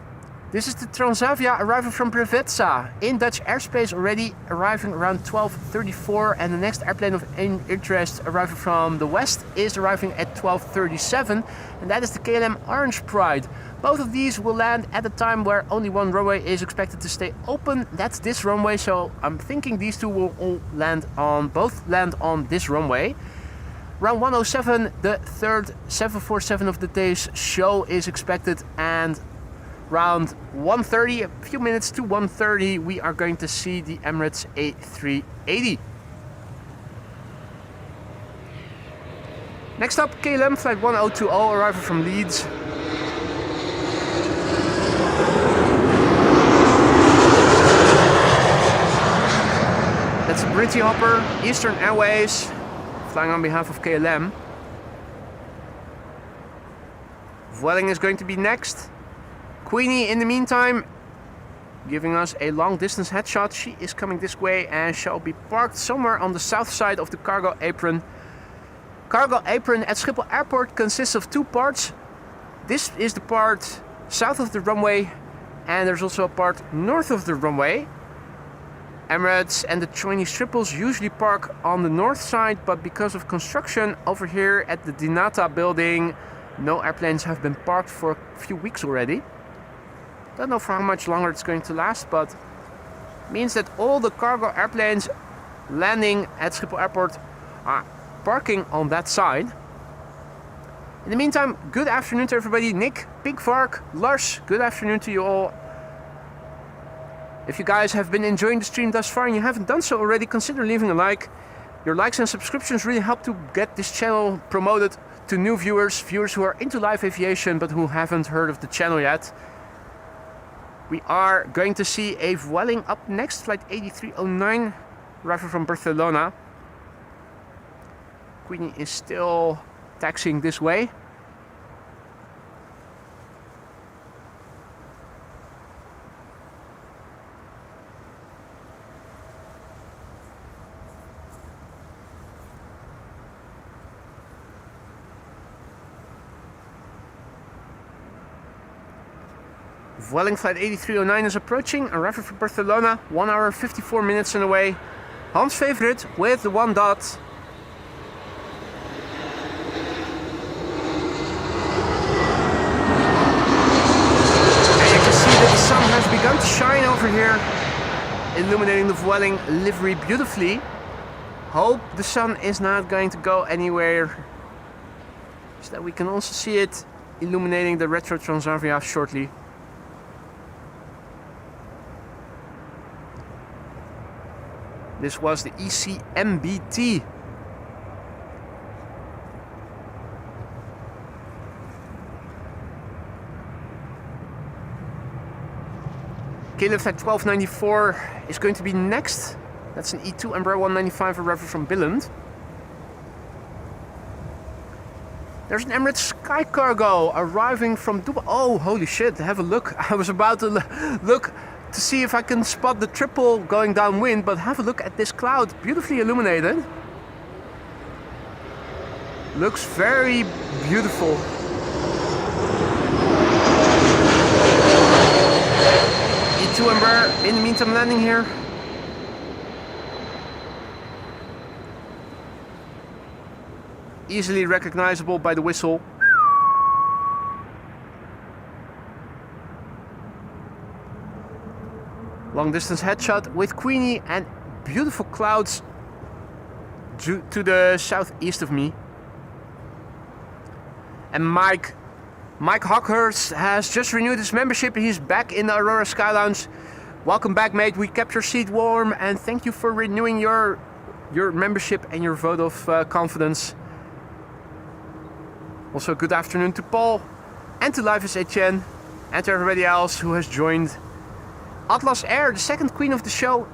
This is the Transavia arriving from Preveza in Dutch airspace already, arriving around 12:34, and the next airplane of interest arriving from the west is arriving at 12:37, and that is the KLM Orange Pride. Both of these will land at a time where only one runway is expected to stay open. That's this runway, so I'm thinking these two will all both land on this runway. Around 1:07, the third 747 of the day's show is expected, and around 1:30, a few minutes to 1:30, we are going to see the Emirates A380. Next up, KLM Flight 1020 arriving from Leeds. That's a Britty Hopper, Eastern Airways, flying on behalf of KLM. Vueling is going to be next. Queenie, in the meantime, giving us a long distance headshot. She is coming this way and shall be parked somewhere on the south side of the cargo apron. Cargo apron at Schiphol Airport consists of 2 parts. This is the part south of the runway, and there's also a part north of the runway. Emirates and the Chinese triples usually park on the north side, but because of construction over here at the Dinata building, no airplanes have been parked for a few weeks already. Don't know for how much longer it's going to last, but means that all the cargo airplanes landing at Schiphol Airport are parking on that side. In the meantime, good afternoon to everybody. Nick, Pigvark, Lars, good afternoon to you all. If you guys have been enjoying the stream thus far and you haven't done so already, consider leaving a like. Your likes and subscriptions really help to get this channel promoted to new viewers who are into live aviation but who haven't heard of the channel yet. We are going to see a Vueling up next, flight 8309, arriving from Barcelona. Queenie is still taxiing this way. Vueling flight 8309 is approaching, arriving from Barcelona, 1 hour 54 minutes on the way. Hans Favorite with the 1 dot. that the sun has begun to shine over here, illuminating the Vueling livery beautifully. Hope the sun is not going to go anywhere, so that we can also see it illuminating the retro Transavia shortly. This was the ECMBT. KLM Flight 1294 is going to be next. That's an E2 Embraer 195 arrival from Billund. There's an Emirates Sky Cargo arriving from Dubai. Oh, holy shit, have a look. I was about to look to see if I can spot the triple going downwind, but have a look at this cloud, beautifully illuminated. Looks very beautiful. E2 Embraer in the meantime landing here. Easily recognizable by the whistle. Long distance headshot with Queenie and beautiful clouds to the southeast of me. And Mike Hockhurst has just renewed his membership. He's back in the Aurora Sky Lounge. Welcome back, mate. We kept your seat warm, and thank you for renewing your membership and your vote of confidence. Also, good afternoon to Paul and to Live HN and to everybody else who has joined. Atlas Air, the second queen of the show.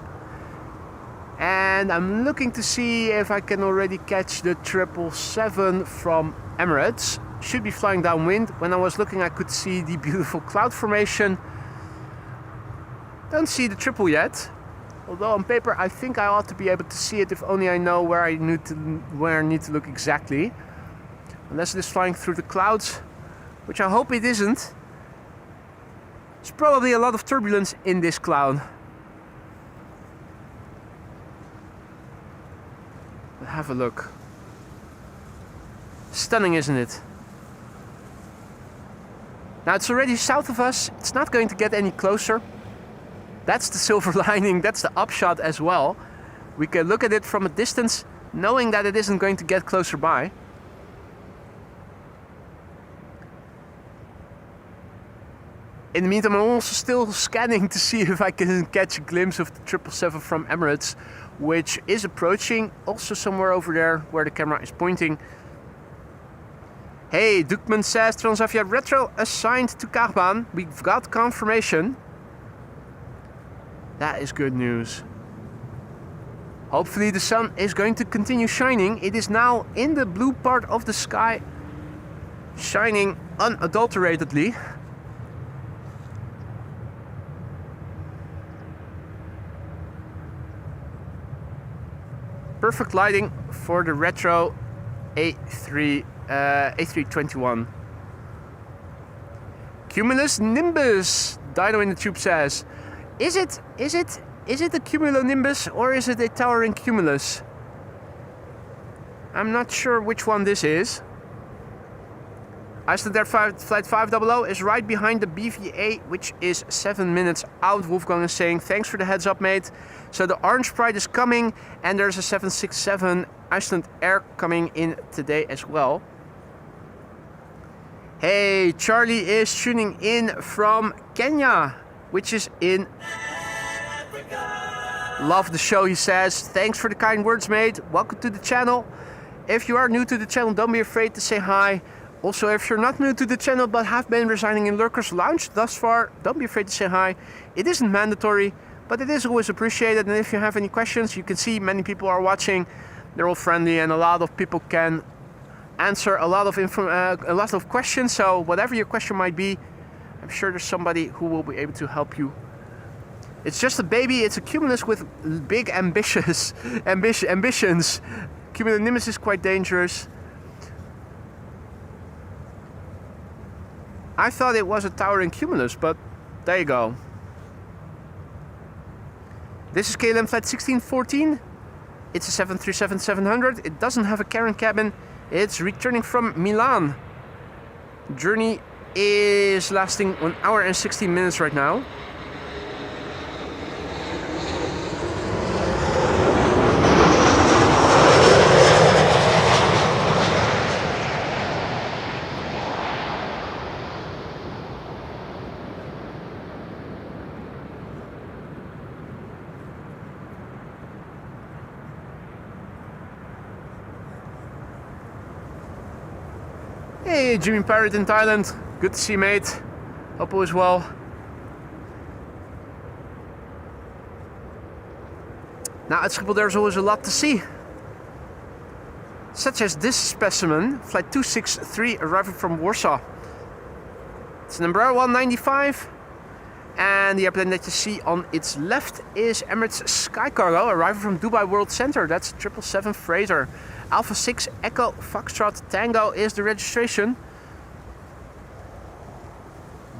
And I'm looking to see if I can already catch the 777 from Emirates. Should be flying downwind. When I was looking, I could see the beautiful cloud formation. Don't see the triple yet. Although on paper, I think I ought to be able to see it if only I know where I need to look exactly. Unless it is flying through the clouds, which I hope it isn't. There's probably a lot of turbulence in this cloud. But have a look. Stunning, isn't it? Now it's already south of us. It's not going to get any closer. That's the silver lining. That's the upshot as well. We can look at it from a distance, knowing that it isn't going to get closer by. In the meantime, I'm also still scanning to see if I can catch a glimpse of the 777 from Emirates, which is approaching, also somewhere over there where the camera is pointing. Hey, Dukman says Transavia Retro assigned to Kaagbaan. We've got confirmation. That is good news. Hopefully the sun is going to continue shining. It is now in the blue part of the sky, shining unadulteratedly. Perfect lighting for the retro A321. Cumulus Nimbus, Dino in the Tube says, is it a cumulonimbus or is it a towering cumulus? I'm not sure which one this is. Icelandair Flight 500 is right behind the BVA, which is 7 minutes out. Wolfgang is saying, thanks for the heads up, mate. So the Orange Pride is coming, and there's a 767 Icelandair coming in today as well. Hey, Charlie is tuning in from Kenya, which is in Africa. Love the show, he says. Thanks for the kind words, mate. Welcome to the channel. If you are new to the channel, don't be afraid to say hi. Also, if you're not new to the channel but have been residing in Lurkers Lounge thus far, don't be afraid to say hi. It isn't mandatory, but it is always appreciated. And if you have any questions, you can see many people are watching. They're all friendly, and a lot of people can answer a lot of questions. So whatever your question might be, I'm sure there's somebody who will be able to help you. It's just a baby. It's a cumulus with big ambitions. Cumulonimbus is quite dangerous. I thought it was a towering cumulus, but there you go. This is KLM Flight 1614. It's a 737-700. It doesn't have a carrying cabin. It's returning from Milan. Journey is lasting 1 hour and 16 minutes right now. Hey, Jimmy Parrott in Thailand. Good to see you, mate. Hope all is well. Now at Schiphol there's always a lot to see. Such as this specimen, flight 263 arriving from Warsaw. It's number 195. And the airplane that you see on its left is Emirates Sky Cargo, arriving from Dubai World Center. That's 777 freighter. Alpha 6 Echo Foxtrot Tango is the registration.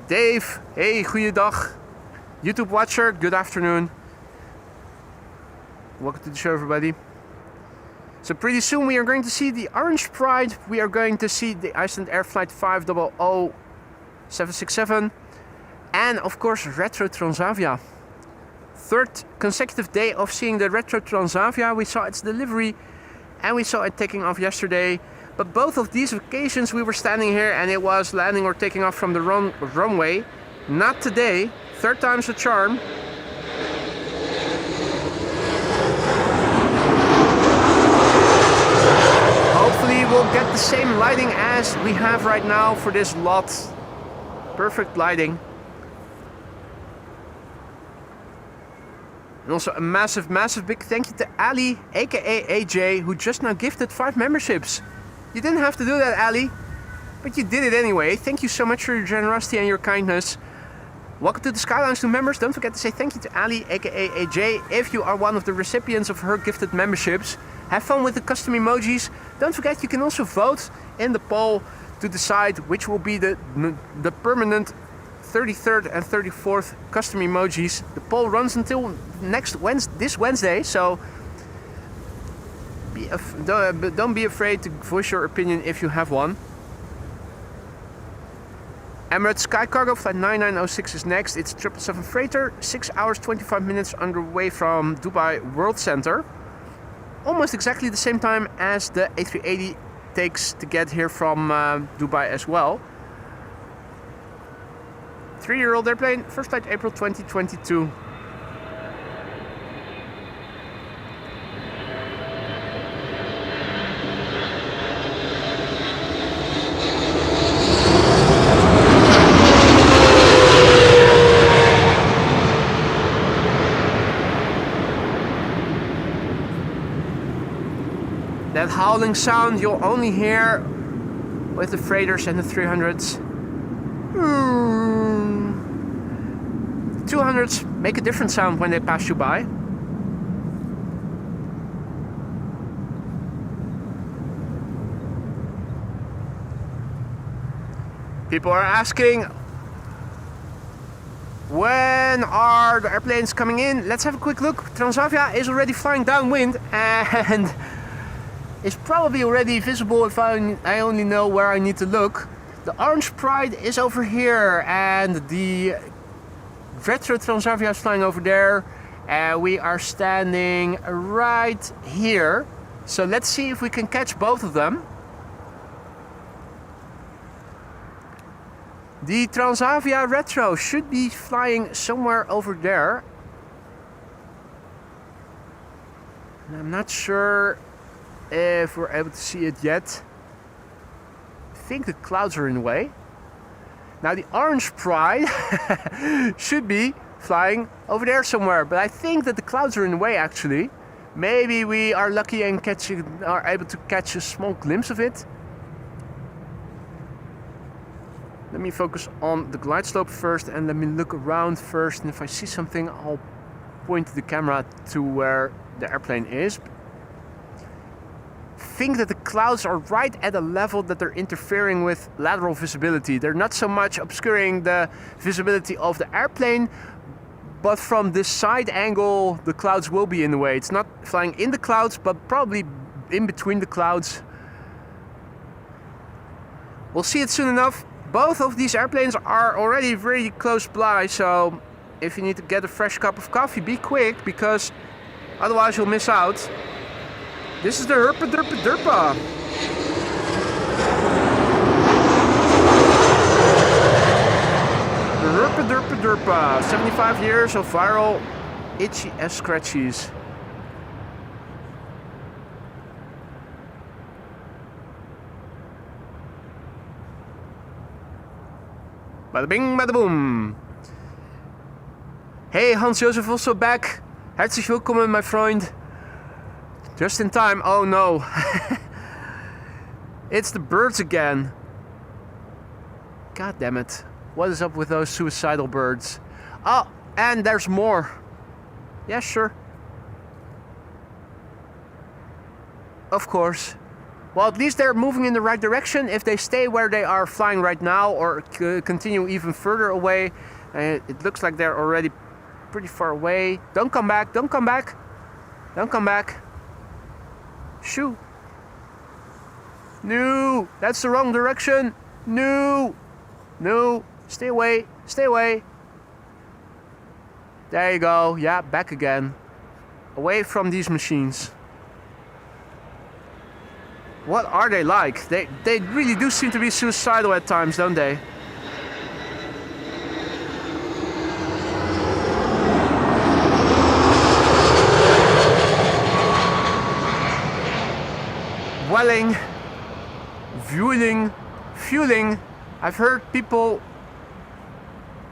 Dave, hey, goeiedag. YouTube watcher, good afternoon. Welcome to the show, everybody. So pretty soon we are going to see the Orange Pride. We are going to see the Iceland Air Flight 500767. And of course Retro Transavia. Third consecutive day of seeing the Retro Transavia. We saw its delivery and we saw it taking off yesterday. But both of these occasions we were standing here and it was landing or taking off from the runway. Not today. Third time's the charm. Hopefully we'll get the same lighting as we have right now for this lot. Perfect lighting. And also a massive big thank you to Ali, aka AJ, who just now gifted 5 memberships. You didn't have to do that, Ali, but you did it anyway. Thank you so much for your generosity and your kindness. Welcome to the Skylounge to members. Don't forget to say thank you to Ali, aka AJ, if you are one of the recipients of her gifted memberships. Have fun with the custom emojis. Don't forget you can also vote in the poll to decide which will be the permanent 33rd and 34th custom emojis. The poll runs until this Wednesday, so don't be afraid to voice your opinion if you have one. Emirates Sky Cargo flight 9906 is next. It's 777 freighter, 6 hours 25 minutes underway from Dubai World Center. Almost exactly the same time as the A380 takes to get here from Dubai as well. 3-year-old airplane, first flight April 2022. That howling sound you'll only hear with the freighters and the 300s. 200s make a different sound when they pass you by. People are asking, when are the airplanes coming in? Let's have a quick look. Transavia is already flying downwind and is probably already visible if I only know where I need to look. The Orange Pride is over here and the Retro Transavia is flying over there, and we are standing right here. So let's see if we can catch both of them. The Transavia Retro should be flying somewhere over there. And I'm not sure if we're able to see it yet. I think the clouds are in the way. Now the Orange Pride should be flying over there somewhere, but I think that the clouds are in the way actually. Maybe we are lucky and are able to catch a small glimpse of it. Let me focus on the glide slope first and let me look around first, and if I see something I'll point the camera to where the airplane is. Think that the clouds are right at a level that they're interfering with lateral visibility. They're not so much obscuring the visibility of the airplane, but from this side angle the clouds will be in the way. It's not flying in the clouds, but probably in between the clouds. We'll see it soon enough. Both of these airplanes are already very close by, so if you need to get a fresh cup of coffee, be quick, because otherwise you'll miss out. This is the Herpa Derpa Derpa. The Herpa Derpa Derpa. 75 years of viral itchy as scratchies. Bada bing, bada boom. Hey, Hans-Josef also back. Herzlich willkommen, my friend. Just in time. Oh no. It's the birds again. God damn it. What is up with those suicidal birds? Oh, and there's more. Yeah, sure. Of course. Well, at least they're moving in the right direction. If they stay where they are flying right now or continue even further away, it looks like they're already pretty far away. Don't come back, don't come back. Don't come back. Shoo. No, that's the wrong direction. No. No, stay away, stay away. There you go. Yeah, back again. Away from these machines. What are they like? They really do seem to be suicidal at times, don't they? Welling, fueling. I've heard people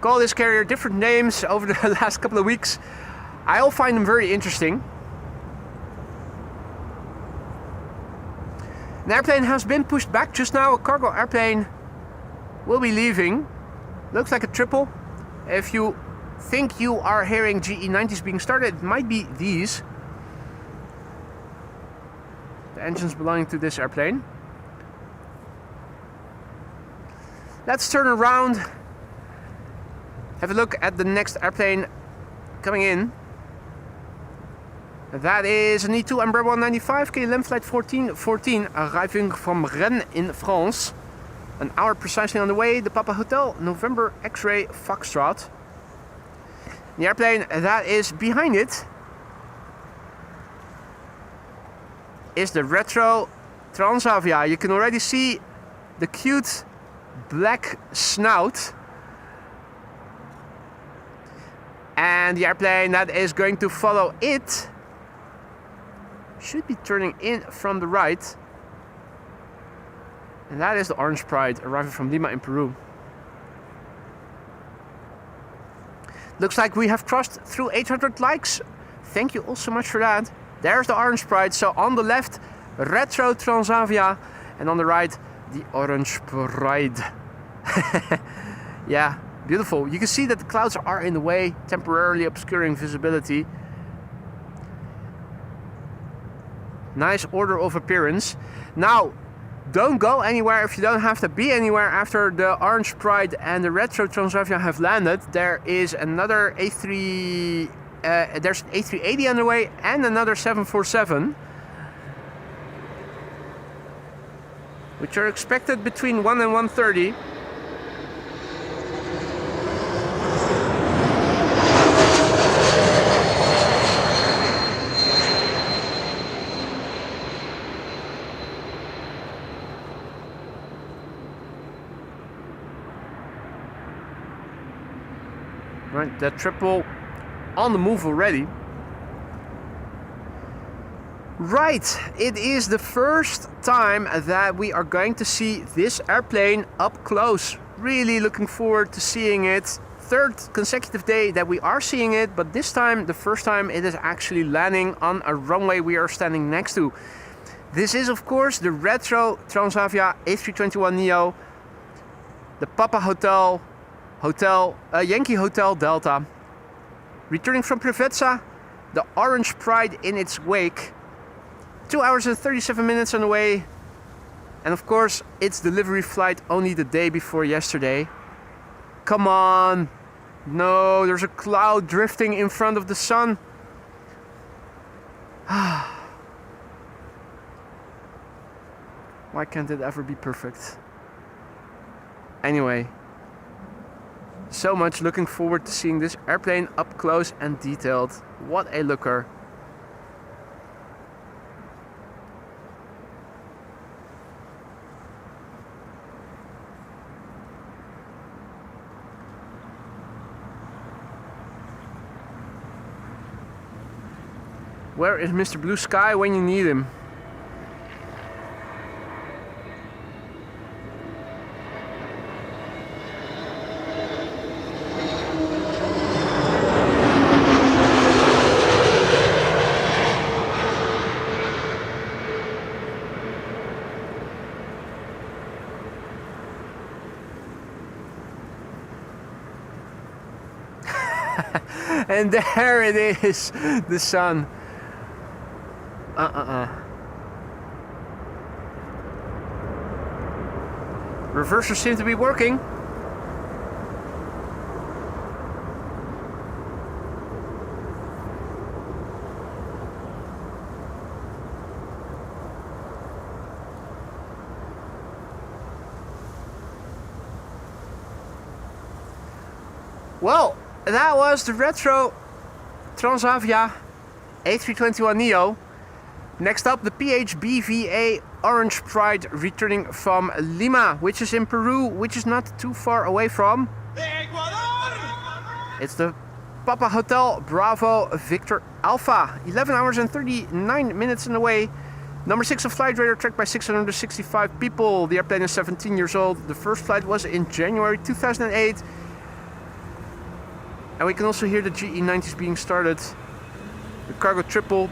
call this carrier different names over the last couple of weeks. I all find them very interesting. An airplane has been pushed back just now. A cargo airplane will be leaving. Looks like a triple. If you think you are hearing GE90s being started, it might be these. The engines belonging to this airplane. Let's turn around. Have a look at the next airplane coming in. That is an E2 Embraer 195 KLM flight 1414, arriving from Rennes in France. An hour precisely on the way, the Papa Hotel, November X-Ray Foxtrot. The airplane that is behind it is the retro Transavia. You can already see the cute black snout. And the airplane that is going to follow it should be turning in from the right. And that is the Orange Pride, arriving from Lima in Peru. Looks like we have crossed through 800 likes. Thank you all so much for that. There's the Orange Pride. So on the left, retro Transavia. And on the right, the Orange Pride. Yeah, beautiful. You can see that the clouds are in the way, temporarily obscuring visibility. Nice order of appearance. Now, don't go anywhere if you don't have to be anywhere after the Orange Pride and the retro Transavia have landed. There is another there's an A380 on the way and another 747, which are expected between 1 and 1:30. Right, that triple on the move already. Right, it is the first time that we are going to see this airplane up close. Really looking forward to seeing it. Third consecutive day that we are seeing it, but this time, the first time, it is actually landing on a runway we are standing next to. This is, of course, the retro Transavia A321neo, the Papa Yankee Hotel Delta. Returning from Preveza, the Orange Pride in its wake. 2 hours and 37 minutes on the way. And of course, its delivery flight only the day before yesterday. Come on. No, there's a cloud drifting in front of the sun. Why can't it ever be perfect? Anyway, so much looking forward to seeing this airplane up close and detailed. What a looker. Where is Mr. Blue Sky when you need him? And there it is, the sun. Reversers seem to be working. Well, that was the retro Transavia A321neo. Next up, the PHBVA Orange Pride returning from Lima, which is in Peru, which is not too far away from. It's the Papa Hotel Bravo Victor Alpha. 11 hours and 39 minutes on the way. Number 6 of Flight Radar, tracked by 665 people. The airplane is 17 years old. The first flight was in January 2008. And we can also hear the GE90s being started. The cargo triple.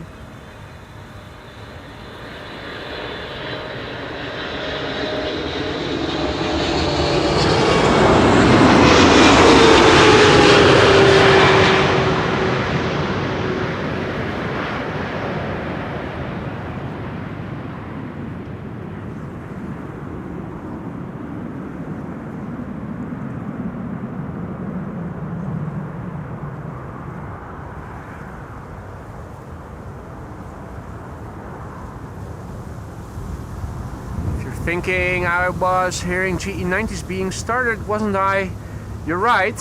Thinking I was hearing GE90s being started, wasn't I? You're right.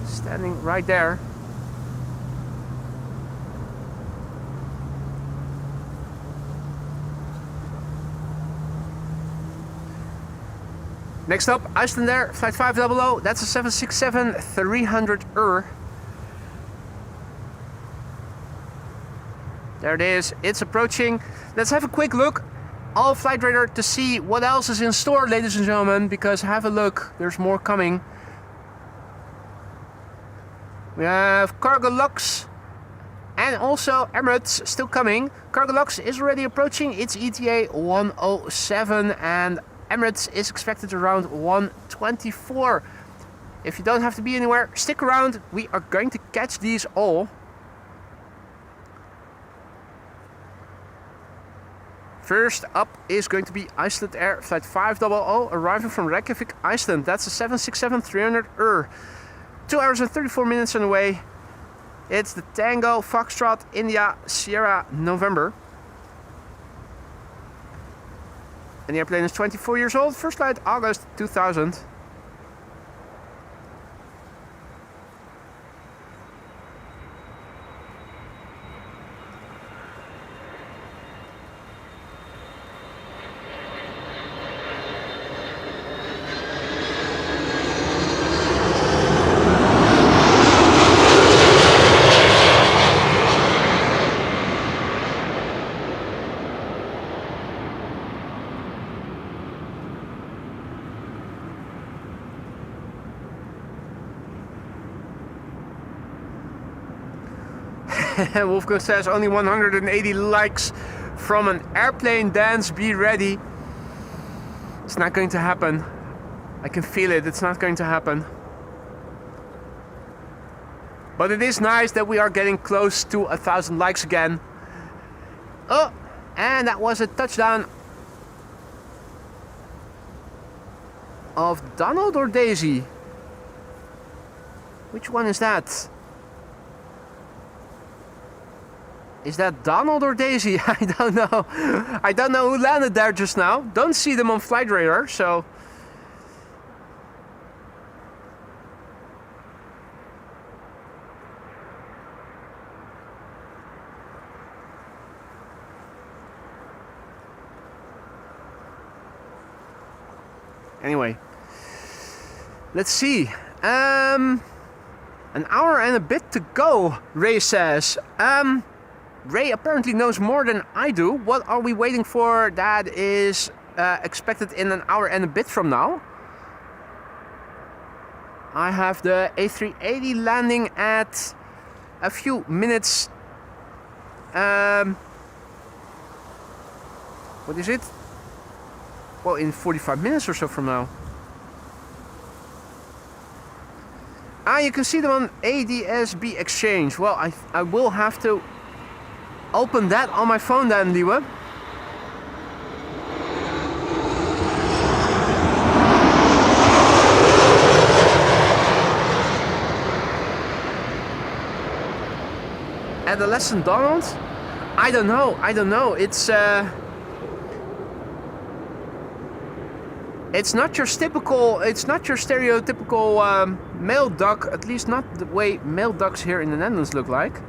Standing right there. Next up, Iceland Air, Flight 500. That's a 767-300ER. There it is. It's approaching. Let's have a quick look on Flight Radar to see what else is in store, ladies and gentlemen, because have a look, there's more coming. We have Cargolux and also Emirates still coming. Cargolux is already approaching its ETA 107 and Emirates is expected around 124. If you don't have to be anywhere, stick around. We are going to catch these all. First up is going to be Iceland Air Flight 500 arriving from Reykjavik, Iceland. That's a 767-300ER. 2 hours and 34 minutes on the way. It's the Tango Foxtrot India Sierra November. And the airplane is 24 years old. First flight August 2000. Wolfgang says only 180 likes from an airplane dance. Be ready. It's not going to happen. I can feel it. It's not going to happen. But it is nice that we are getting close to 1,000 likes again. Oh, and that was a touchdown of Donald or Daisy. Which one is that? Is that Donald or Daisy? I don't know. I don't know who landed there just now. Don't see them on flight radar, so... Anyway, let's see. An hour and a bit to go, Ray says. Ray apparently knows more than I do. What are we waiting for that is expected in an hour and a bit from now? I have the A380 landing at a few minutes. What is it? Well, in 45 minutes or so from now. Ah, you can see them on ADSB Exchange. Well, I will have to open that on my phone then, Liewe. Adolescent Donald? I don't know. It's not your stereotypical male duck, at least not the way male ducks here in the Netherlands look like.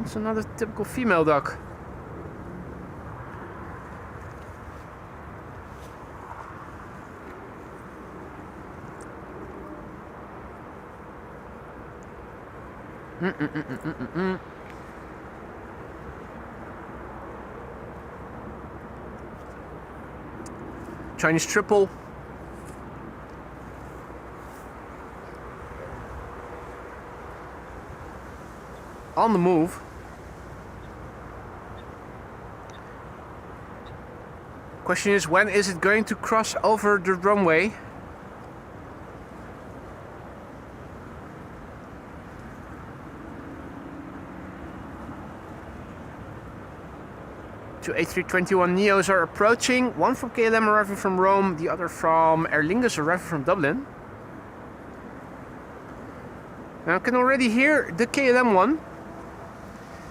It's another typical female duck. Chinese triple. On the move. Question is, when is it going to cross over the runway? Two A321neos are approaching. One from KLM arriving from Rome, the other from Aer Lingus arriving from Dublin. Now I can already hear the KLM one.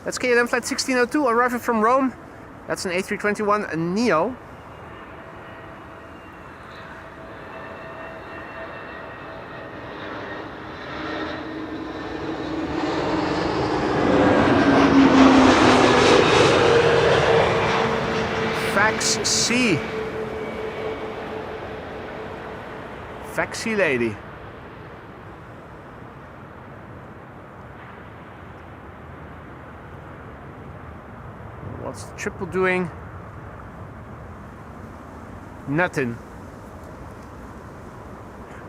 That's KLM flight 1602 arriving from Rome. That's an A321neo. C. Faxi lady. What's the triple doing? Nothing.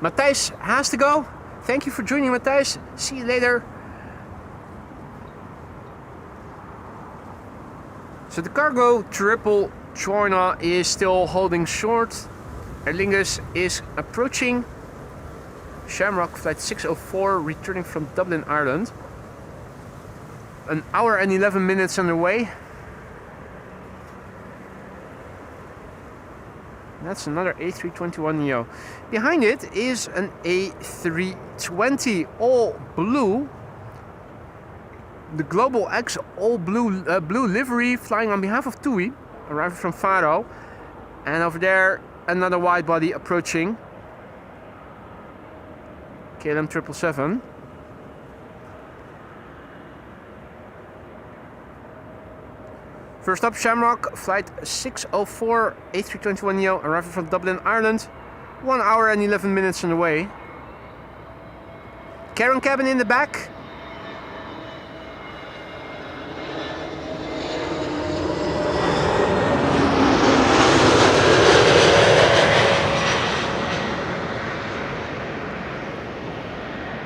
Matthijs has to go. Thank you for joining, Matthijs. See you later. So the cargo triple China is still holding short. Aer Lingus is approaching. Shamrock flight 604 returning from Dublin, Ireland. An hour and 11 minutes underway. That's another A321neo. Behind it is an A320 all blue. The Global X all blue blue livery flying on behalf of TUI, arriving from Faro. And over there another wide body approaching. KLM 777. First up, Shamrock flight 604 A321neo arriving from Dublin, Ireland. 1 hour and 11 minutes on the way. Karen cabin in the back.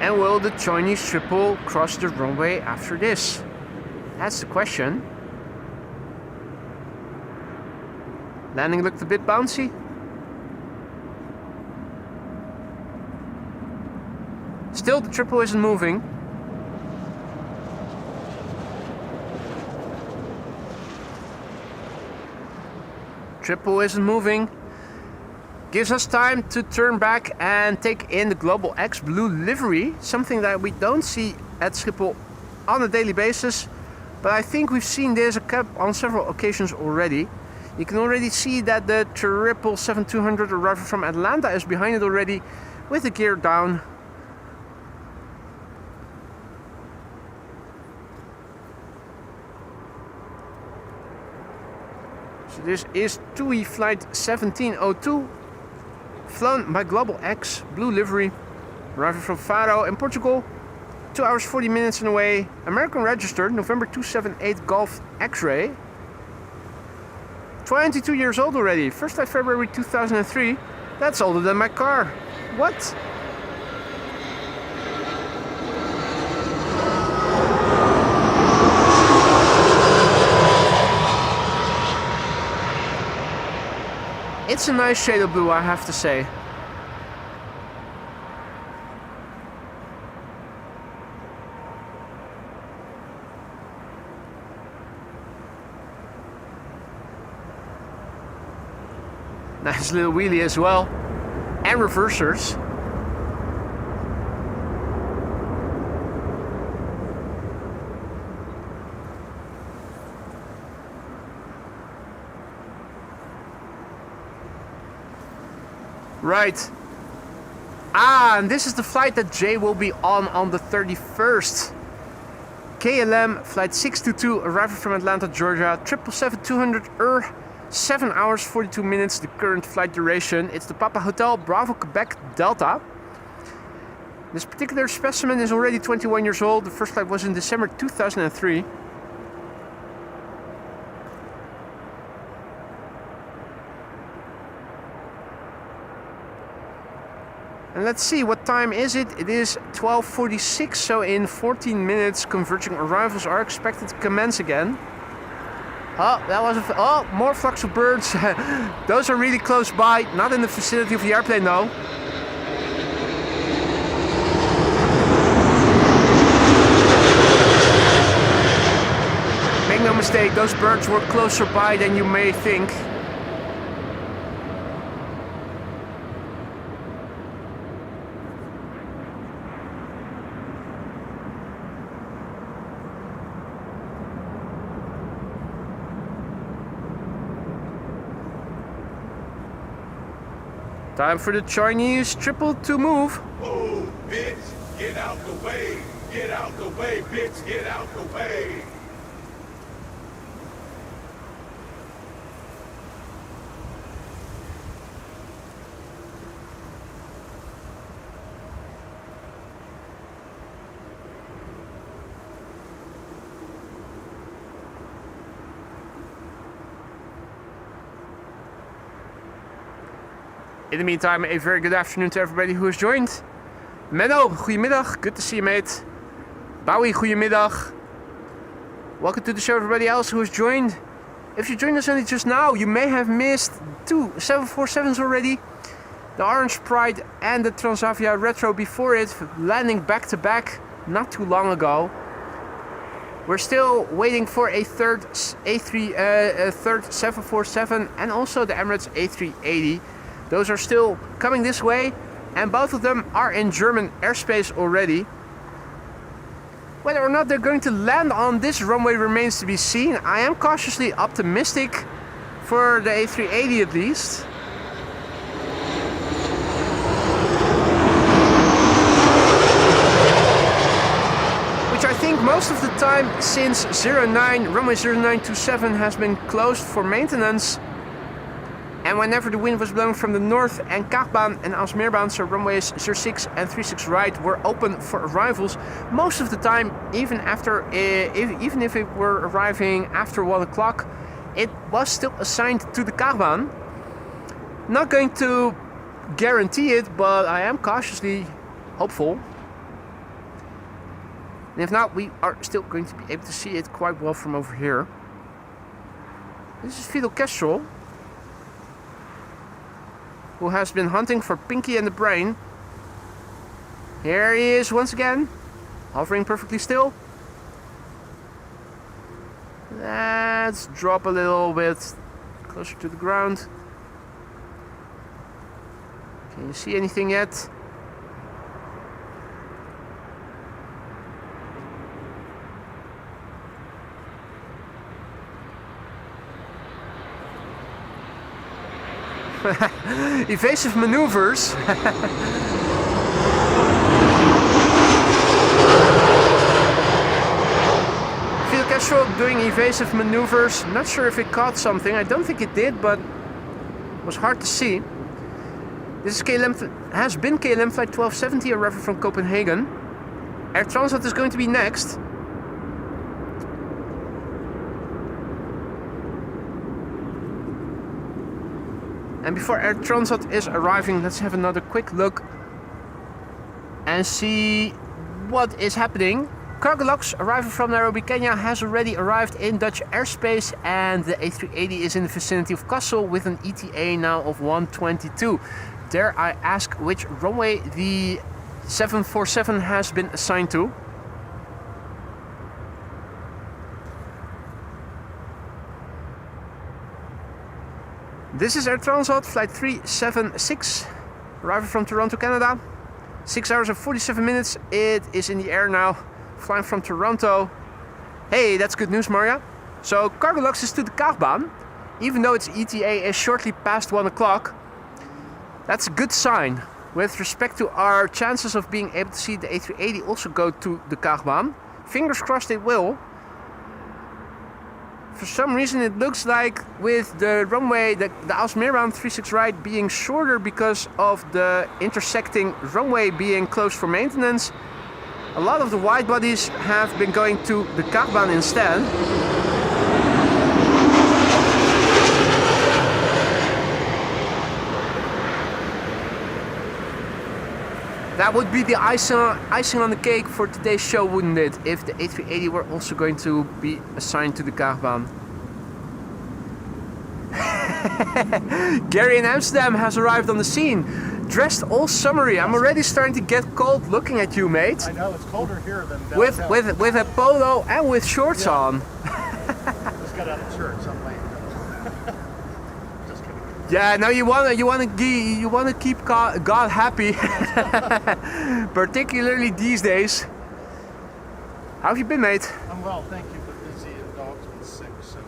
And will the Chinese triple cross the runway after this? That's the question. Landing looked a bit bouncy. Still, the triple isn't moving. Triple isn't moving. Gives us time to turn back and take in the Global X blue livery. Something that we don't see at Schiphol on a daily basis, but I think we've seen this on several occasions already. You can already see that the 777-200 arrival from Atlanta is behind it already with the gear down. So this is TUI flight 1702, flown by Global X, blue livery, arriving from Faro in Portugal. 2 hours 40 minutes and away. American registered, November 278 Golf X-ray. 22 years old already. First flight February 2003. That's older than my car. What? It's a nice shade of blue, I have to say. Nice little wheelie as well, and reversers. Right. And this is the flight that Jay will be on the 31st. KLM flight 622 arriving from Atlanta, Georgia, 777-200 7 hours 42 minutes the current flight duration. It's the Papa Hotel Bravo Quebec Delta. This particular specimen is already 21 years old. The first flight was in December 2003. And let's see, what time is it? It is 12:46, so in 14 minutes converging arrivals are expected to commence again. Oh, that was more flocks of birds. Those are really close by, not in the vicinity of the airplane though. Make no mistake, those birds were closer by than you may think. Time for the Chinese triple to move. Move, bitch, get out the way. Get out the way, bitch, get out the way. In the meantime, a very good afternoon to everybody who has joined. Menno, goedemiddag. Good to see you, mate. Bowie, goedemiddag. Welcome to the show, everybody else who has joined. If you joined us only just now, you may have missed two 747s already. The Orange Pride and the Transavia Retro before it, landing back to back not too long ago. We're still waiting for a third 747 and also the Emirates A380. Those are still coming this way, and both of them are in German airspace already. Whether or not they're going to land on this runway remains to be seen. I am cautiously optimistic for the A380 at least. Which I think most of the time since runway 0927 has been closed for maintenance. And whenever the wind was blowing from the north and Kaagbaan and Aalsmeerbaan, so runways 06 and 36 right, were open for arrivals, most of the time, even if it were arriving after 1 o'clock, it was still assigned to the Kaagbaan. Not going to guarantee it, but I am cautiously hopeful. And if not, we are still going to be able to see it quite well from over here. This is Fidel Kestrel, who has been hunting for Pinky and the Brain. Here he is once again, hovering perfectly still. Let's drop a little bit closer to the ground. Can you see anything yet? Evasive maneuvers. Feel casual doing evasive maneuvers. Not sure if it caught something. I don't think it did, but it was hard to see. This is has been KLM flight 1270, arriving from Copenhagen. Air Transat is going to be next. And before Air Transat is arriving, let's have another quick look and see what is happening. Kaagbaan, arriving from Nairobi, Kenya, has already arrived in Dutch airspace, and the A380 is in the vicinity of Kassel with an ETA now of 122. Dare I ask which runway the 747 has been assigned to? This is Air Transat, flight 376, arriving from Toronto, Canada. 6 hours and 47 minutes. It is in the air now, flying from Toronto. Hey, that's good news, Maria. So Kaagbaan is to the Kaagbaan, even though its ETA is shortly past 1 o'clock. That's a good sign with respect to our chances of being able to see the A380 also go to the Kaagbaan. Fingers crossed it will. For some reason it looks like with the runway, the Alsmeerbound 36 right being shorter because of the intersecting runway being closed for maintenance, a lot of the wide bodies have been going to the Kaagbaan instead. That would be the icing on the cake for today's show, wouldn't it? If the A380 were also going to be assigned to the Kaagbaan. Gary in Amsterdam has arrived on the scene, dressed all summery. I'm already starting to get cold looking at you, mate. I know, it's colder here than downtown. With a polo and with shorts on. Just got out of church, I'm late. Just kidding. Yeah, no, you wanna keep God happy, particularly these days. How have you been, mate? I'm well, thank you, but busy and dog's been sick, so...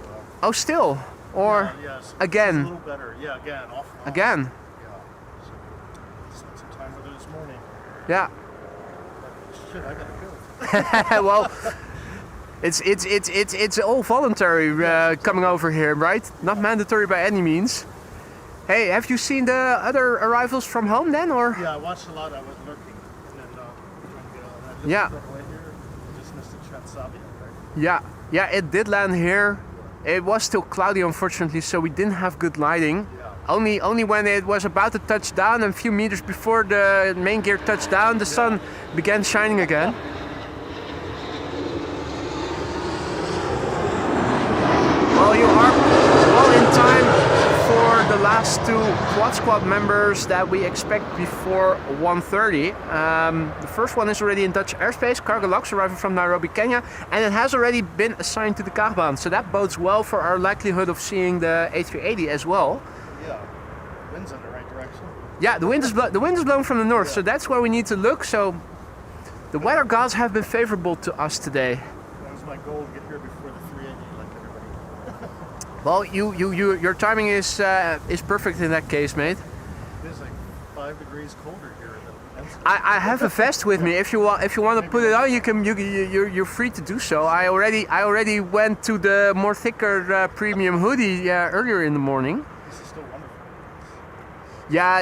Oh, still? Or yes, again? It's a little better, yeah, again, off and on. Again? Yeah, so spent some time with her this morning. Yeah. Shit, I gotta go. Well, it's all voluntary coming over here, right? Not mandatory by any means. Hey, have you seen the other arrivals from home then, or? Yeah, I watched a lot, I was lurking. And then, I just Yeah. got away here, I just missed the Transatlantic, right? Yeah, it did land here. It was still cloudy, unfortunately, so we didn't have good lighting. Yeah. Only when it was about to touch down and a few meters before the main gear touched down, the sun began shining again. Well, you are well in time for the last two Quad Squad members that we expect before 1:30. The first one is already in Dutch airspace, Kaagbaan, arriving from Nairobi, Kenya, and it has already been assigned to the Kaagbaan, so that bodes well for our likelihood of seeing the A380 as well. Yeah, wind's in the right direction. Yeah, the wind is blowing from the north, so that's where we need to look. So the weather gods have been favorable to us today. That was my goal, to get here before the 380 like everybody. Well, your timing is perfect in that case, mate. It is like 5 degrees colder here than Amsterdam. I have a vest with me. If you want to put it on, you're free to do so. I already went to the more thicker premium hoodie earlier in the morning. This is still wonderful. Yeah,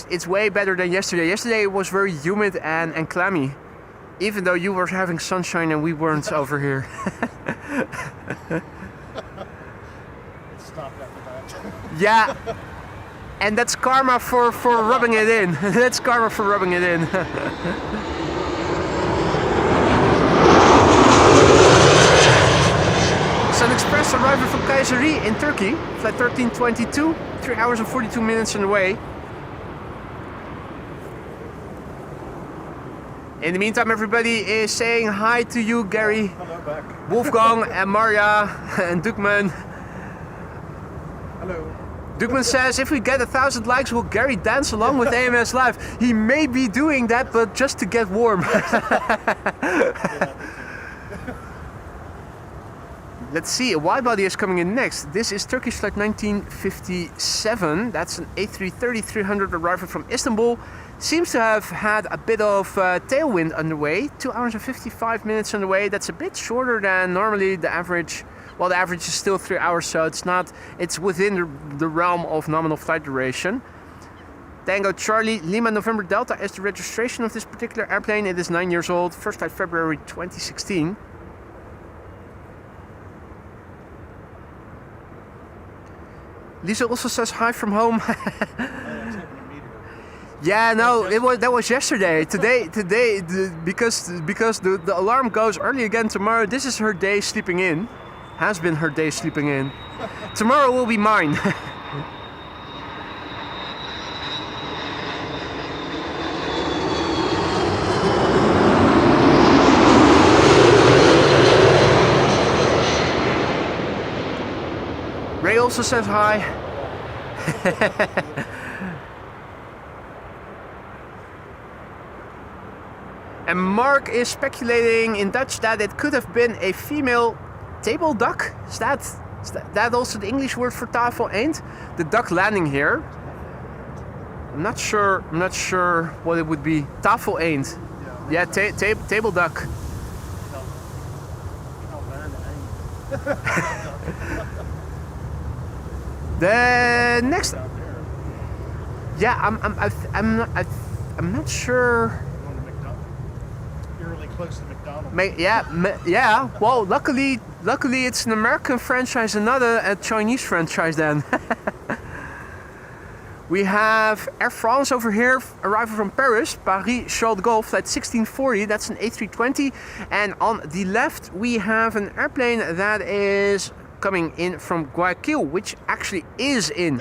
it's way better than yesterday. Yesterday it was very humid and clammy, even though you were having sunshine and we weren't over here. It stopped after that. Yeah, and that's karma for rubbing it in. That's karma for rubbing it in. Sun Express arriving from Kayseri in Turkey, flight 1322, 3 hours and 42 minutes on the way. In the meantime, everybody is saying hi to you, Gary, Hello back. Wolfgang, and Maria, and Dukman. Hello. Dukman says, if we get 1,000 likes, will Gary dance along with AMS Live? He may be doing that, but just to get warm. Let's see, a widebody is coming in next. This is Turkish flight 1957. That's an A330-300 arriving from Istanbul. Seems to have had a bit of tailwind underway. 2 hours and 55 minutes underway. That's a bit shorter than normally the average. Well, the average is still 3 hours, so it's within the realm of nominal flight duration. Tango Charlie Lima November Delta is the registration of this particular airplane. It is 9 years old. First flight February 2016. Lisa also says hi from home. Yeah, no, that was yesterday. Today, because the alarm goes early again tomorrow. This is her day sleeping in. Has been her day sleeping in. Tomorrow will be mine. Ray also says hi. And Mark is speculating in Dutch that it could have been a female table duck. Is that also the English word for tafel eend? The duck landing here. I'm not sure what it would be. Tafel eend. Yeah, table duck. The next. Yeah, I'm not sure. You're really close to McDonald's. Yeah. Well, luckily it's an American franchise and not a Chinese franchise then. We have Air France over here, arriving from Paris, Paris Charles de Gaulle, flight 1640. That's an A320. And on the left, we have an airplane that is coming in from Guayaquil, which actually is in.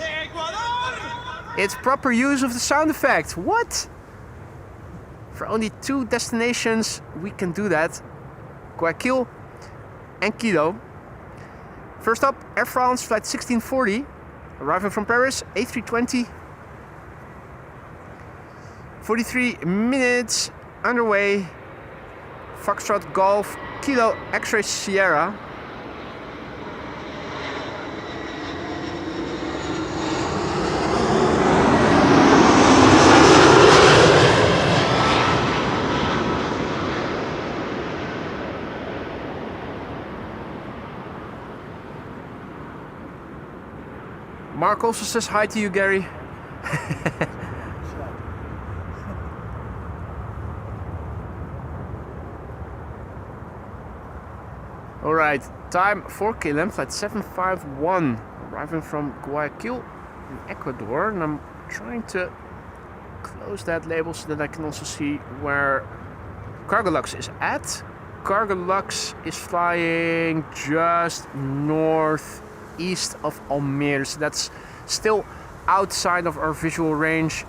It's proper use of the sound effect. What? For only 2 destinations, we can do that. Guayaquil and Quito. First up, Air France flight 1640, arriving from Paris, A320. 43 minutes underway. Foxtrot Golf, Kilo X-Ray Sierra. Mark also says hi to you, Gary. Alright, time for KLM flight 751, arriving from Guayaquil in Ecuador. And I'm trying to close that label so that I can also see where Cargolux is at. Cargolux is flying just northeast of Almere, so that's still outside of our visual range.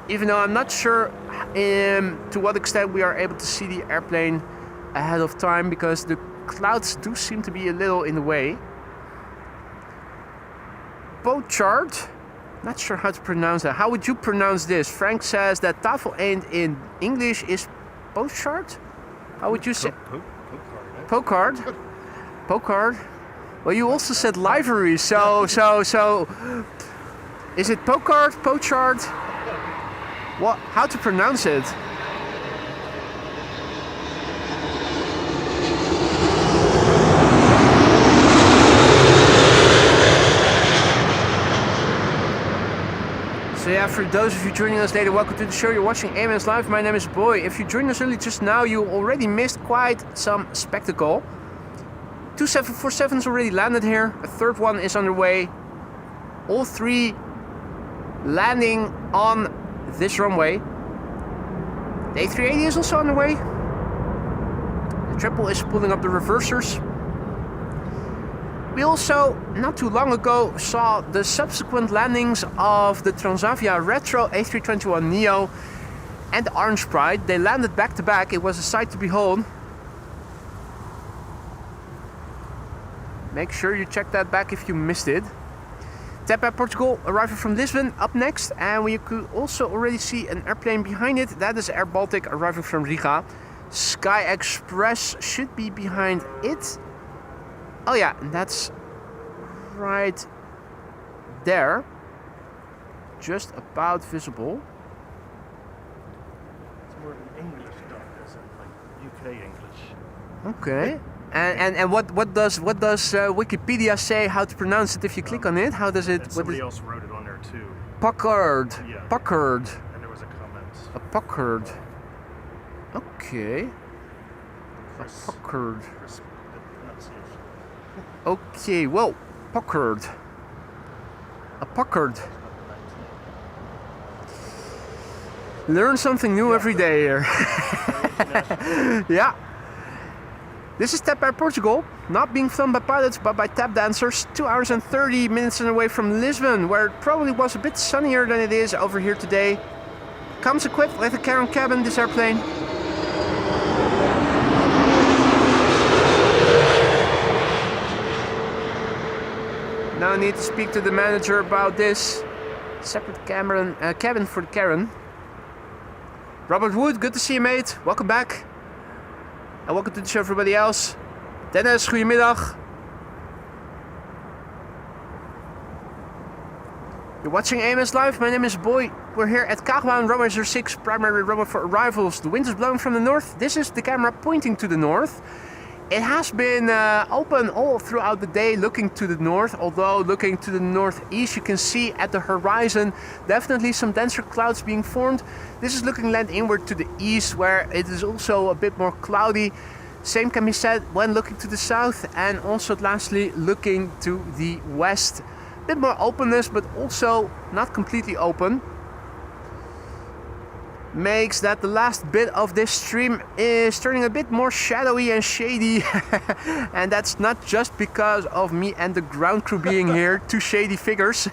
Even though I'm not sure to what extent we are able to see the airplane ahead of time, because the clouds do seem to be a little in the way. Pochard, not sure how to pronounce that. How would you pronounce this? Frank says that tafel eend in English is Pochard. How would you say? Pocard. Pocard. Well, you also said liveries, so is it Pocard, Pochard? What? How to pronounce it? So yeah, for those of you joining us later, welcome to the show. You're watching AMS Live. My name is Boy. If you joined us early just now, you already missed quite some spectacle. 2 747s already landed here. A third one is underway. All 3 landing on this runway. The A380 is also underway. The triple is pulling up the reversers. We also, not too long ago, saw the subsequent landings of the Transavia Retro A321neo and the Orange Pride. They landed back to back. It was a sight to behold. Make sure you check that back if you missed it. Tepa Portugal arriving from Lisbon up next, and we could also already see an airplane behind it. That is Air Baltic arriving from Riga. Sky Express should be behind it. Oh yeah, and that's right there. Just about visible. It's more of an English duck, as in like UK English. Okay. And what does Wikipedia say how to pronounce it if you click on it? How does it? And somebody else wrote it on there too. Puckered. Yeah. Puckered. And there was a comment. A puckered. Okay. Chris, A puckered. Chris pronunciation. Okay, well, puckered. A puckered. Learn something new every day here. Yeah. This is Tap Air Portugal, not being flown by pilots but by tap dancers. 2 hours and 30 minutes away from Lisbon, where it probably was a bit sunnier than it is over here today. Comes equipped with a Kaagbaan cabin, this airplane. Now I need to speak to the manager about this. Separate cabin for the Karen. Robert Wood, good to see you, mate. Welcome back. And welcome to the show, everybody else. Dennis, goedemiddag. You're watching AMS Live. My name is Boy. We're here at Kaagbaan, RWY06, primary runway for arrivals. The wind is blowing from the north. This is the camera pointing to the north. It has been open all throughout the day, looking to the north. Although looking to the northeast, you can see at the horizon definitely some denser clouds being formed. This is looking land inward to the east, where it is also a bit more cloudy. Same can be said when looking to the south, and also lastly looking to the west. A bit more openness, but also not completely open. Makes that the last bit of this stream is turning a bit more shadowy and shady. And that's not just because of me and the ground crew being here, two shady figures.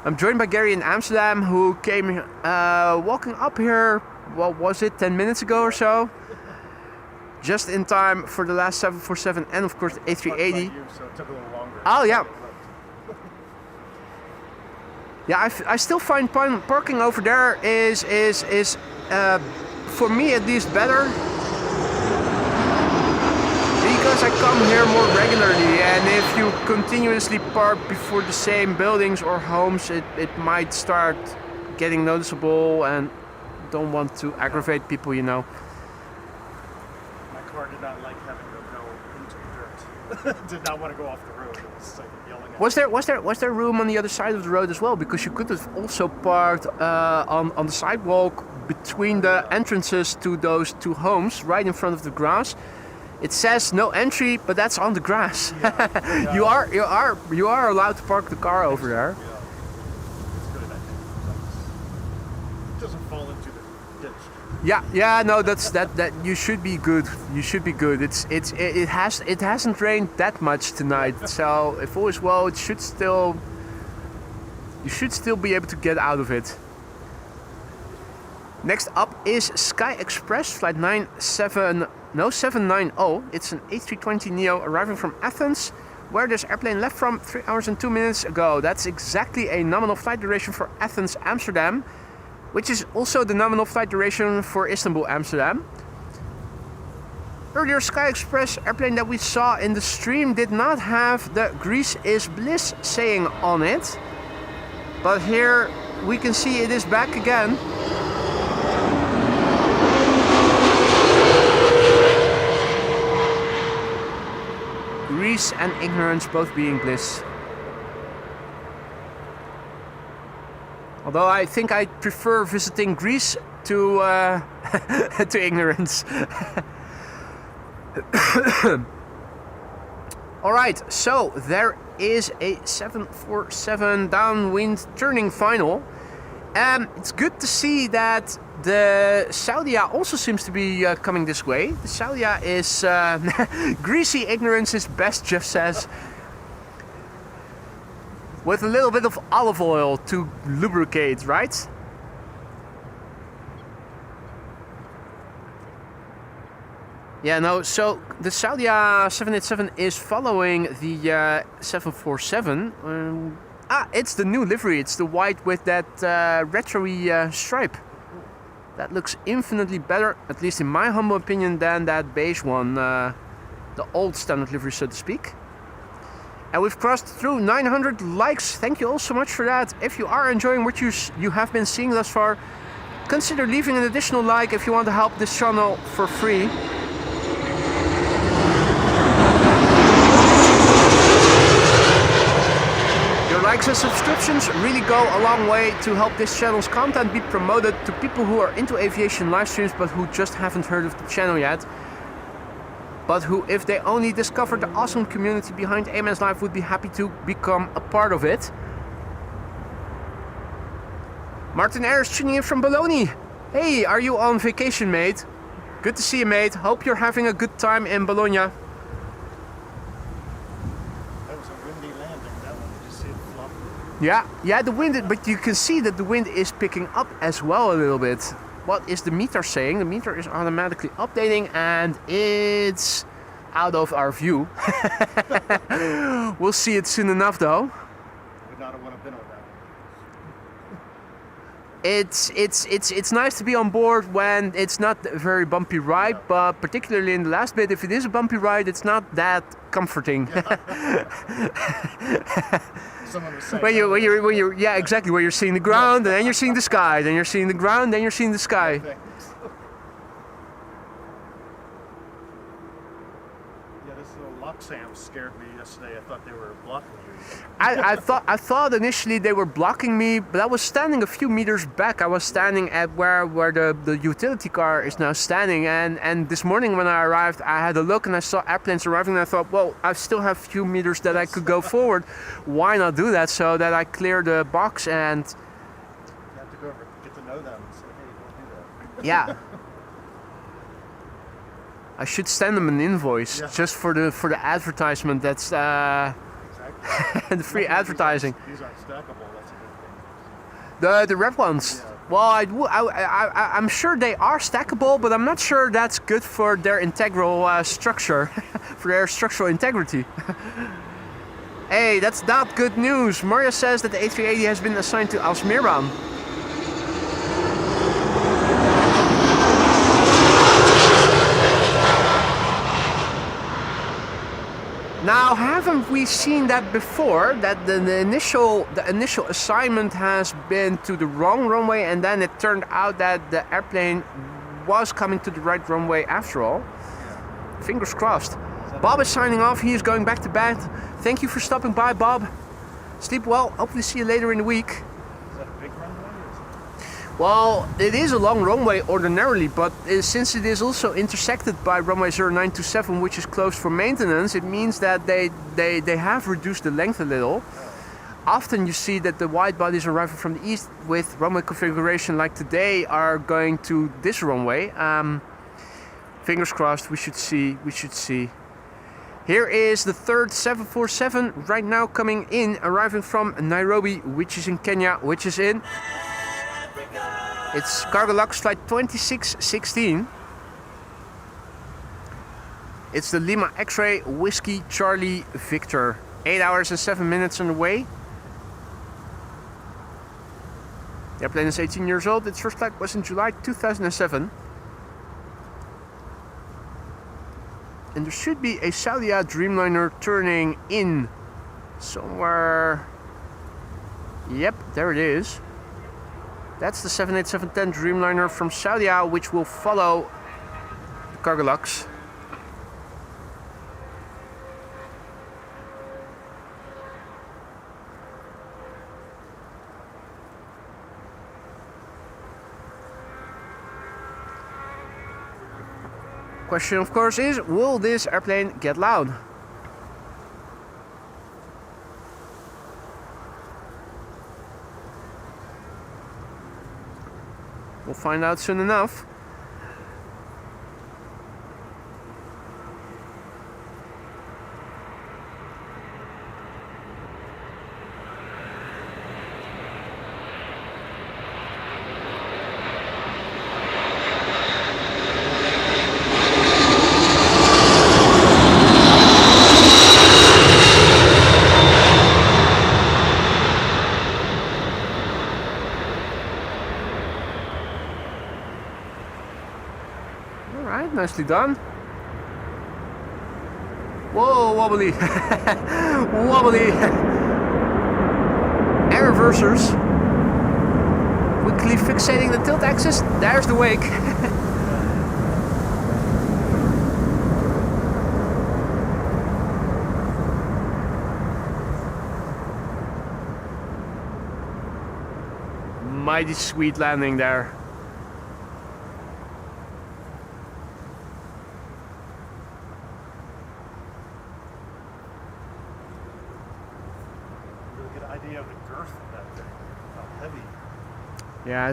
I'm joined by Gary in Amsterdam, who came walking up here, what was it, 10 minutes ago or so? Just in time for the last 747 and of course the A380. You, so it took a little longer. Oh yeah. Yeah, I still find parking over there is for me at least better, because I come here more regularly, and if you continuously park before the same buildings or homes, it might start getting noticeable, and don't want to aggravate people, you know. My car did not like having to go into the dirt. Did not want to go off the road. It was like yelling at me. Was there room on the other side of the road as well? Because you could have also parked on the sidewalk between the entrances to those two homes, right in front of the grass. It says no entry, but that's on the grass. Yeah. You are allowed to park the car over there. Yeah. It's good, I think. It doesn't fall into the ditch. Yeah, no, that you should be good. You should be good. It hasn't rained that much tonight, so if all is well, you should still be able to get out of it. Next up is Sky Express flight 790. It's an A320neo arriving from Athens, where this airplane left from 3 hours and 2 minutes ago. That's exactly a nominal flight duration for Athens Amsterdam, which is also the nominal flight duration for Istanbul Amsterdam. Earlier, Sky Express airplane that we saw in the stream did not have the Greece is Bliss saying on it, but here we can see it is back again. Greece and ignorance both being bliss. Although I think I prefer visiting Greece to to ignorance. Alright, so there is a 747 downwind turning final. It's good to see that the Saudia also seems to be coming this way. The Saudia is greasy ignorance is best, Jeff says. With a little bit of olive oil to lubricate, right? Yeah, no, so the Saudia 787 is following the 747. It's the new livery. It's the white with that retro-y stripe. That looks infinitely better, at least in my humble opinion, than that beige one. the old standard livery, so to speak. And we've crossed through 900 likes. Thank you all so much for that. If you are enjoying what you have been seeing thus far, consider leaving an additional like if you want to help this channel for free. Your likes and subscriptions really go a long way to help this channel's content be promoted to people who are into aviation live streams but who just haven't heard of the channel yet. But who, if they only discovered the awesome community behind AMS Live, would be happy to become a part of it. Martin Ayers tuning in from Bologna. Hey, are you on vacation, mate? Good to see you, mate. Hope you're having a good time in Bologna. That was a windy landing, that one. Did you see it flop? Yeah, the wind, but you can see that the wind is picking up as well a little bit. What is the meter saying? The meter is automatically updating and it's out of our view. We'll see it soon enough though. Would not have want to been on that one. It's nice to be on board when it's not a very bumpy ride, but particularly in the last bit, if it is a bumpy ride, it's not that comforting. Someone was saying when you're yeah, exactly, where you're seeing the ground and then you're seeing the sky, then you're seeing the ground, then you're seeing the sky. Yeah, this little Loxam scared me yesterday. I thought they were blocking you. I thought initially they were blocking me, but I was standing a few meters back. I was standing at where the utility car is now standing, and this morning when I arrived, I had a look and I saw airplanes arriving and I thought, well, I still have a few meters that I could go forward. Why not do that? So that I clear the box and... You have to go over, get to know them and say, hey, don't do that. Yeah. I should send them an invoice just for the advertisement. That's Exactly. the free advertising. These aren't stackable, that's a good thing. The red ones. Yeah. Well, I'm sure they are stackable, but I'm not sure that's good for their integral structure, for their structural integrity. Hey, that's not good news. Mario says that the A380 has been assigned to Alsmeerbaan. Now, haven't we seen that before? That the initial assignment has been to the wrong runway, and then it turned out that the airplane was coming to the right runway after all. Fingers crossed. Bob is signing off. He is going back to bed. Thank you for stopping by, Bob. Sleep well. Hopefully see you later in the week. Is that a big runway? Well, it is a long runway ordinarily, but since it is also intersected by runway 0927, which is closed for maintenance, it means that they have reduced the length a little. Often you see that the wide bodies arriving from the east with runway configuration like today are going to this runway. Fingers crossed, we should see. Here is the third 747 right now coming in, arriving from Nairobi, which is in Kenya, which is in... It's cargo lux flight 2616. It's the Lima X-ray Whiskey Charlie Victor. 8 hours and 7 minutes on the way. The airplane is 18 years old. Its first flight was in July 2007. And there should be a Saudia Dreamliner turning in somewhere. Yep, there it is. That's the 787-10 Dreamliner from Saudia, which will follow the cargo lux. Question, of course, is, will this airplane get loud? We'll find out soon enough. Nicely done. Whoa, wobbly. Wobbly. Air reversers. Quickly fixating the tilt axis. There's the wake. Mighty sweet landing there. Really good idea of the girth of that thing. How heavy. Yeah,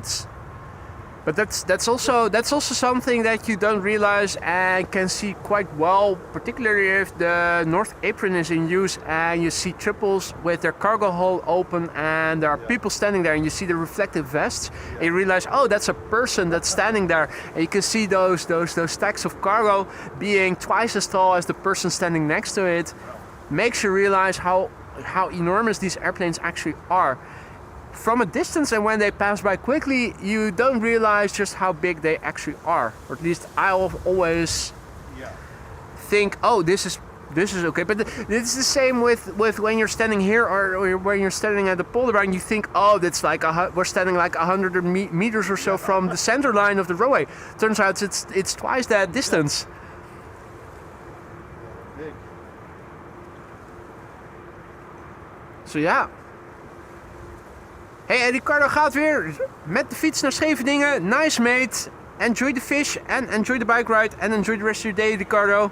but that's also something that you don't realize and can see quite well, particularly if the north apron is in use and you see triples with their cargo hold open and there are people standing there and you see the reflective vests and you realize, oh, that's a person that's standing there, and you can see those stacks of cargo being twice as tall as the person standing next to it. Makes you realize how enormous these airplanes actually are. From a distance, and when they pass by quickly, you don't realize just how big they actually are. Or at least I always think, oh, this is okay. But it's the same with when you're standing here or when you're standing at the polar line. You think, oh, that's like we're standing like 100 meters or so from the center line of the runway. Turns out it's twice that distance. Big. So ja. Hey, Ricardo gaat weer met de fiets naar Scheveningen. Nice, mate. Enjoy the fish and enjoy the bike ride and enjoy the rest of your day, Ricardo.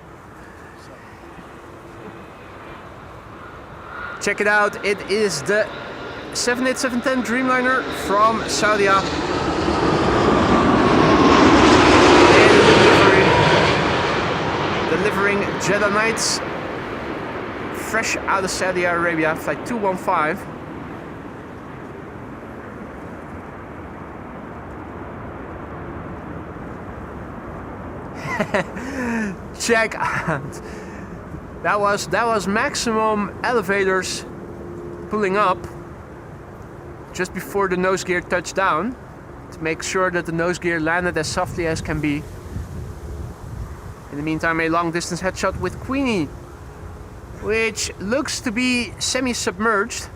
Check it out. It is the 787-10 Dreamliner from Saudia. Delivering Jeddah Nights. Fresh out of Saudi Arabia, flight 215. Check out. That was maximum elevators pulling up just before the nose gear touched down to make sure that the nose gear landed as softly as can be. In the meantime, a long distance headshot with Queenie, which looks to be semi-submerged.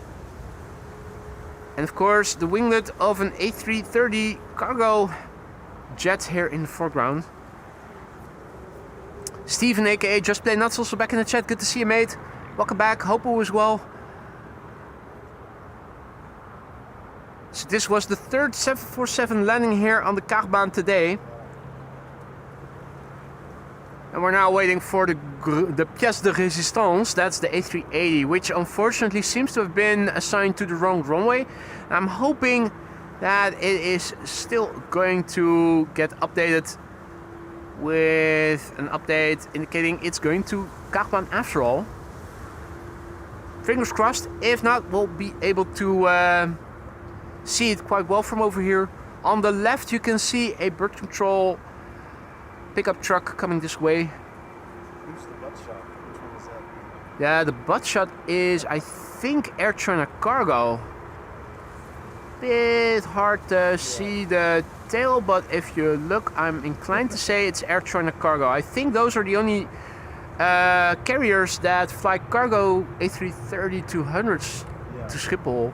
And of course the winglet of an A330 cargo jet here in the foreground. Steven, aka Just Play Nuts, also back in the chat. Good to see you, mate. Welcome back. Hope all is well. So this was the third 747 landing here on the Kaagbaan today. And we're now waiting for the pièce de résistance. That's the A380, which unfortunately seems to have been assigned to the wrong runway. I'm hoping that it is still going to get updated with an update indicating it's going to Kaagbaan after all. Fingers crossed. If not, we'll be able to see it quite well from over here. On the left you can see a bird control pickup truck coming this way. Who's the butt shot? Which one is that? Yeah, the butt shot is, I think, Air China Cargo. Bit hard to see the tail, but if you look, I'm inclined to say it's Air China Cargo. I think those are the only carriers that fly cargo A330-200s to Schiphol.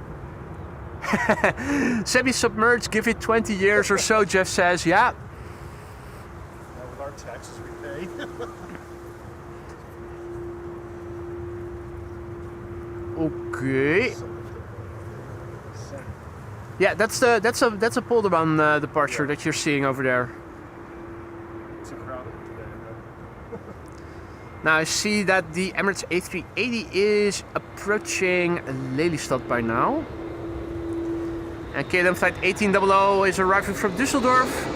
Semi-submerged, give it 20 years or so, Jeff says. Yeah. Now with our taxes we pay. Okay. Yeah, that's a Polderbaan departure that you're seeing over there. Too crowded today, but Now I see that the Emirates A380 is approaching Lelystad by now. And KLM flight 1800 is arriving from Düsseldorf.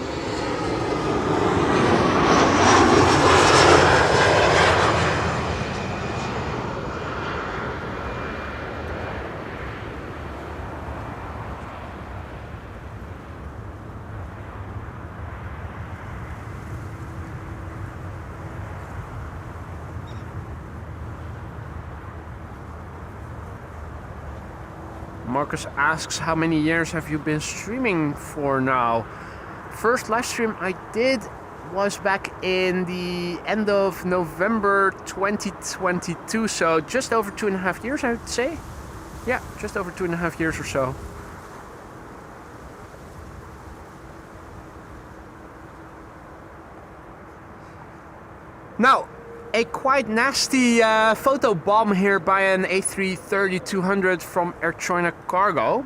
Marcus asks, how many years have you been streaming for now? First live stream I did was back in the end of November 2022, so just over 2.5 years, I would say. Yeah, just over 2.5 years or so. Now, a quite nasty photo bomb here by an A330-200 from Air China Cargo.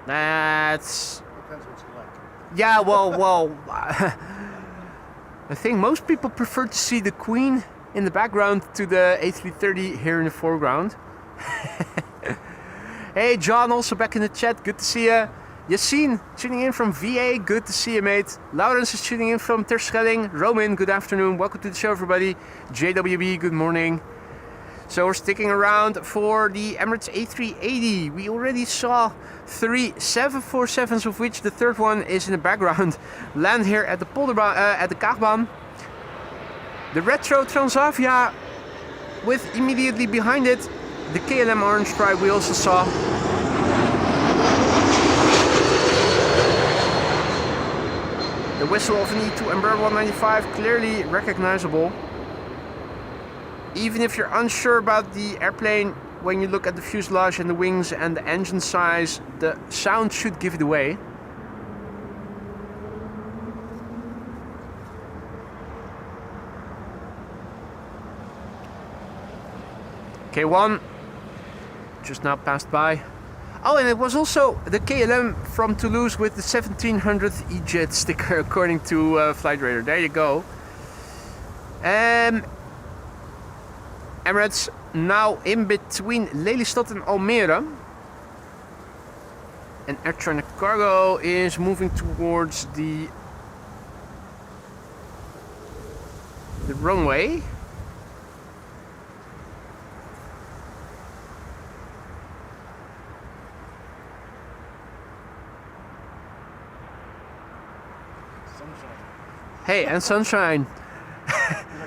That's... Depends what you like. Yeah, well, I think most people prefer to see the Queen in the background to the A330 here in the foreground. Hey, John, also back in the chat. Good to see you. Yassine, tuning in from VA. Good to see you, mate. Laurens is tuning in from Terschelling. Roman, good afternoon. Welcome to the show, everybody. JWB, good morning. So we're sticking around for the Emirates A380. We already saw 3 747s, of which the third one is in the background, land here at the at the Kaagbaan. The retro Transavia with immediately behind it the KLM orange stripe we also saw. The whistle of an E2 Embraer 195, clearly recognizable. Even if you're unsure about the airplane, when you look at the fuselage and the wings and the engine size, the sound should give it away. K1 just now passed by. Oh, and it was also the KLM from Toulouse with the 1700th E-Jet sticker, according to Flight Radar. There you go. Emirates now in between Lelystad and Almere. And Air China Cargo is moving towards the runway. Hey, and sunshine. Like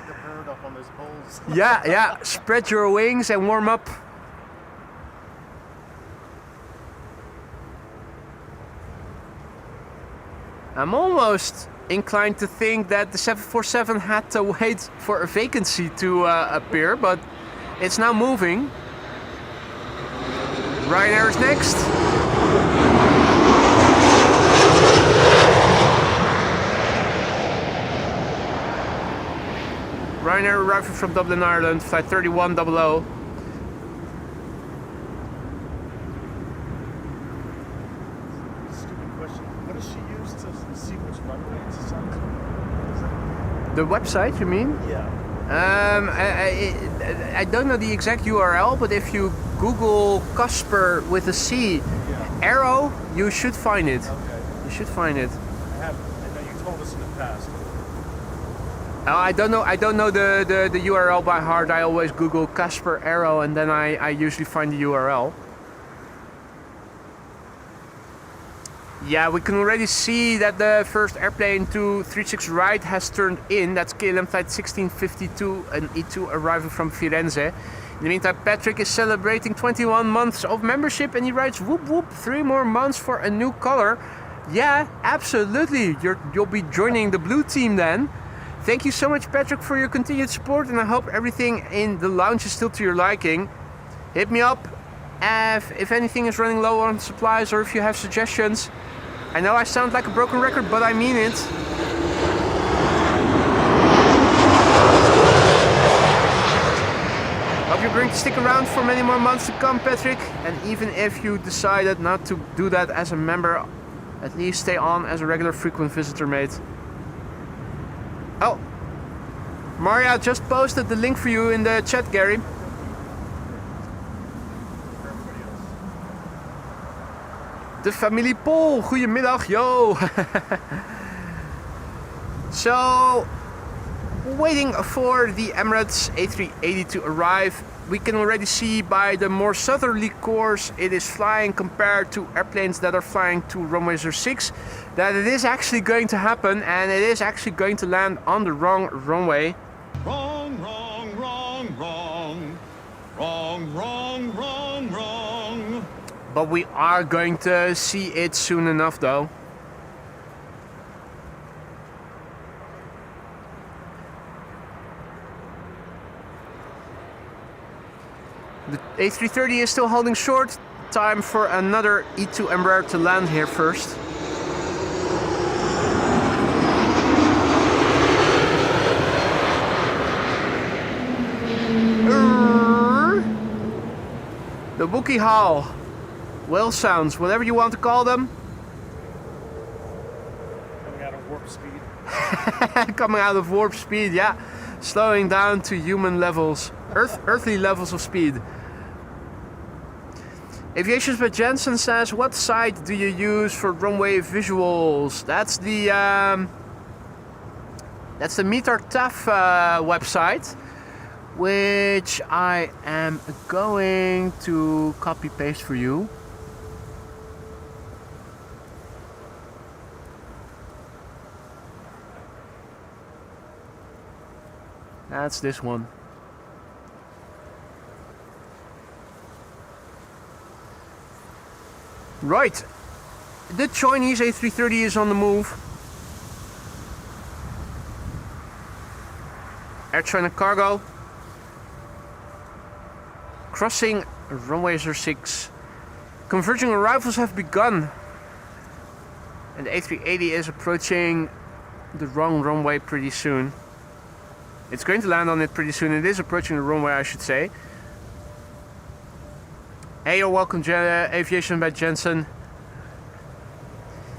a bird up on those poles. Yeah, spread your wings and warm up. I'm almost inclined to think that the 747 had to wait for a vacancy to appear, but it's now moving. Ryanair is next. Ryanair arriving from Dublin, Ireland, flight 3100. Stupid question. What does she use to see which runway it's on? The website, you mean? Yeah. I don't know the exact URL, but if you Google Casper with a C, arrow, you should find it. Okay. You should find it. I know you told us in the past. I don't know the URL by heart. I always Google Casper arrow and then I usually find the URL. Yeah, we can already see that the first airplane to 36 right has turned in. That's KLM flight 1652, an E2 arriving from Firenze. In the meantime, Patrick is celebrating 21 months of membership and he writes, whoop whoop, 3 more months for a new color. Yeah, absolutely. You'll be joining the blue team then. Thank you so much, Patrick, for your continued support, and I hope everything in the lounge is still to your liking. Hit me up if anything is running low on supplies or if you have suggestions. I know I sound like a broken record, but I mean it. Hope you're going to stick around for many more months to come, Patrick. And even if you decided not to do that as a member, at least stay on as a regular frequent visitor, mate. Oh, Maria just posted the link for you in the chat, Gary. De familie Pol, goedemiddag, yo. So, waiting for the Emirates A380 to arrive. We can already see by the more southerly course it is flying compared to airplanes that are flying to RWY06, that it is actually going to happen and it is actually going to land on the wrong runway. Wrong, wrong, wrong, wrong. Wrong, wrong, wrong, wrong. But we are going to see it soon enough though. The A330 is still holding short. Time for another E2 Embraer to land here first. The Wookiee howl, whale sounds, whatever you want to call them. Coming out of warp speed. Coming out of warp speed, yeah. Slowing down to human levels, earthly levels of speed. Aviation by Jensen says, what site do you use for runway visuals? That's the Meet Our Tough website, which I am going to copy paste for you. That's this one. Right, the Chinese A330 is on the move. Air China Cargo. Crossing runway 06. Converging arrivals have begun. And the A380 is approaching the wrong runway pretty soon. It's going to land on it pretty soon. It is approaching the runway, I should say. Hey, you're welcome, Aviation by Jensen.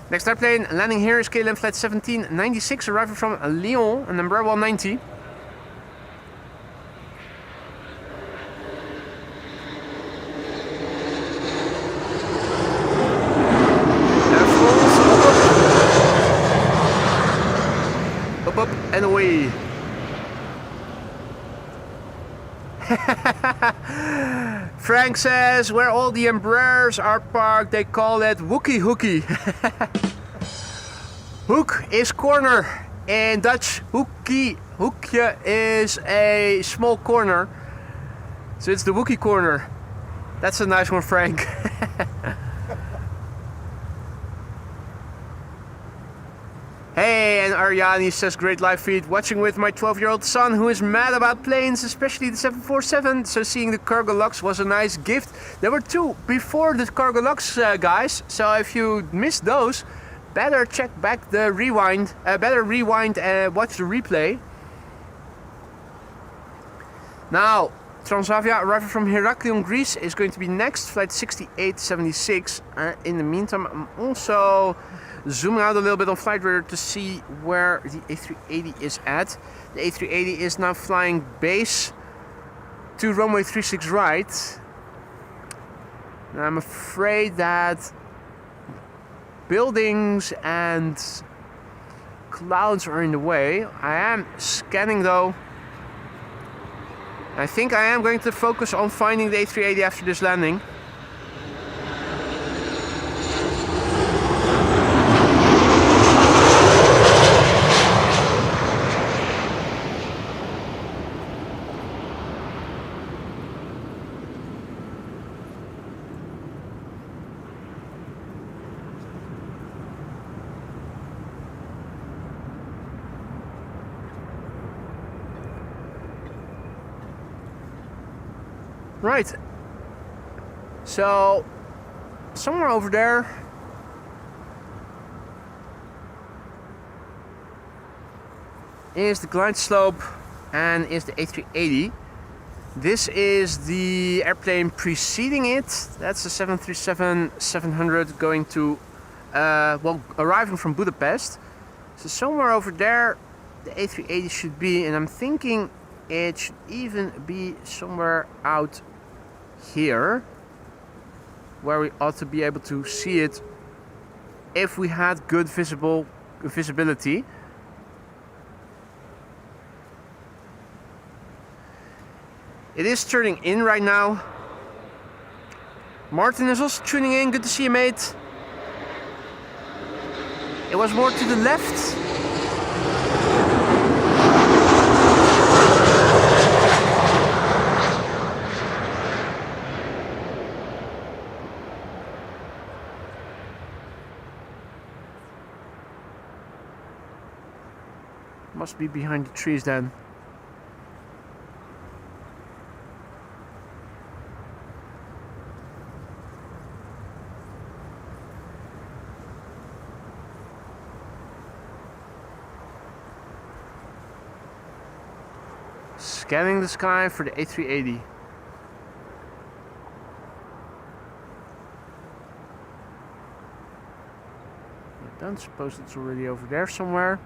Next airplane landing here is KLM flight 1796, arriving from Lyon, and Embraer 190. Up and away. Frank says, where all the Embraers are parked, they call it Wookie Hookie. Hoek is corner. In Dutch, hoekje is a small corner. So it's the Wookie corner. That's a nice one, Frank. Hey, and Ariani says, great live feed, watching with my 12-year-old son who is mad about planes, especially the 747, so seeing the Cargo Lux was a nice gift. There were two before the Cargo Lux, guys, so if you missed those, better check back the rewind, and watch the replay. Now, Transavia arriving from Heraklion, Greece is going to be next, flight 6876. In the meantime, I'm also zooming out a little bit on flight radar to see where the A380 is at. The A380 is now flying base to runway 36 right. And I'm afraid that buildings and clouds are in the way. I am scanning though. I think I am going to focus on finding the A380 after this landing. Right, so somewhere over there is the glide slope and is the A380. This is the airplane preceding it. That's the 737-700 going to, arriving from Budapest. So somewhere over there the A380 should be, and I'm thinking it should even be somewhere out here where we ought to be able to see it if we had good visibility. It is turning in right now. Martin is also tuning in. Good to see you, mate. It was more to the left. Must be behind the trees then. Scanning the sky for the A380. I don't suppose it's already over there somewhere.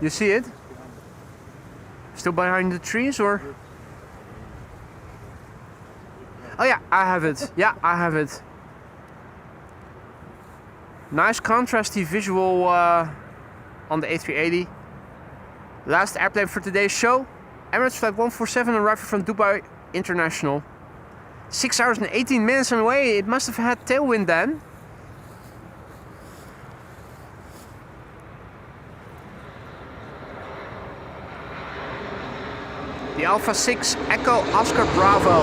You see it? Still behind the trees, or? Oh yeah, I have it. Yeah, I have it. Nice contrasty visual on the A380. Last airplane for today's show. Emirates Flight 147 arriving from Dubai International. 6 hours and 18 minutes on the way. It must have had tailwind then. The Alpha 6 Echo Oscar Bravo.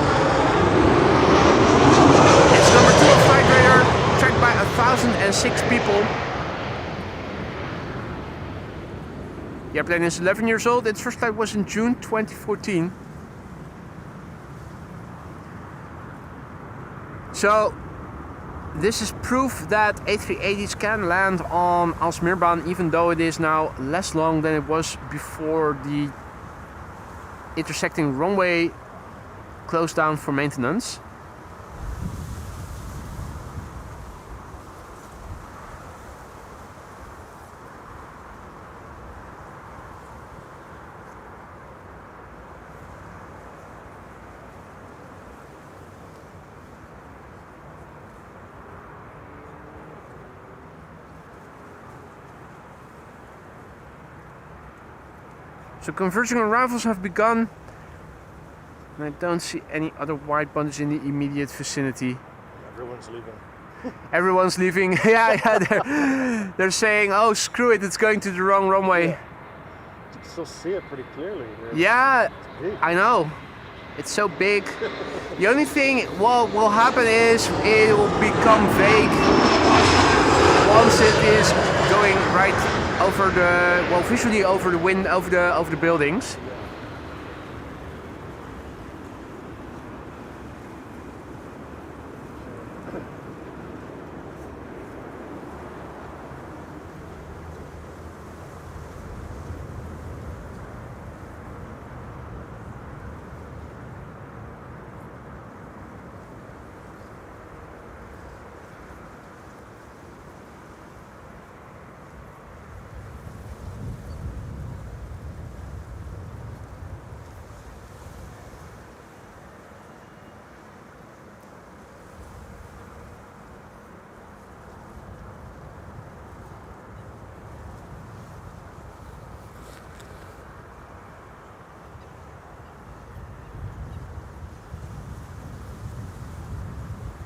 It's number 2 of flight radar, tracked by 1,006 people. The airplane is 11 years old. Its first flight was in June 2014. So, this is proof that A380s can land on Alsmeerbaan, even though it is now less long than it was before the intersecting runway closed down for maintenance. So converging arrivals have begun, and I don't see any other wide bodies in the immediate vicinity. Everyone's leaving. Everyone's leaving. Yeah, they're saying, "Oh, screw it! It's going to the wrong runway." Yeah. You can still see it pretty clearly. Yeah, I know. It's so big. The only thing what will happen is it will become vague once it is going right over the, well, visually over the wind, over the buildings.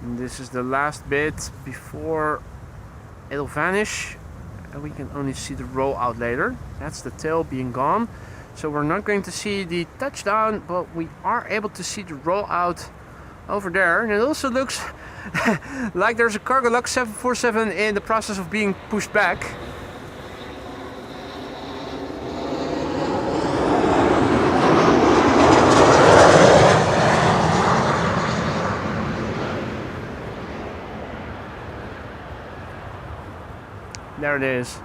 And this is the last bit before it'll vanish, and we can only see the rollout later. That's the tail being gone. So we're not going to see the touchdown, but we are able to see the rollout over there. And it also looks like there's a Cargolux 747 in the process of being pushed back. There it is.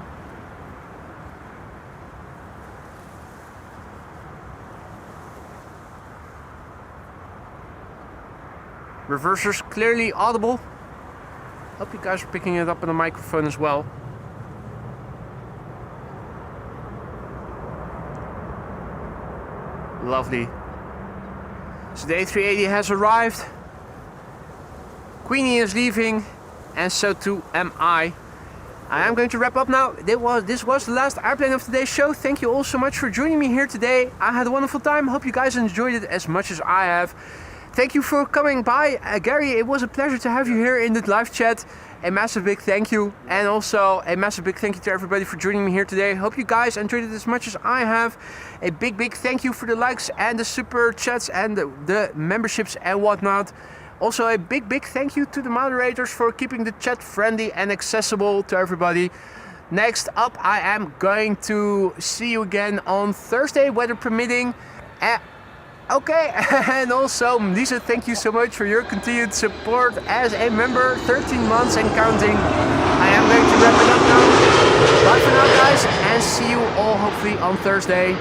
Reversers clearly audible. Hope you guys are picking it up on the microphone as well. Lovely. So the A380 has arrived. Queenie is leaving, and so too am I. I am going to wrap up now. This was the last airplane of today's show. Thank you all so much for joining me here today. I had a wonderful time. Hope you guys enjoyed it as much as I have. Thank you for coming by. Gary, it was a pleasure to have you here in the live chat. A massive big thank you. And also a massive big thank you to everybody for joining me here today. Hope you guys enjoyed it as much as I have. A big thank you for the likes and the super chats and the memberships and whatnot. Also a big thank you to the moderators for keeping the chat friendly and accessible to everybody. Next up, I am going to see you again on Thursday, weather permitting. Okay, and also Lisa, thank you so much for your continued support as a member, 13 months and counting. I am going to wrap it up now. Bye for now, guys, and see you all hopefully on Thursday.